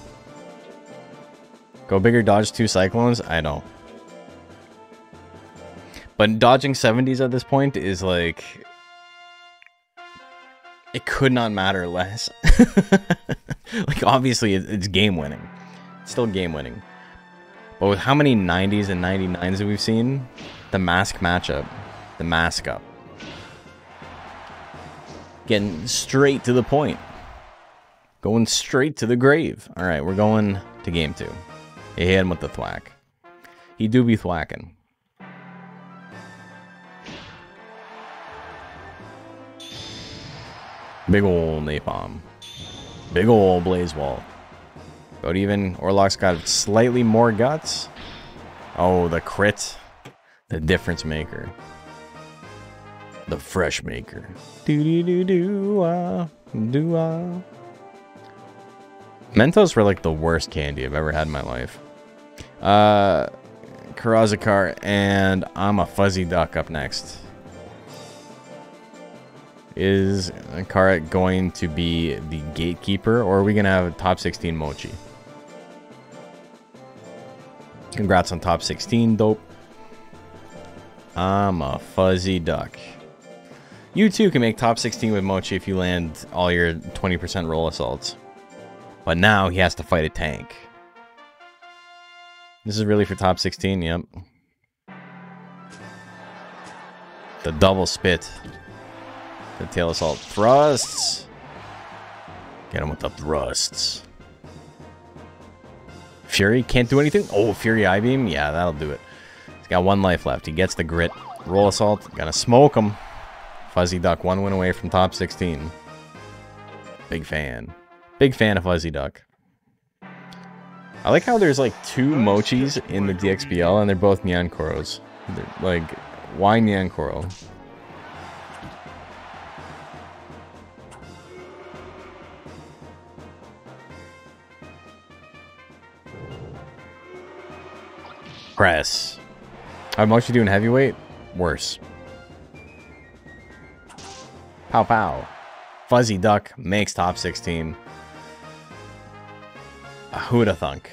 Go bigger, dodge 2 cyclones. I know, but dodging 70s at this point is like, it could not matter less. Like obviously it's game winning. It's still game winning. But with how many 90s and 99s that we've seen, the mask matchup, the mask up, getting straight to the point. Going straight to the grave. Alright, we're going to game 2. He hit him with the thwack. He do be thwacking. Big ol' napalm. Big ol' blaze wall. But even Orlock's got slightly more guts. Oh, the crit. The difference maker. The fresh maker. Do-do-do-do-ah. Do-ah. Mentos were like the worst candy I've ever had in my life. Karazakar and I'm a Fuzzy Duck up next. Is Karat going to be the gatekeeper, or are we going to have a top 16 Mochi? Congrats on top 16, dope. I'm a Fuzzy Duck. You too can make top 16 with Mochi if you land all your 20% roll assaults. But now he has to fight a tank. This is really for top 16, yep. The double spit. The tail assault thrusts. Get him with the thrusts. Fury can't do anything. Oh, Fury Eye Beam? Yeah, that'll do it. He's got 1 life left. He gets the grit. Roll assault. Gonna smoke him. Fuzzy Duck, 1 win away from top 16. Big fan. Big fan of Fuzzy Duck. I like how there's like 2 Mochis in the DXBL and they're both Nyankoros. Like, why Nyankoro? Press. How much you doing heavyweight? Worse. Pow pow. Fuzzy Duck makes top 16. Who'da thunk?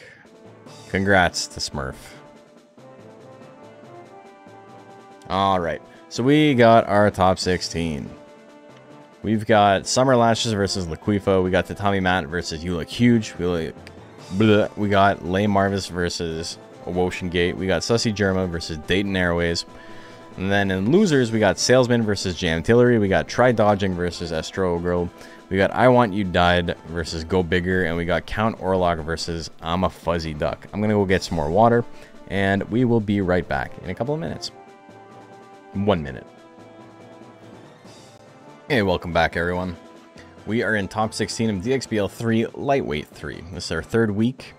Congrats to Smurf. Alright, so we got our top 16. We've got Summer Lashes versus Laquifa. We got Tatami Matt versus You Look Huge. We got Lay Marvis versus Ocean Gate. We got Sussy Germa versus Dayton Airways. And then in losers, we got Salesman versus Jamtillery. We got Try Dodging versus Astro Girl. We got I Want You Died versus Go Bigger. And we got Count Orlok versus I'm a Fuzzy Duck. I'm going to go get some more water. And we will be right back in a couple of minutes. 1 minute. Hey, welcome back, everyone. We are in top 16 of DXBL 3 Lightweight 3. This is our third week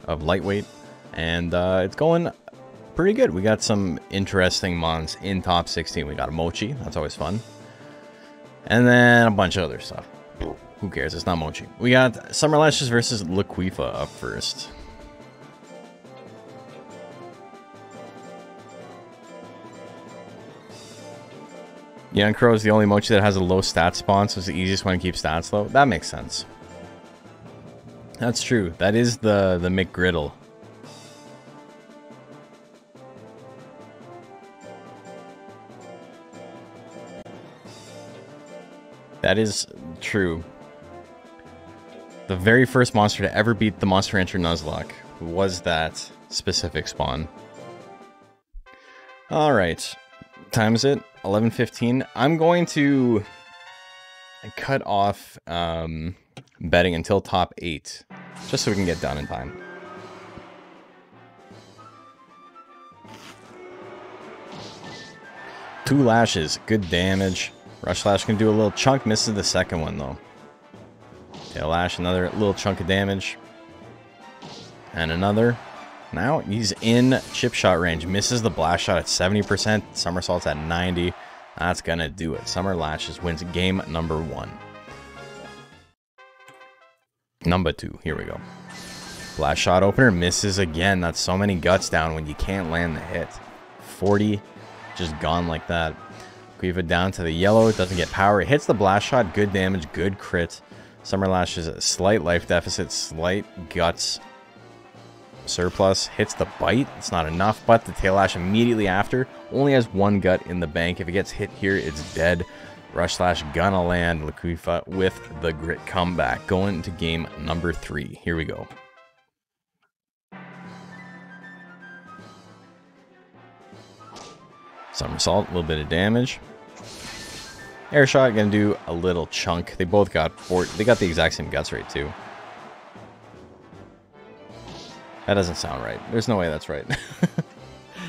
of Lightweight. And it's going pretty good. We got some interesting mons in top 16. We got a Mochi. That's always fun. And then a bunch of other stuff. Who cares? It's not Mochi. We got Summer Lashes versus Laquifa up first. Young Crow is the only Mochi that has a low stat spawn, so it's the easiest one to keep stats low. That makes sense. That's true. That is the McGriddle. That is true. The very first monster to ever beat the Monster Rancher Nuzlocke was that specific spawn. Alright. Time is it? 11:15. I'm going to cut off betting until top 8. Just so we can get done in time. Two lashes. Good damage. Rush Lash can do a little chunk, misses the second one though. Tail Lash, another little chunk of damage. And another. Now he's in chip shot range, misses the blast shot at 70%, somersaults at 90. That's gonna do it. Summer Lashes wins game number 1. Number 2, here we go. Blast shot opener, misses again. That's so many guts down when you can't land the hit. 40, just gone like that. Quiva down to the yellow, it doesn't get power. It hits the blast shot, good damage, good crit. Summer Lashes, a slight life deficit, slight guts surplus. Hits the bite, it's not enough, but the tail lash immediately after only has 1 gut in the bank. If it gets hit here, it's dead. Rush Slash gonna land. Laquifa with the grit comeback. Going to game number 3. Here we go. Somersault, a little bit of damage. Air shot gonna do a little chunk. They both got they got the exact same guts rate too. That doesn't sound right. There's no way that's right.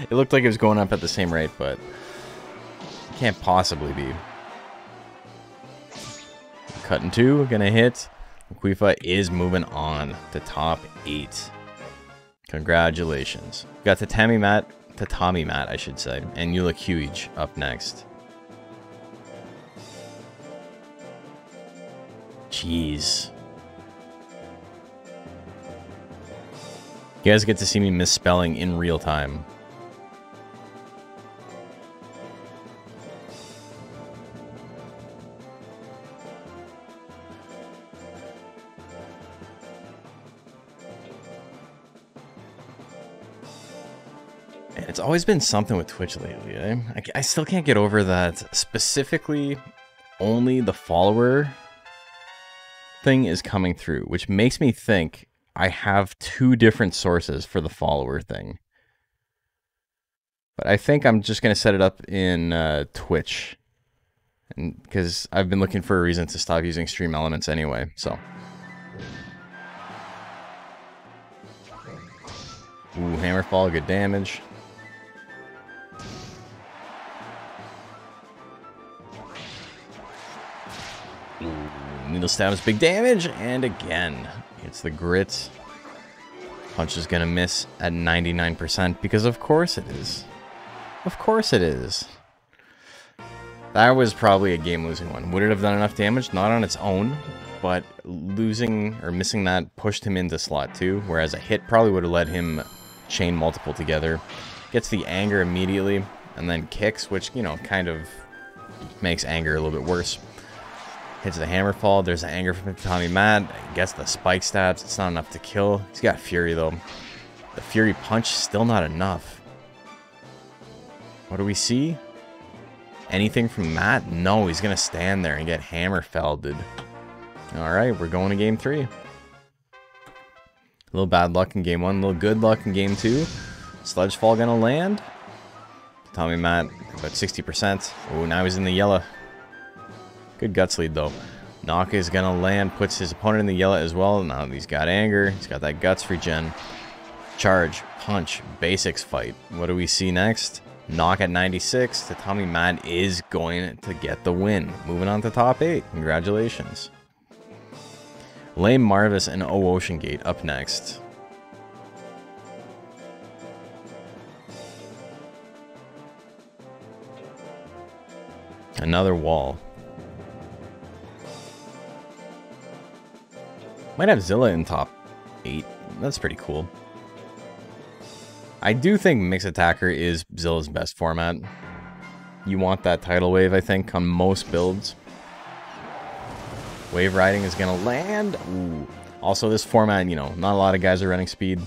It looked like it was going up at the same rate, but it can't possibly be. Cut in 2, gonna hit. Laquifa is moving on to top 8. Congratulations. We got Tatami Matt, I should say, and You Look Huge up next. Jeez. You guys get to see me misspelling in real time. It's always been something with Twitch lately, eh? I still can't get over that specifically only the follower thing is coming through, which makes me think I have 2 different sources for the follower thing. But I think I'm just going to set it up in Twitch, because I've been looking for a reason to stop using Stream Elements anyway, so. Ooh, Hammerfall, good damage. Needle stabs, big damage, and again, it's the grit. Punch is gonna miss at 99% because of course it is. Of course it is. That was probably a game-losing one. Would it have done enough damage? Not on its own, but losing or missing that pushed him into slot 2, whereas a hit probably would have let him chain multiple together. Gets the anger immediately, and then kicks, which, you know, kind of makes anger a little bit worse. Hits the Hammerfall. There's the anger from Tommy Matt. Gets the spike stabs. It's not enough to kill. He's got Fury, though. The Fury punch, still not enough. What do we see? Anything from Matt? No, he's going to stand there and get Hammerfelded. Alright, we're going to game 3. A little bad luck in game 1. A little good luck in game 2. Sledgefall going to land. Tommy Matt, about 60%. Oh, now he's in the yellow. Good guts lead, though. Knock is going to land, puts his opponent in the yellow as well. Now he's got anger. He's got that guts regen. Charge, punch, basics fight. What do we see next? Knock at 96. The Tommy Matt is going to get the win. Moving on to top 8. Congratulations. Lame Marvis and O Ocean Gate up next. Another wall. Might have Zilla in top 8. That's pretty cool. I do think Mix Attacker is Zilla's best format. You want that tidal wave, I think, on most builds. Wave riding is going to land. Ooh. Also, this format, you know, not a lot of guys are running speed.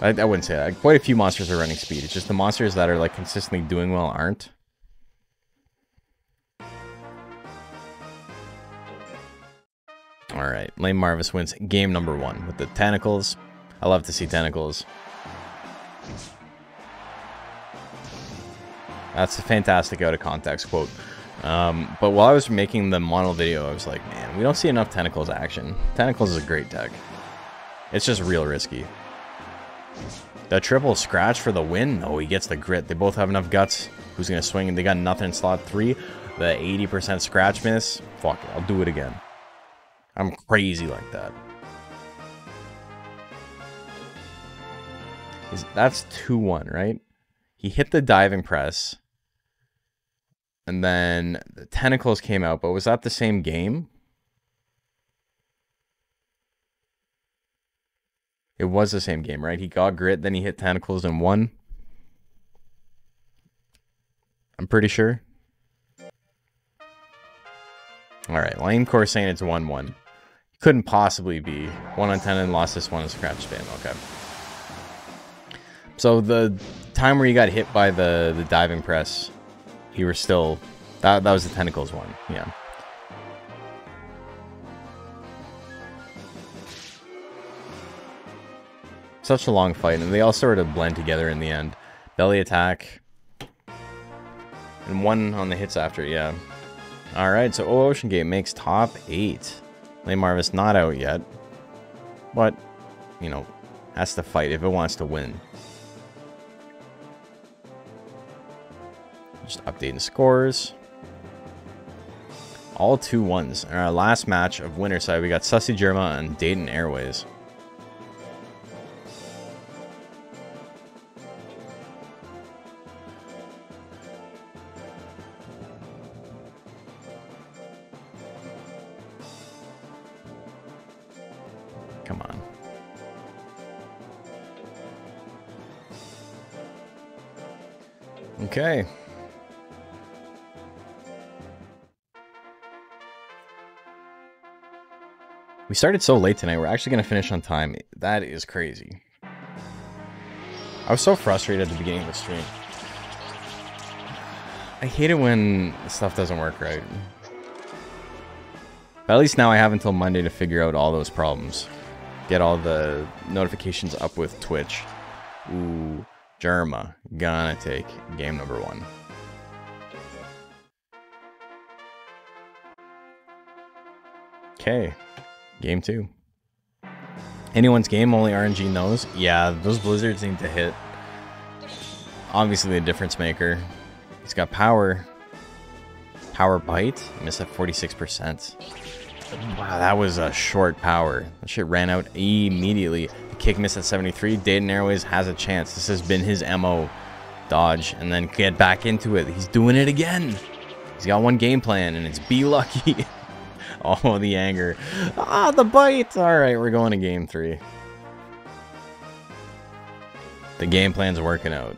I wouldn't say that. Quite a few monsters are running speed. It's just the monsters that are like consistently doing well aren't. Alright, Lame Marvis wins game number 1 with the tentacles. I love to see tentacles. That's a fantastic out of context quote. But while I was making the mono video, I was like, man, we don't see enough tentacles action. Tentacles is a great deck. It's just real risky. The triple scratch for the win? No, he gets the grit. They both have enough guts. Who's going to swing? They got nothing in slot 3. The 80% scratch miss. Fuck it, I'll do it again. I'm crazy like that. That's 2-1, right? He hit the diving press. And then the tentacles came out, but was that the same game? It was the same game, right? He got grit, then he hit tentacles and won. I'm pretty sure. Alright, Lame Core saying it's 1-1. Couldn't possibly be 1 on 10 and lost this one in scratch spam. Okay. So the time where you got hit by the diving press, you were still... That was the tentacles one. Yeah. Such a long fight, and they all sort of blend together in the end. Belly attack. And 1 on the hits after, yeah. Alright, so O Ocean Gate makes top 8. Lame Marvis not out yet. But, you know, has to fight if it wants to win. Just updating scores. All 2-1s. In our last match of winner side, we got Sussy Germa and Dayton Airways. Come on. Okay. We started so late tonight. We're actually going to finish on time. That is crazy. I was so frustrated at the beginning of the stream. I hate it when stuff doesn't work right. But at least now I have until Monday to figure out all those problems. Get all the notifications up with Twitch. Ooh, Germa gonna take game number 1. Okay, game 2. Anyone's game, only RNG knows. Yeah, those blizzards need to hit. Obviously the difference maker. He's got power. Power bite. Missed at 46%. Wow, that was a short power. That shit ran out immediately. The kick missed at 73. Dayton Airways has a chance. This has been his MO. Dodge and then get back into it. He's doing it again. He's got one game plan and it's be lucky. Oh, the anger. Ah, the bite. All right, we're going to game 3. The game plan's working out.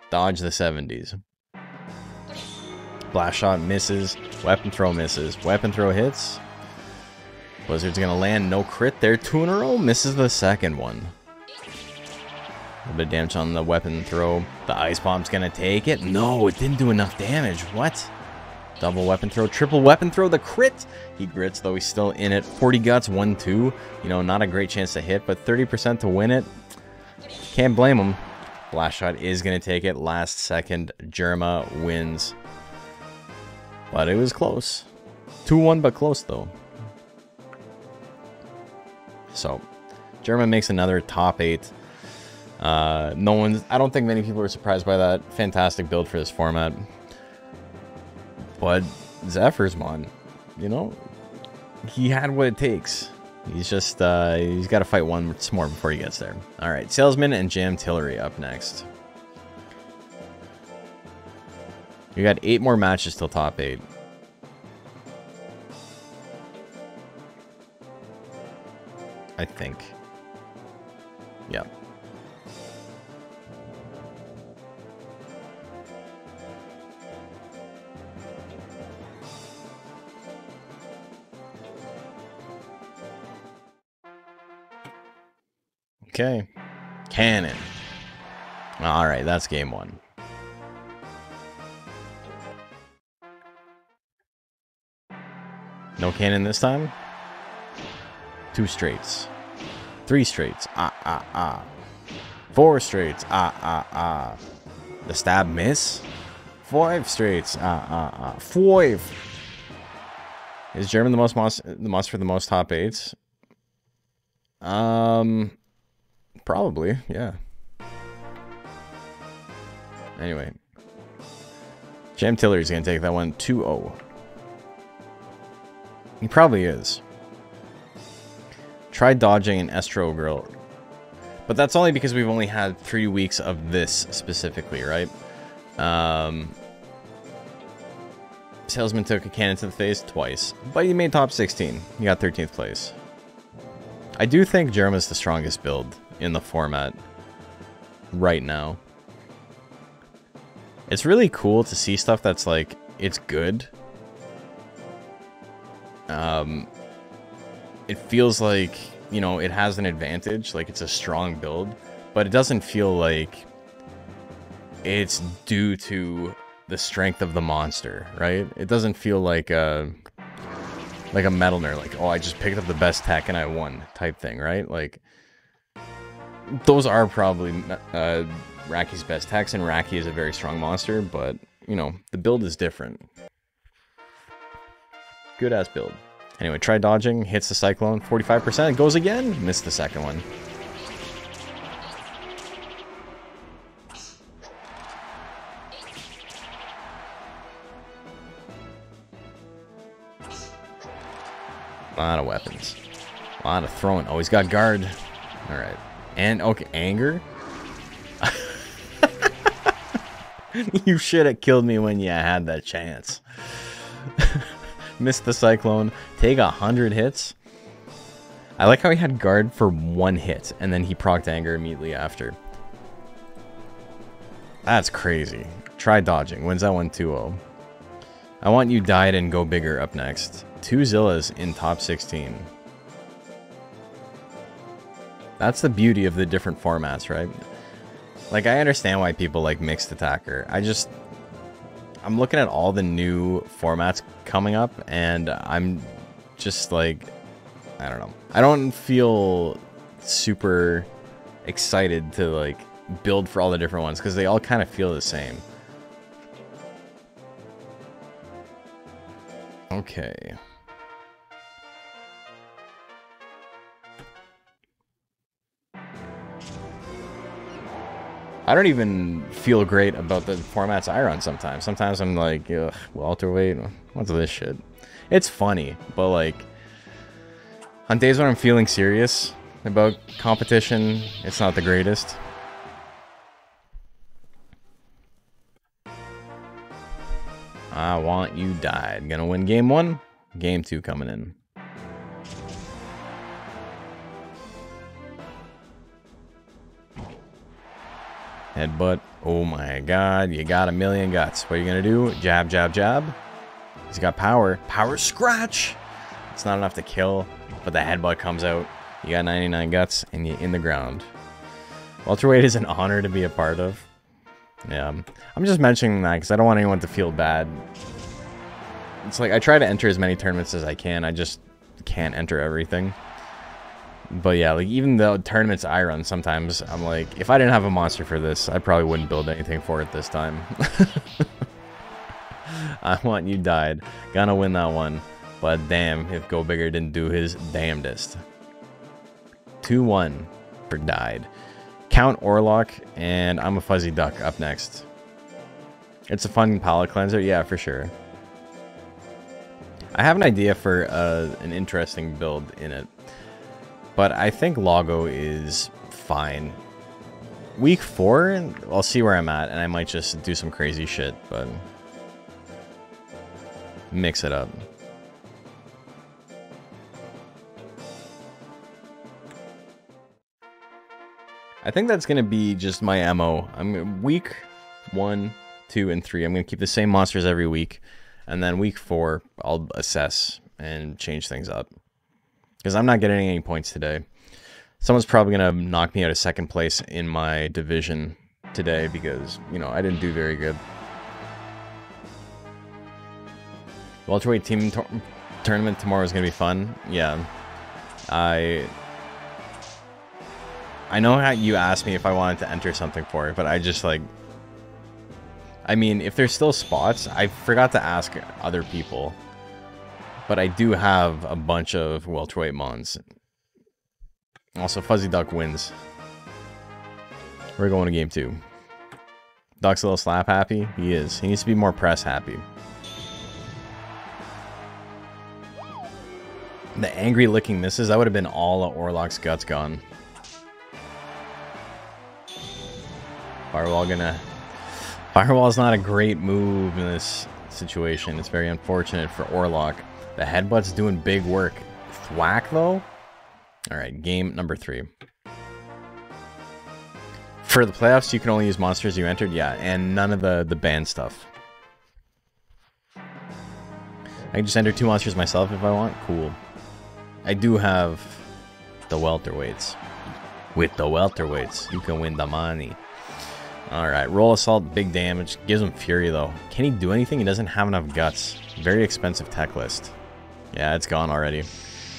Dodge the 70s. Blast shot misses. Weapon throw misses. Weapon throw hits. Blizzard's gonna land. No crit there. 2 in a row. Misses the second one. A little bit of damage on the weapon throw. The ice bomb's gonna take it. No, it didn't do enough damage. What? Double weapon throw. Triple weapon throw. The crit. He grits, though he's still in it. 40 guts. 1-2. You know, not a great chance to hit, but 30% to win it. Can't blame him. Last shot is going to take it. Last second, Germa wins. But it was close. 2-1, but close, though. So, Germa makes another top 8. I don't think many people are surprised by that. Fantastic build for this format. But Zephyrsmon, you know, he had what it takes. He's just, he's got to fight once more before he gets there. All right, Salesman and Jam Tillery up next. We got 8 more matches till top 8. I think. Yep. Okay. Cannon. Alright, that's game 1. No cannon this time? 2 straights. 3 straights. 4 straights. The stab miss? 5 straights. 5. Is German the must for the most top 8s? Probably, yeah. Anyway. Jam Tiller's gonna take that one 2-0. He probably is. Try dodging an Estro Girl. But that's only because we've only had 3 weeks of this specifically, right? Salesman took a cannon to the face twice. But he made top 16. He got 13th place. I do think Germa's the strongest build in the format right now. It's really cool to see stuff that's like, it's good. It feels like, you know, it has an advantage, like it's a strong build, but it doesn't feel like it's due to the strength of the monster, right? It doesn't feel like a Metal Nerd, like, oh, I just picked up the best tech and I won type thing, right? Like, those are probably Raki's best techs, and Raki is a very strong monster, but, you know, the build is different. Good ass build. Anyway, try dodging, hits the Cyclone, 45%, goes again, missed the second one. A lot of weapons. A lot of throwing. Oh, he's got guard. Alright. And, okay, anger? You should have killed me when you had that chance. Missed the Cyclone. Take 100 hits. I like how he had guard for 1 hit, and then he procced anger immediately after. That's crazy. Try dodging. Wins that one 2-0. I want you died and go bigger up next. 2 Zillas in top 16. That's the beauty of the different formats, right? Like, I understand why people like mixed attacker. I'm looking at all the new formats coming up, and I'm just like, I don't know. I don't feel super excited to like build for all the different ones because they all kind of feel the same. Okay. I don't even feel great about the formats I run sometimes. Sometimes I'm like, ugh, welterweight, what's this shit? It's funny, but like, on days when I'm feeling serious about competition, it's not the greatest. I want you died. Gonna win game 1, game 2 coming in. Headbutt. Oh my god, you got 1,000,000 guts. What are you gonna do? Jab, jab, jab. He's got power. Power scratch! It's not enough to kill, but the headbutt comes out. You got 99 guts, and you're in the ground. Welterweight is an honor to be a part of. Yeah, I'm just mentioning that because I don't want anyone to feel bad. It's like, I try to enter as many tournaments as I can. I just can't enter everything. But yeah, like even the tournaments I run, sometimes I'm like, if I didn't have a monster for this, I probably wouldn't build anything for it this time. I want you died. Gonna win that one. But damn, if Go Bigger didn't do his damnedest. 2-1 for died. Count Orlock, and I'm a Fuzzy Duck up next. It's a fun palette cleanser, yeah, for sure. I have an idea for an interesting build in it, but I think Logo is fine. Week 4, I'll see where I'm at, and I might just do some crazy shit, but mix it up. I think that's going to be just my MO. I'm week 1, 2, and 3. I'm going to keep the same monsters every week. And then week 4, I'll assess and change things up. Because I'm not getting any points today. Someone's probably going to knock me out of second place in my division today because, you know, I didn't do very good. Welterweight team tournament tomorrow is going to be fun. Yeah. I know how you asked me if I wanted to enter something for it, but I just like... I mean, if there's still spots, I forgot to ask other people. But I do have a bunch of welterweight mons. Also, Fuzzy Duck wins. We're going to game 2. Duck's a little slap happy. He is. He needs to be more press happy. The angry licking misses, that would have been all of Orlock's guts gone. Firewall's not a great move in this situation. It's very unfortunate for Orlock. The headbutt's doing big work. Thwack, though? Alright, game number 3. For the playoffs, you can only use monsters you entered? Yeah, and none of the banned stuff. I can just enter 2 monsters myself if I want? Cool. I do have the welterweights. With the welterweights, you can win the money. Alright, roll assault, big damage. Gives him fury though. Can he do anything? He doesn't have enough guts. Very expensive tech list. Yeah, it's gone already.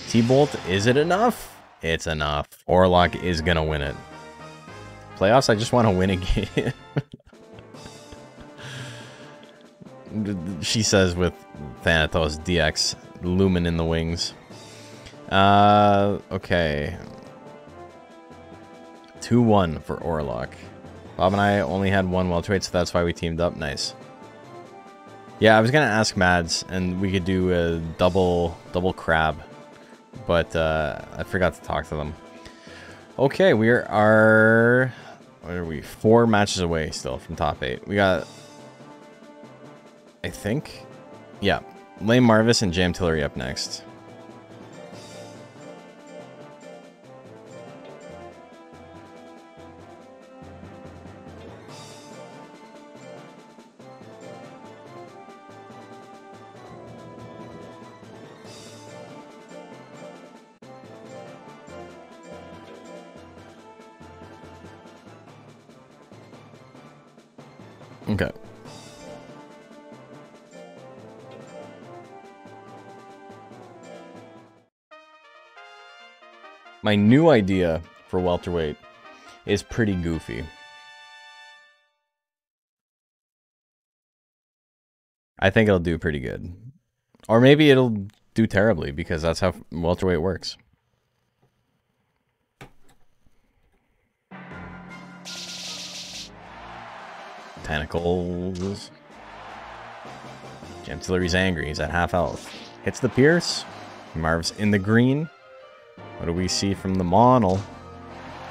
T-Bolt, is it enough? It's enough. Orlock is gonna win it. Playoffs, I just want to win a game. She says with Thanatos DX Lumen in the wings. Okay. 2-1 for Orlock. Bob and I only had 1 welterweight, so that's why we teamed up. Nice. Yeah, I was gonna ask Mads, and we could do a double crab, but I forgot to talk to them. Okay, we are what are we? 4 matches away still from top 8. We got, I think, yeah, Lame Marvis and Jam Tillery up next. Okay. My new idea for welterweight is pretty goofy. I think it'll do pretty good. Or maybe it'll do terribly because that's how welterweight works. Tentacles. Jam Tillery's angry. He's at half health. Hits the Pierce. Marv's in the green. What do we see from the Monel?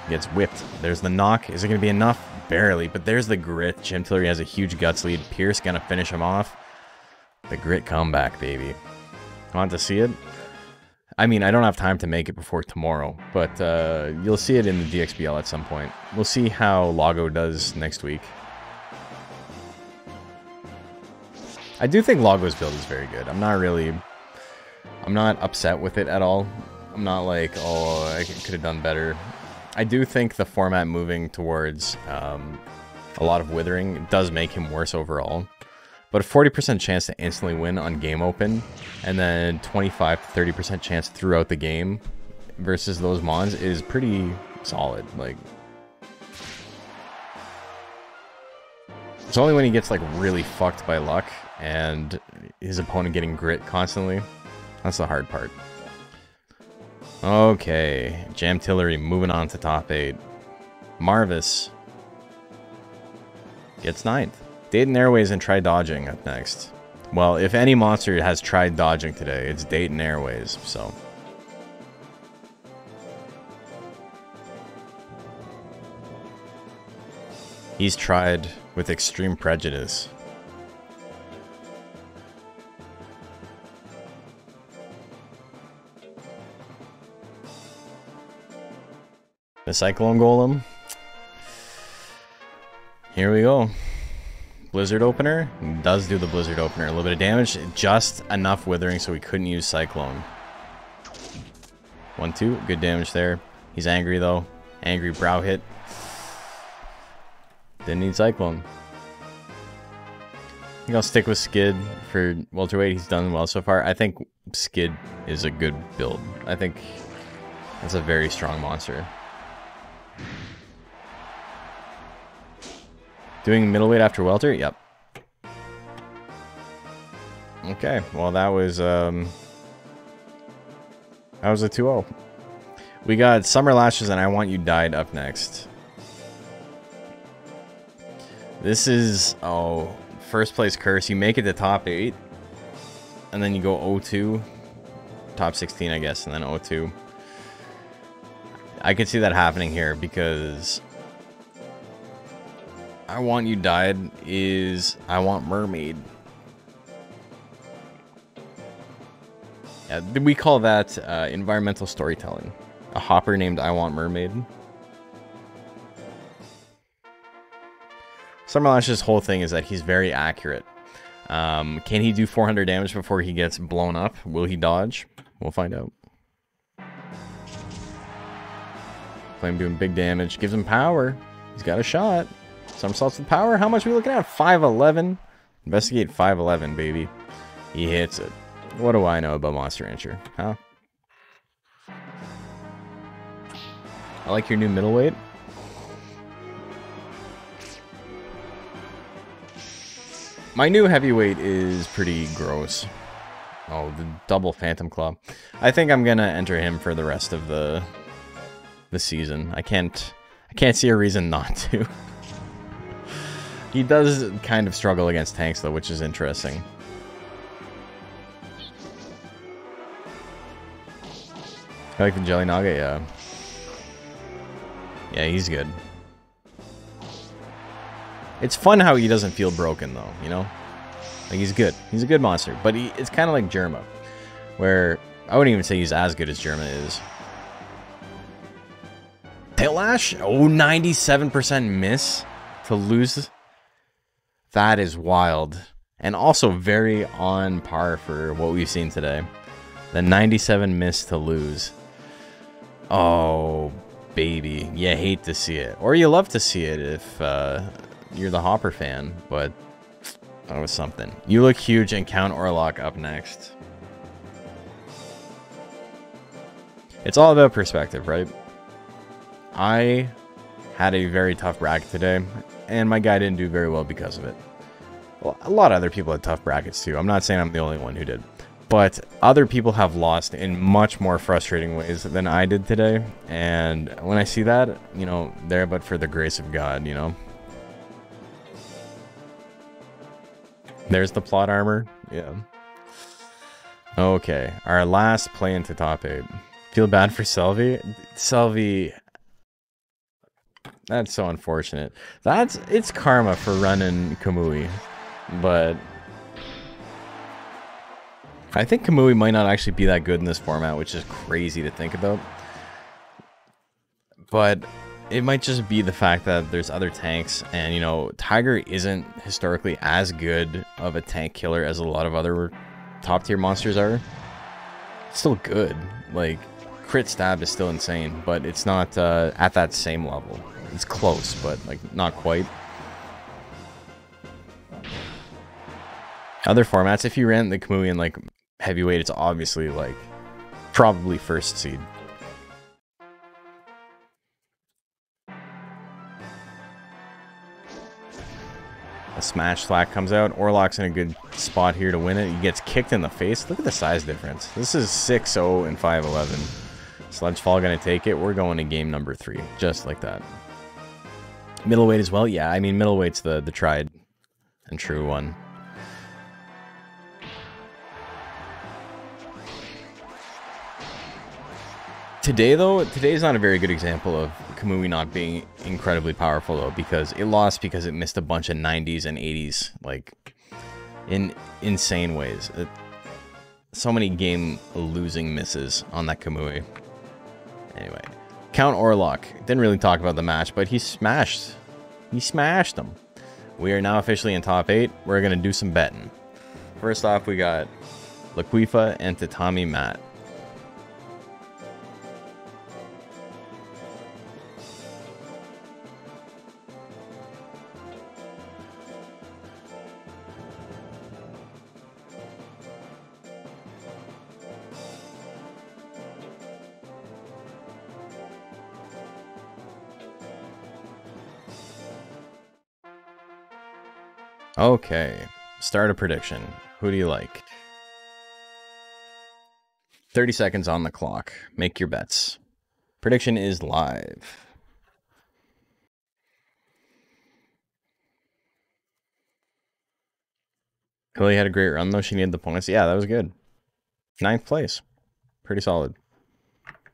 Gets whipped. There's the knock. Is it going to be enough? Barely. But there's the grit. Jam Tillery has a huge guts lead. Pierce going to finish him off. The grit comeback, baby. Want to see it? I mean, I don't have time to make it before tomorrow. But you'll see it in the DXBL at some point. We'll see how Lago does next week. I do think Lago's build is very good. I'm not upset with it at all. I'm not like, oh, I could have done better. I do think the format moving towards a lot of withering does make him worse overall. But a 40% chance to instantly win on game open, and then 25 to 30% chance throughout the game versus those mons is pretty solid. Like, it's only when he gets like really fucked by luck and his opponent getting grit constantly. That's the hard part. Okay, Jam Tillery moving on to top 8. Marvis gets 9th. Dayton Airways and Try Dodging up next. Well, if any monster has tried dodging today, it's Dayton Airways, so. He's tried with extreme prejudice. The Cyclone Golem. Here we go. Blizzard Opener. Does do the Blizzard Opener. A little bit of damage. Just enough Withering so we couldn't use Cyclone. 1-2. Good damage there. He's angry though. Angry brow hit. Didn't need Cyclone. I think I'll stick with Skid for welterweight. He's done well so far. I think Skid is a good build. I think that's a very strong monster. Doing middleweight after welter? Yep. Okay, well that was a 2-0. We got Summer Lashes and I Want You Died up next. This is, oh, first place curse. You make it to top 8, and then you go 0-2, top 16, I guess, and then 0-2. I could see that happening here because I Want You Died is I Want Mermaid. Yeah, we call that environmental storytelling. A hopper named I Want Mermaid. Summerlash's whole thing is that he's very accurate. Can he do 400 damage before he gets blown up? Will he dodge? We'll find out. Flame doing big damage. Gives him power. He's got a shot. Somersaults with power. How much are we looking at? 511. Investigate 511, baby. He hits it. What do I know about Monster Rancher? Huh? I like your new middleweight. My new heavyweight is pretty gross. Oh, the double Phantom Claw. I think I'm gonna enter him for the rest of the season. I can't see a reason not to. He does kind of struggle against tanks though, which is interesting. I like the Jelly Naga, yeah. Yeah, he's good. It's fun how he doesn't feel broken, though, you know? Like, he's good. He's a good monster. But it's kind of like Germa, where I wouldn't even say he's as good as Germa is. Tail Lash? Oh, 97% miss to lose. That is wild. And also very on par for what we've seen today. The 97 miss to lose. Oh, baby. You hate to see it. Or you love to see it if you're the Hopper fan, but that was something. You Look Huge and Count Orlok up next. It's all about perspective, right? I had a very tough bracket today, and my guy didn't do very well because of it. Well, a lot of other people had tough brackets too. I'm not saying I'm the only one who did. But other people have lost in much more frustrating ways than I did today. And when I see that, you know, there but for the grace of God, you know. There's the plot armor. Yeah. Okay. Our last play into top 8. Feel bad for Selvi. Selvi. That's so unfortunate. It's karma for running Kamui. But I think Kamui might not actually be that good in this format, which is crazy to think about. But it might just be the fact that there's other tanks, and, you know, Tiger isn't historically as good of a tank killer as a lot of other top-tier monsters are. It's still good. Like, crit stab is still insane, but it's not at that same level. It's close, but, like, not quite. Other formats, if you ran the Kamui in, like, heavyweight, it's obviously, like, probably first seed. A smash slack comes out. Orlok's in a good spot here to win it. He gets kicked in the face. Look at the size difference. This is 6-0 and 5-11. Sledgefall gonna take it. We're going to game number 3. Just like that. Middleweight as well? Yeah, I mean, middleweight's the tried and true one. Today, though, today's not a very good example of Kamui not being incredibly powerful, though, because it lost because it missed a bunch of 90s and 80s, like, in insane ways. So many game-losing misses on that Kamui. Anyway, Count Orlok. Didn't really talk about the match, but he smashed. He smashed them. We are now officially in top 8. We're going to do some betting. First off, we got Laquifa and Tatami Matt. Okay, start a prediction. Who do you like? 30 seconds on the clock. Make your bets. Prediction is live. Hilly had a great run, though. She needed the points. Yeah, that was good. 9th place. Pretty solid.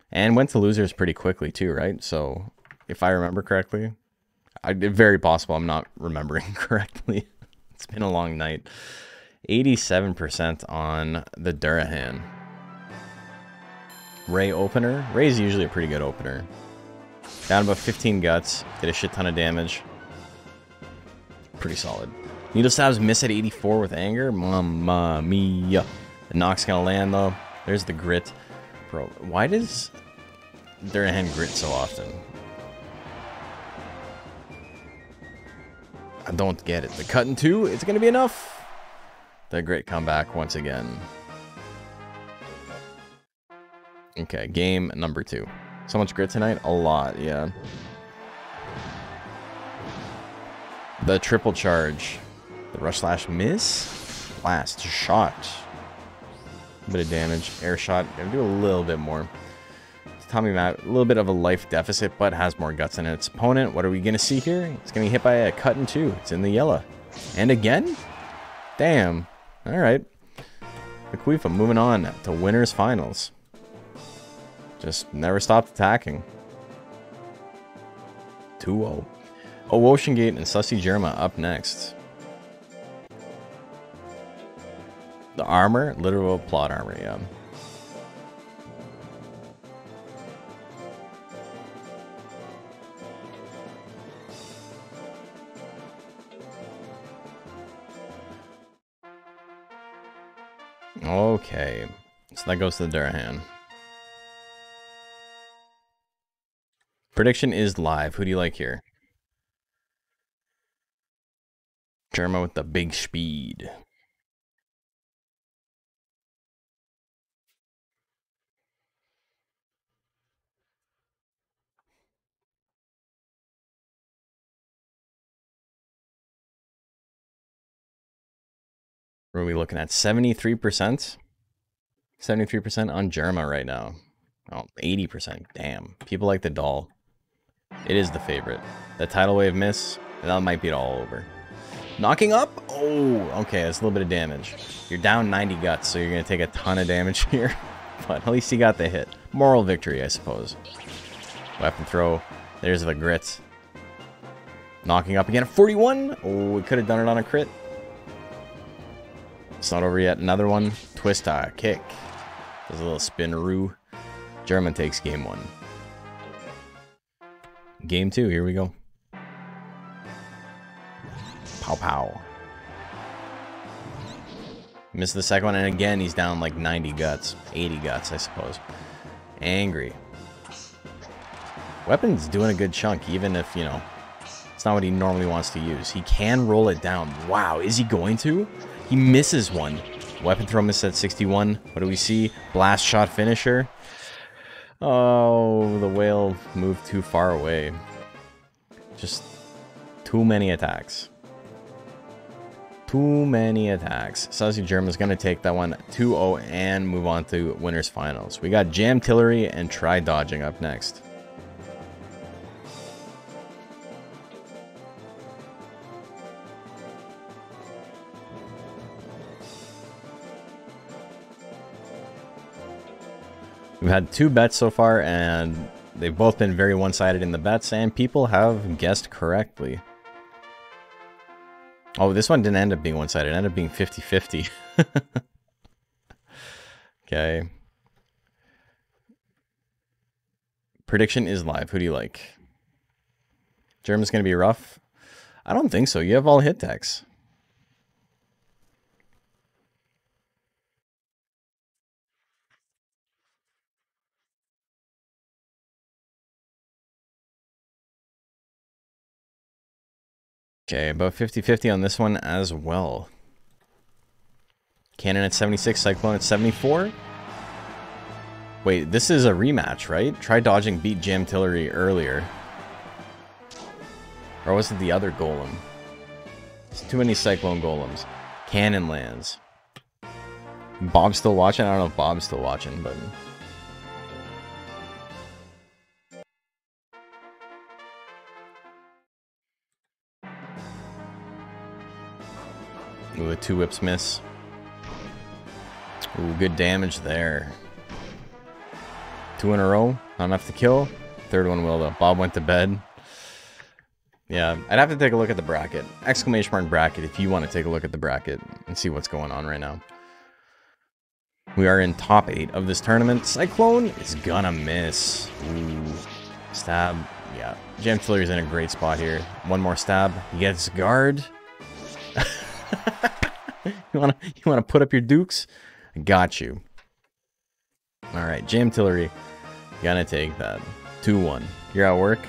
And went to losers pretty quickly, too, right? So, if I remember correctly, very possible I'm not remembering correctly. It's been a long night. 87% on the Durahan. Ray opener. Ray's usually a pretty good opener. Down about 15 guts. Did a shit ton of damage. Pretty solid. Needle stabs miss at 84 with anger. Mamma mia. The knock's gonna land though. There's the grit. Bro, why does Durahan grit so often? I don't get it. The cut in 2, it's going to be enough. The grit comeback once again. Okay, game number 2. So much grit tonight? A lot, yeah. The triple charge. The rush slash miss. Last shot. A bit of damage. Air shot. Gonna do a little bit more. Tommy Matt, a little bit of a life deficit, but has more guts than its opponent. What are we going to see here? It's going to be hit by a cut in 2. It's in the yellow. And again? Damn. All right. Laquifa moving on to winners finals. Just never stopped attacking. 2-0. Oh, Ocean Gate and Sussy Germa up next. The armor? Literal plot armor, yeah. Okay, so that goes to the Durahan. Prediction is live. Who do you like here? Germa with the big speed. What are we looking at? 73%? 73% on Germa right now. Oh, 80%. Damn. People like the doll. It is the favorite. The tidal wave miss, that might be it all over. Knocking up? Oh, okay, that's a little bit of damage. You're down 90 guts, so you're going to take a ton of damage here. But at least he got the hit. Moral victory, I suppose. Weapon throw. There's the grit. Knocking up again at 41. Oh, we could have done it on a crit. It's not over yet. Another one. Twist kick. There's a little spin-roo. German takes game 1. Game 2, here we go. Pow pow. Missed the second one, and again, he's down like 90 guts. 80 guts, I suppose. Angry. Weapon's doing a good chunk, even if, you know, it's not what he normally wants to use. He can roll it down. Wow, is he going to? He misses one. Weapon throw miss at 61. What do we see? Blast shot finisher. Oh, the whale moved too far away. Just too many attacks. Too many attacks. Sassy German's going to take that one 2-0 and move on to winners finals. We got Jam Tillery and Try Dodging up next. We've had 2 bets so far, and they've both been very one-sided in the bets, and people have guessed correctly. Oh, this one didn't end up being one-sided. It ended up being 50-50. Okay. Prediction is live. Who do you like? German's going to be rough? I don't think so. You have all hit decks. Okay, about 50-50 on this one as well. Cannon at 76, Cyclone at 74. Wait, this is a rematch, right? Try Dodging beat Jam Tillery earlier. Or was it the other golem? It's too many Cyclone golems. Cannon lands. Bob's still watching? I don't know if Bob's still watching, but... Ooh, the 2 whips miss. Ooh, good damage there. 2 in a row. Not enough to kill. 3rd one will, though. Bob went to bed. Yeah, I'd have to take a look at the bracket. Exclamation mark bracket if you want to take a look at the bracket and see what's going on right now. We are in top 8 of this tournament. Cyclone is gonna miss. Ooh. Stab. Yeah. Jam Tillery's in a great spot here. One more stab. He gets guard. You wanna put up your dukes? I got you. Alright, Jam Tillery. Gonna take that. 2-1. You're at work?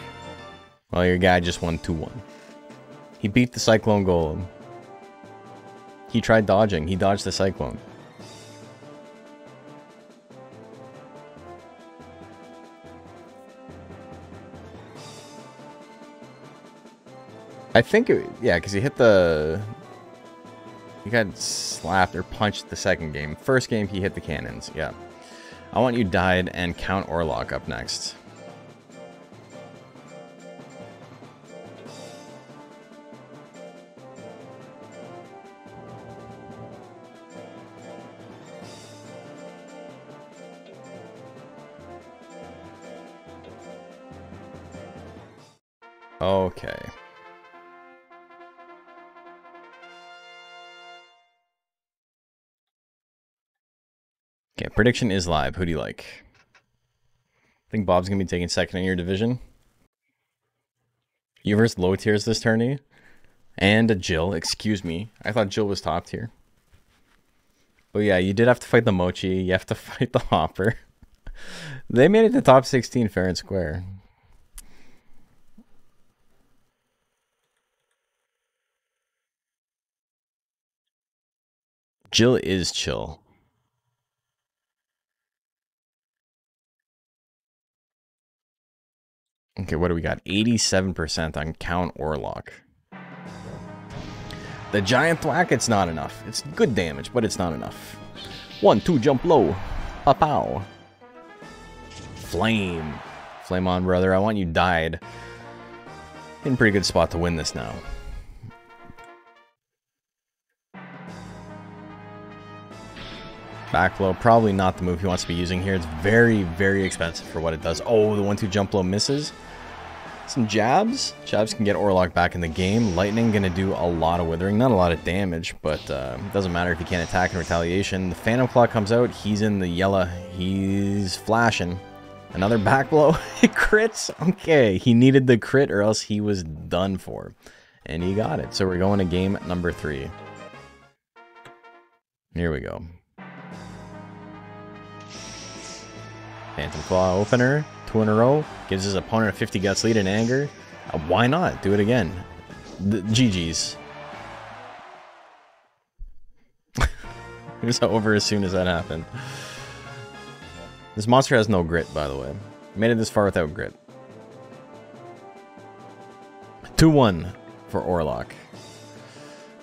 Well, your guy just won 2-1. He beat the Cyclone Golem. He tried dodging. He dodged the Cyclone. I think it, yeah, because he hit the... He got slapped or punched the second game. First game, he hit the cannons. Yeah. I Want You Died and Count Orlok up next. Okay. Okay, prediction is live. Who do you like? I think Bob's going to be taking second in your division. You versus low tiers this tourney. And a Jill, excuse me. I thought Jill was top tier. But yeah, you did have to fight the Mochi. You have to fight the Hopper. They made it to top 16 fair and square. Jill is chill. Okay, what do we got? 87% on Count Orlok. The Giant Thwack, it's not enough. It's good damage, but it's not enough. 1, 2, jump low. Pow. Flame. Flame on, brother. I Want You Died. In a pretty good spot to win this now. Backflow, probably not the move he wants to be using here. It's very, very expensive for what it does. Oh, the 1-2 jump low misses. Some jabs. Jabs can get Orlok back in the game. Lightning going to do a lot of withering. Not a lot of damage, but it doesn't matter if he can't attack in retaliation. The Phantom Claw comes out. He's in the yellow. He's flashing. Another back blow. It crits. Okay, he needed the crit or else he was done for. And he got it. So we're going to game number 3. Here we go. Phantom Claw opener, 2 in a row, gives his opponent a 50 guts lead in anger. Why not? Do it again. GG's. It was over as soon as that happened. This monster has no grit, by the way. Made it this far without grit. 2-1 for Orlok.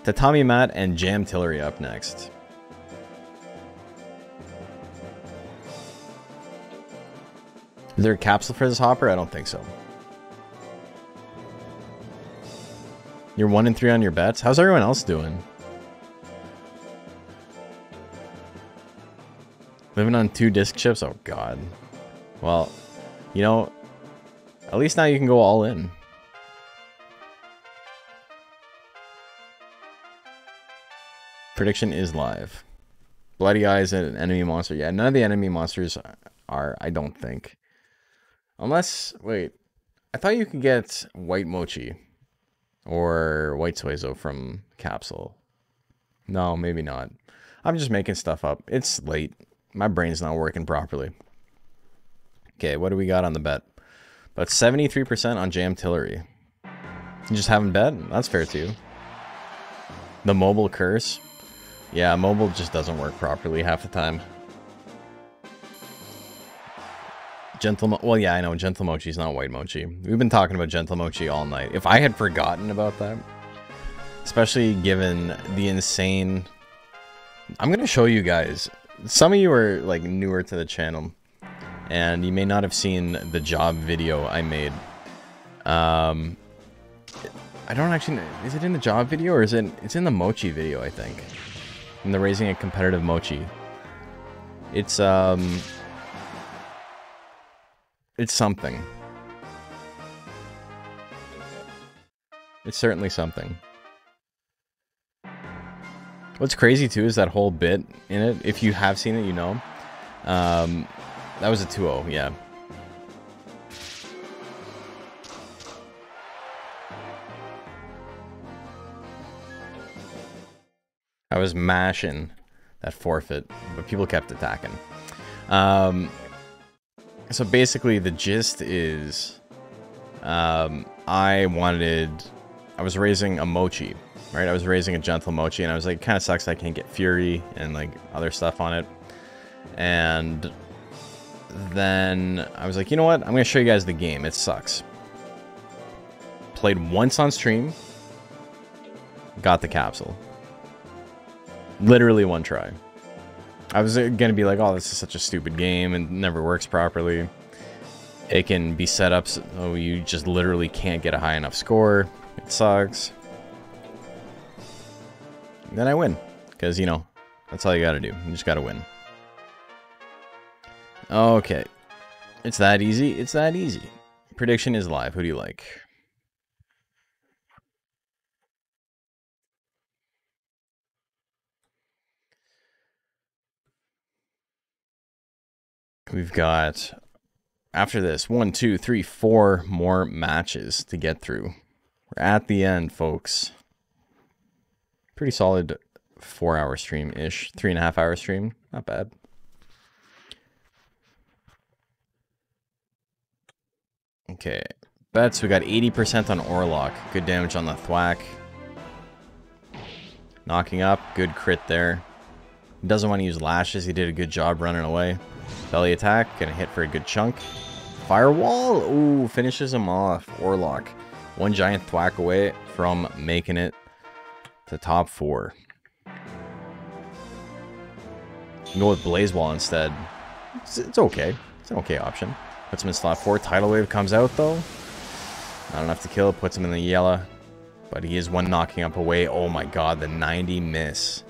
Tatami Mat and Jam Tillery up next. Is there a capsule for this hopper? I don't think so. You're 1 and 3 on your bets? How's everyone else doing? Living on 2 disc chips? Oh, God. Well, you know, at least now you can go all in. Prediction is live. Bloody Eyes and enemy monster. Yeah, none of the enemy monsters are, I don't think. Unless, wait, I thought you could get white mochi or white suizo from capsule. No, maybe not. I'm just making stuff up. It's late. My brain's not working properly. Okay, what do we got on the bet? About 73% on Jam Tillery. You just haven't bet? That's fair too. The mobile curse? Yeah, mobile just doesn't work properly half the time. Well, yeah, I know. Gentle Mochi is not white mochi. We've been talking about Gentle Mochi all night. If I had forgotten about that, especially given the insane... I'm going to show you guys. Some of you are like newer to the channel, and you may not have seen the job video I made. I don't actually... Is it in the job video, or is it... It's in the mochi video, I think. In the Raising a Competitive Mochi. It's something. It's certainly something. What's crazy too is that whole bit in it. If you have seen it, you know. That was a 2-0, yeah. I was mashing that forfeit, but people kept attacking. So basically, the gist is, I was raising a mochi, right? I was raising a gentle mochi, and I was like, it kind of sucks I can't get fury and like other stuff on it. And then I was like, you know what? I'm gonna show you guys the game. It sucks. Played once on stream, got the capsule. Literally one try. I was gonna be like, oh, this is such a stupid game and never works properly. It can be set up so you just literally can't get a high enough score. It sucks. Then I win. Because, you know, that's all you gotta do. You just gotta win. Okay. It's that easy. It's that easy. Prediction is live. Who do you like? We've got, after this, 1, 2, 3, 4 more matches to get through. We're at the end, folks. Pretty solid 4-hour stream-ish. 3.5-hour stream. Not bad. Okay. Bets, we got 80% on Orlock. Good damage on the thwack. Knocking up. Good crit there. He doesn't want to use lashes. He did a good job running away. Belly attack. Gonna hit for a good chunk. Firewall. Ooh, finishes him off. Orlock. One giant thwack away from making it to top 4. Go with Blaze Wall instead. It's okay. It's an okay option. Puts him in slot 4. Tidal Wave comes out though. Not enough to kill. Puts him in the yellow. But he is one knocking up away. Oh my god, the 90 miss.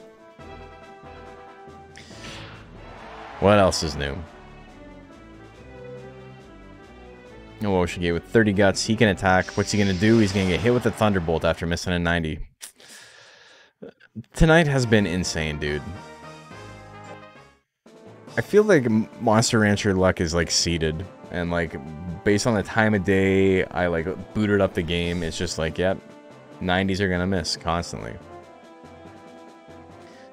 What else is new? Oh, Ocean Gate with 30 guts. He can attack. What's he going to do? He's going to get hit with a Thunderbolt after missing a 90. Tonight has been insane, dude. I feel like Monster Rancher luck is like seeded. And like, based on the time of day, I like booted up the game. It's just like, yep, 90s are going to miss constantly.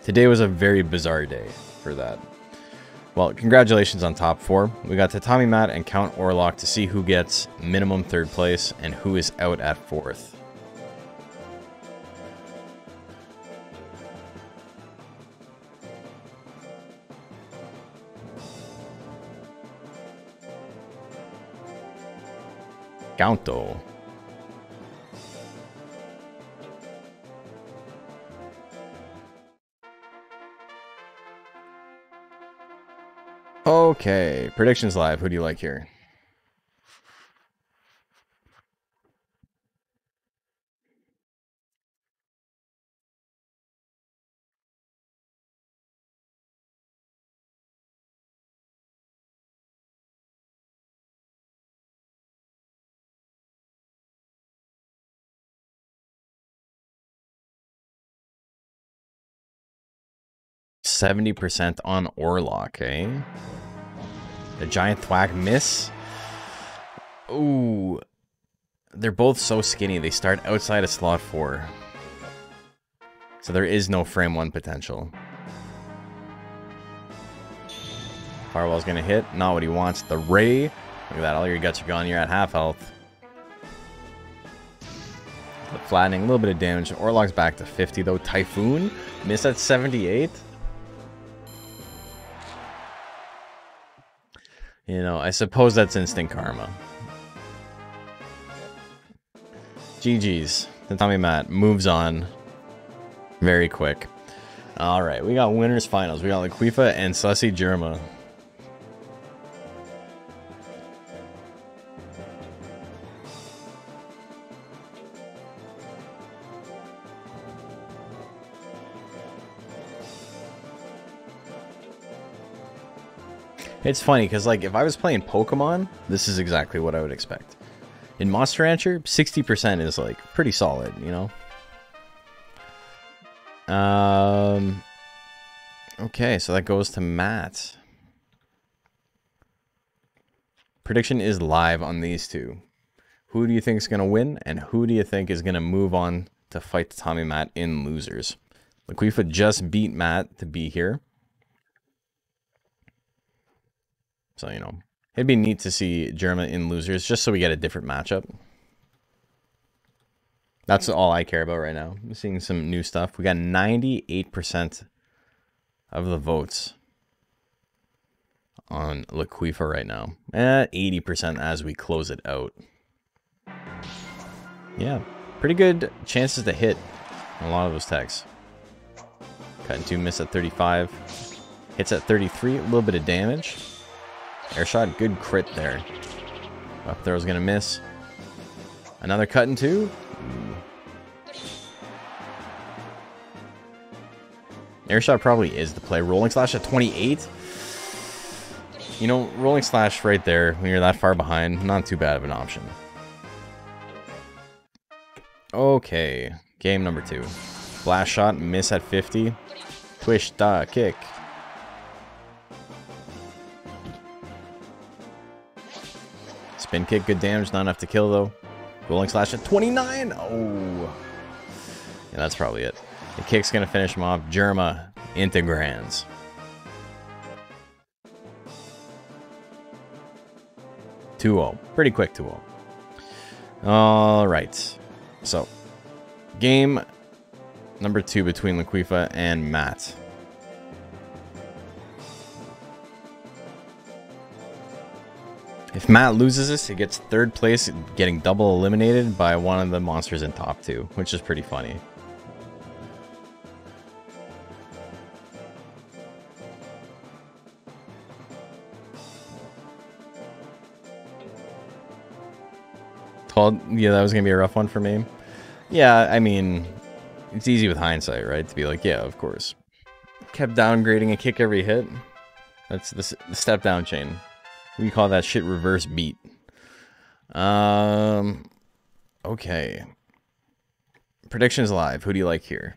Today was a very bizarre day for that. Well, congratulations on top 4. We got Tatami Mat and Count Orlock to see who gets minimum 3rd place and who is out at 4th. Counto. Okay, predictions live. Who do you like here? %70 on Orlock, eh? The giant thwack miss. Ooh. They're both so skinny. They start outside of slot 4. So there is no frame 1 potential. Firewall's gonna hit. Not what he wants. The Ray. Look at that. All your guts are gone. You're at half health. The flattening. A little bit of damage. Orlock's back to 50 though. Typhoon. Miss at 78. You know, I suppose that's instant karma. GG's. The Tommy Matt moves on very quick. Alright, we got winners finals. We got Laquifa and Sussy Germa. It's funny, because, like, if I was playing Pokemon, this is exactly what I would expect. In Monster Rancher, 60% is, like, pretty solid, you know? Okay, so that goes to Matt. Prediction is live on these two. Who do you think is going to win, and who do you think is going to move on to fight Tommy Matt in losers? Laquifa just beat Matt to be here. So, you know, it'd be neat to see Germa in losers just so we get a different matchup. That's all I care about right now. I'm seeing some new stuff. We got 98% of the votes on Laquifa right now. 80% as we close it out. Yeah, pretty good chances to hit on a lot of those tags. Cut in 2, miss at 35. Hits at 33, a little bit of damage. Air shot, good crit there. Up throw's gonna miss. Another cut in 2. Air shot probably is the play. Rolling slash at 28. You know, rolling slash right there when you're that far behind, not too bad of an option. Okay, game number 2. Blast shot, miss at 50. Twist, kick. Spin kick, good damage, not enough to kill though. Rolling slash at 29. Oh, yeah, that's probably it. The kick's gonna finish him off. Germa into grands. (2-0). Pretty quick 2-0. All right. So, game number 2 between Laquifa and Matt. If Matt loses this, he gets 3rd place, getting double eliminated by one of the monsters in top 2, which is pretty funny. Yeah, that was going to be a rough one for me. Yeah, I mean, it's easy with hindsight, right? To be like, yeah, of course. Kept downgrading a kick every hit. That's the step down chain. We call that shit reverse beat. Okay. Predictions live. Who do you like here?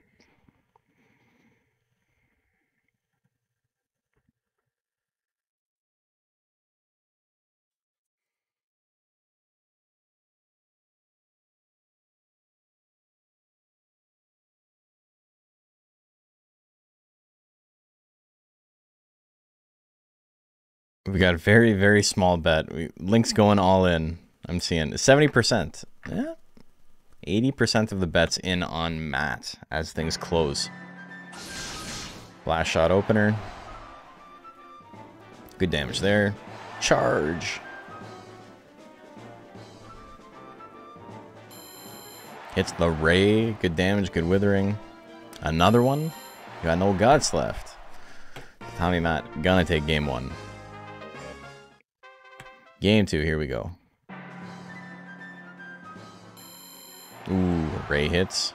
We got a very, very small bet. Link's going all in. I'm seeing 70%. Yeah. 80% of the bets in on Matt as things close. Blast shot opener. Good damage there. Charge. Hits the Ray. Good damage, good withering. Another one. You got no guts left. Tommy Matt gonna take game 1. Game 2, here we go. Ooh, Ray hits.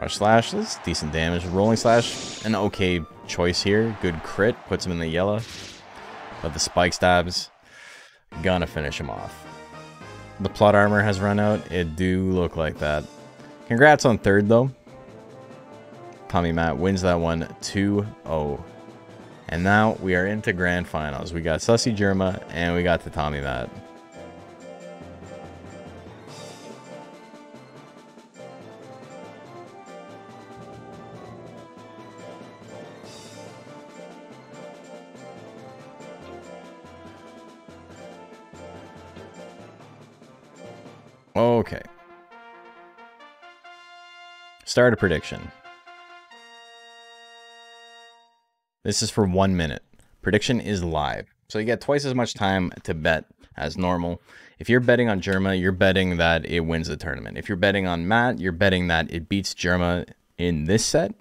Rush Slash, that's decent damage. Rolling Slash, an okay choice here. Good crit, puts him in the yellow. But the Spike Stabs, gonna finish him off. The plot armor has run out. It do look like that. Congrats on third, though. Tommy Matt wins that one 2-0. And now we are into grand finals. We got Sussy Germa and we got the Tommy Matt. Okay. Start a prediction. This is for 1 minute. Prediction is live. So you get twice as much time to bet as normal. If you're betting on Germa, you're betting that it wins the tournament. If you're betting on Matt, you're betting that it beats Germa in this set.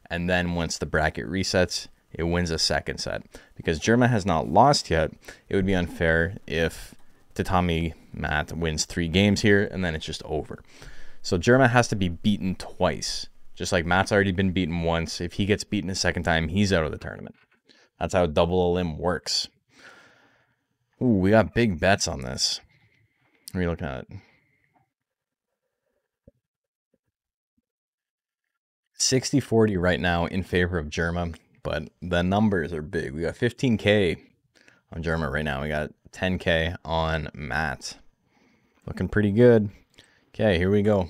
And then once the bracket resets, it wins a second set. Because Germa has not lost yet, it would be unfair if Tatami Matt wins 3 games here and then it's just over. So Germa has to be beaten twice. Just like Matt's already been beaten once. If he gets beaten a second time, he's out of the tournament. That's how double elim works. Ooh, we got big bets on this. What are you looking at? 60-40 right now in favor of Germa, but the numbers are big. We got 15K on Germa right now. We got 10K on Matt. Looking pretty good. Okay, here we go.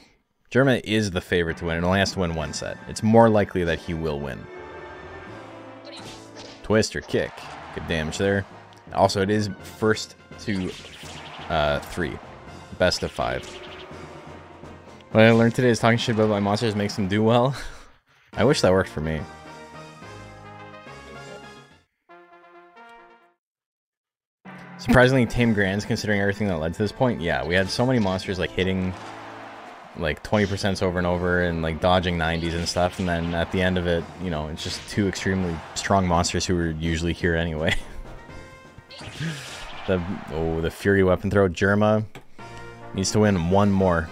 Germa is the favorite to win. It only has to win 1 set. It's more likely that he will win. Twist or kick. Good damage there. Also, it is first to 3. Best of 5. What I learned today is talking shit about my monsters makes them do well. I wish that worked for me. Surprisingly tame grands considering everything that led to this point. Yeah, we had so many monsters like hitting like 20% over and over and like dodging 90s and stuff, and then at the end of it, you know, it's just 2 extremely strong monsters who were usually here anyway. The Fury Weapon Throw. Germa needs to win 1 more.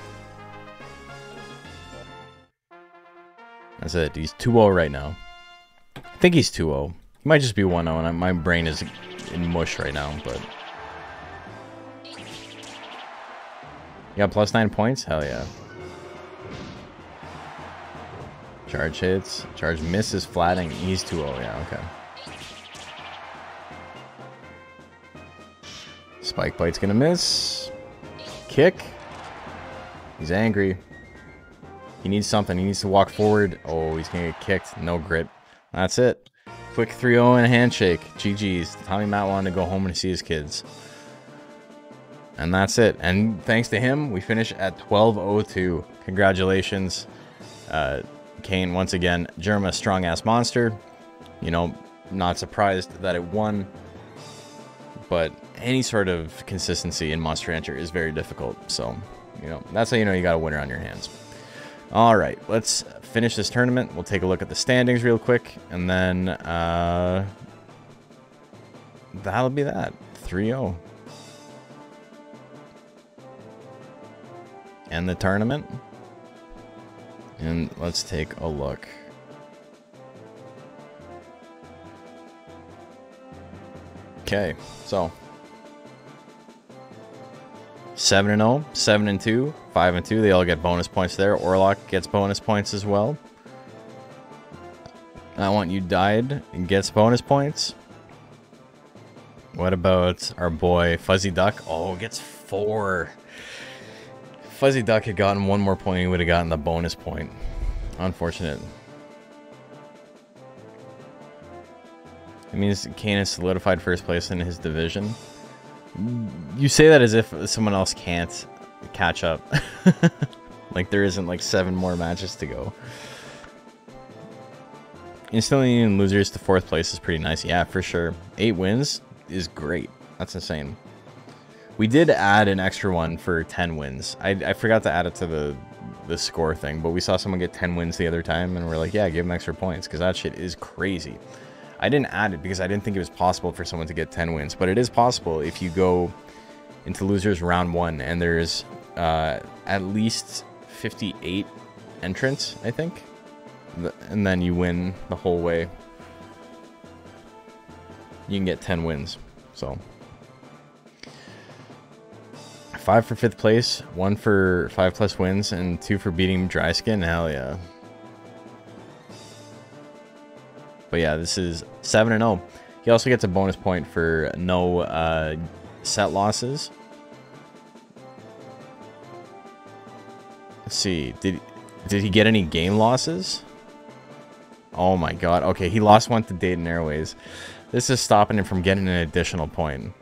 That's it. He's 2-0 right now. I think he's 2-0. He might just be 1-0, and my brain is in mush right now, but... You got plus 9 points? Hell yeah. Charge hits. Charge misses flatting. He's 2-0. Yeah, okay. Spike Bite's gonna miss. Kick. He's angry. He needs something. He needs to walk forward. Oh, he's gonna get kicked. No grit. That's it. Quick 3-0 and a handshake. GG's. Tommy Matt wanted to go home and see his kids. And that's it. And thanks to him, we finish at 12-02. Congratulations, Kane, once again. Germa, strong-ass monster. You know, not surprised that it won. But any sort of consistency in Monster Hunter is very difficult. So, you know, that's how you know you got a winner on your hands. All right, let's finish this tournament. We'll take a look at the standings real quick. And then that'll be that. 3-0. And the tournament. And let's take a look. Okay, so 7-0, 7-2, 5-2. They all get bonus points there. Orlok gets bonus points as well. I Want You Died and gets bonus points. What about our boy Fuzzy Duck? Oh, gets 4. Fuzzy Duck had gotten 1 more point, he would have gotten the bonus point. Unfortunate. It means Kane has solidified first place in his division. You say that as if someone else can't catch up. Like there isn't like 7 more matches to go. Instantly in losers to 4th place is pretty nice. Yeah, for sure. 8 wins is great. That's insane. We did add an extra one for 10 wins. I forgot to add it to the score thing, but we saw someone get 10 wins the other time, and we're like, yeah, give them extra points, because that shit is crazy. I didn't add it because I didn't think it was possible for someone to get 10 wins, but it is possible if you go into losers round 1 and there's at least 58 entrants, I think, and then you win the whole way. You can get 10 wins. So 5 for 5th place, 1 for 5+ wins, and 2 for beating dry skin. Hell yeah. But yeah, this is 7-0. He also gets a bonus point for no set losses. Let's see. Did he get any game losses? Oh my god. Okay, he lost one to Dayton Airways. This is stopping him from getting an additional point.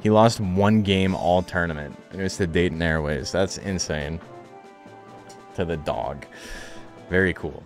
He lost 1 game all tournament. And it was to Dayton Airways. That's insane. To the dog. Very cool.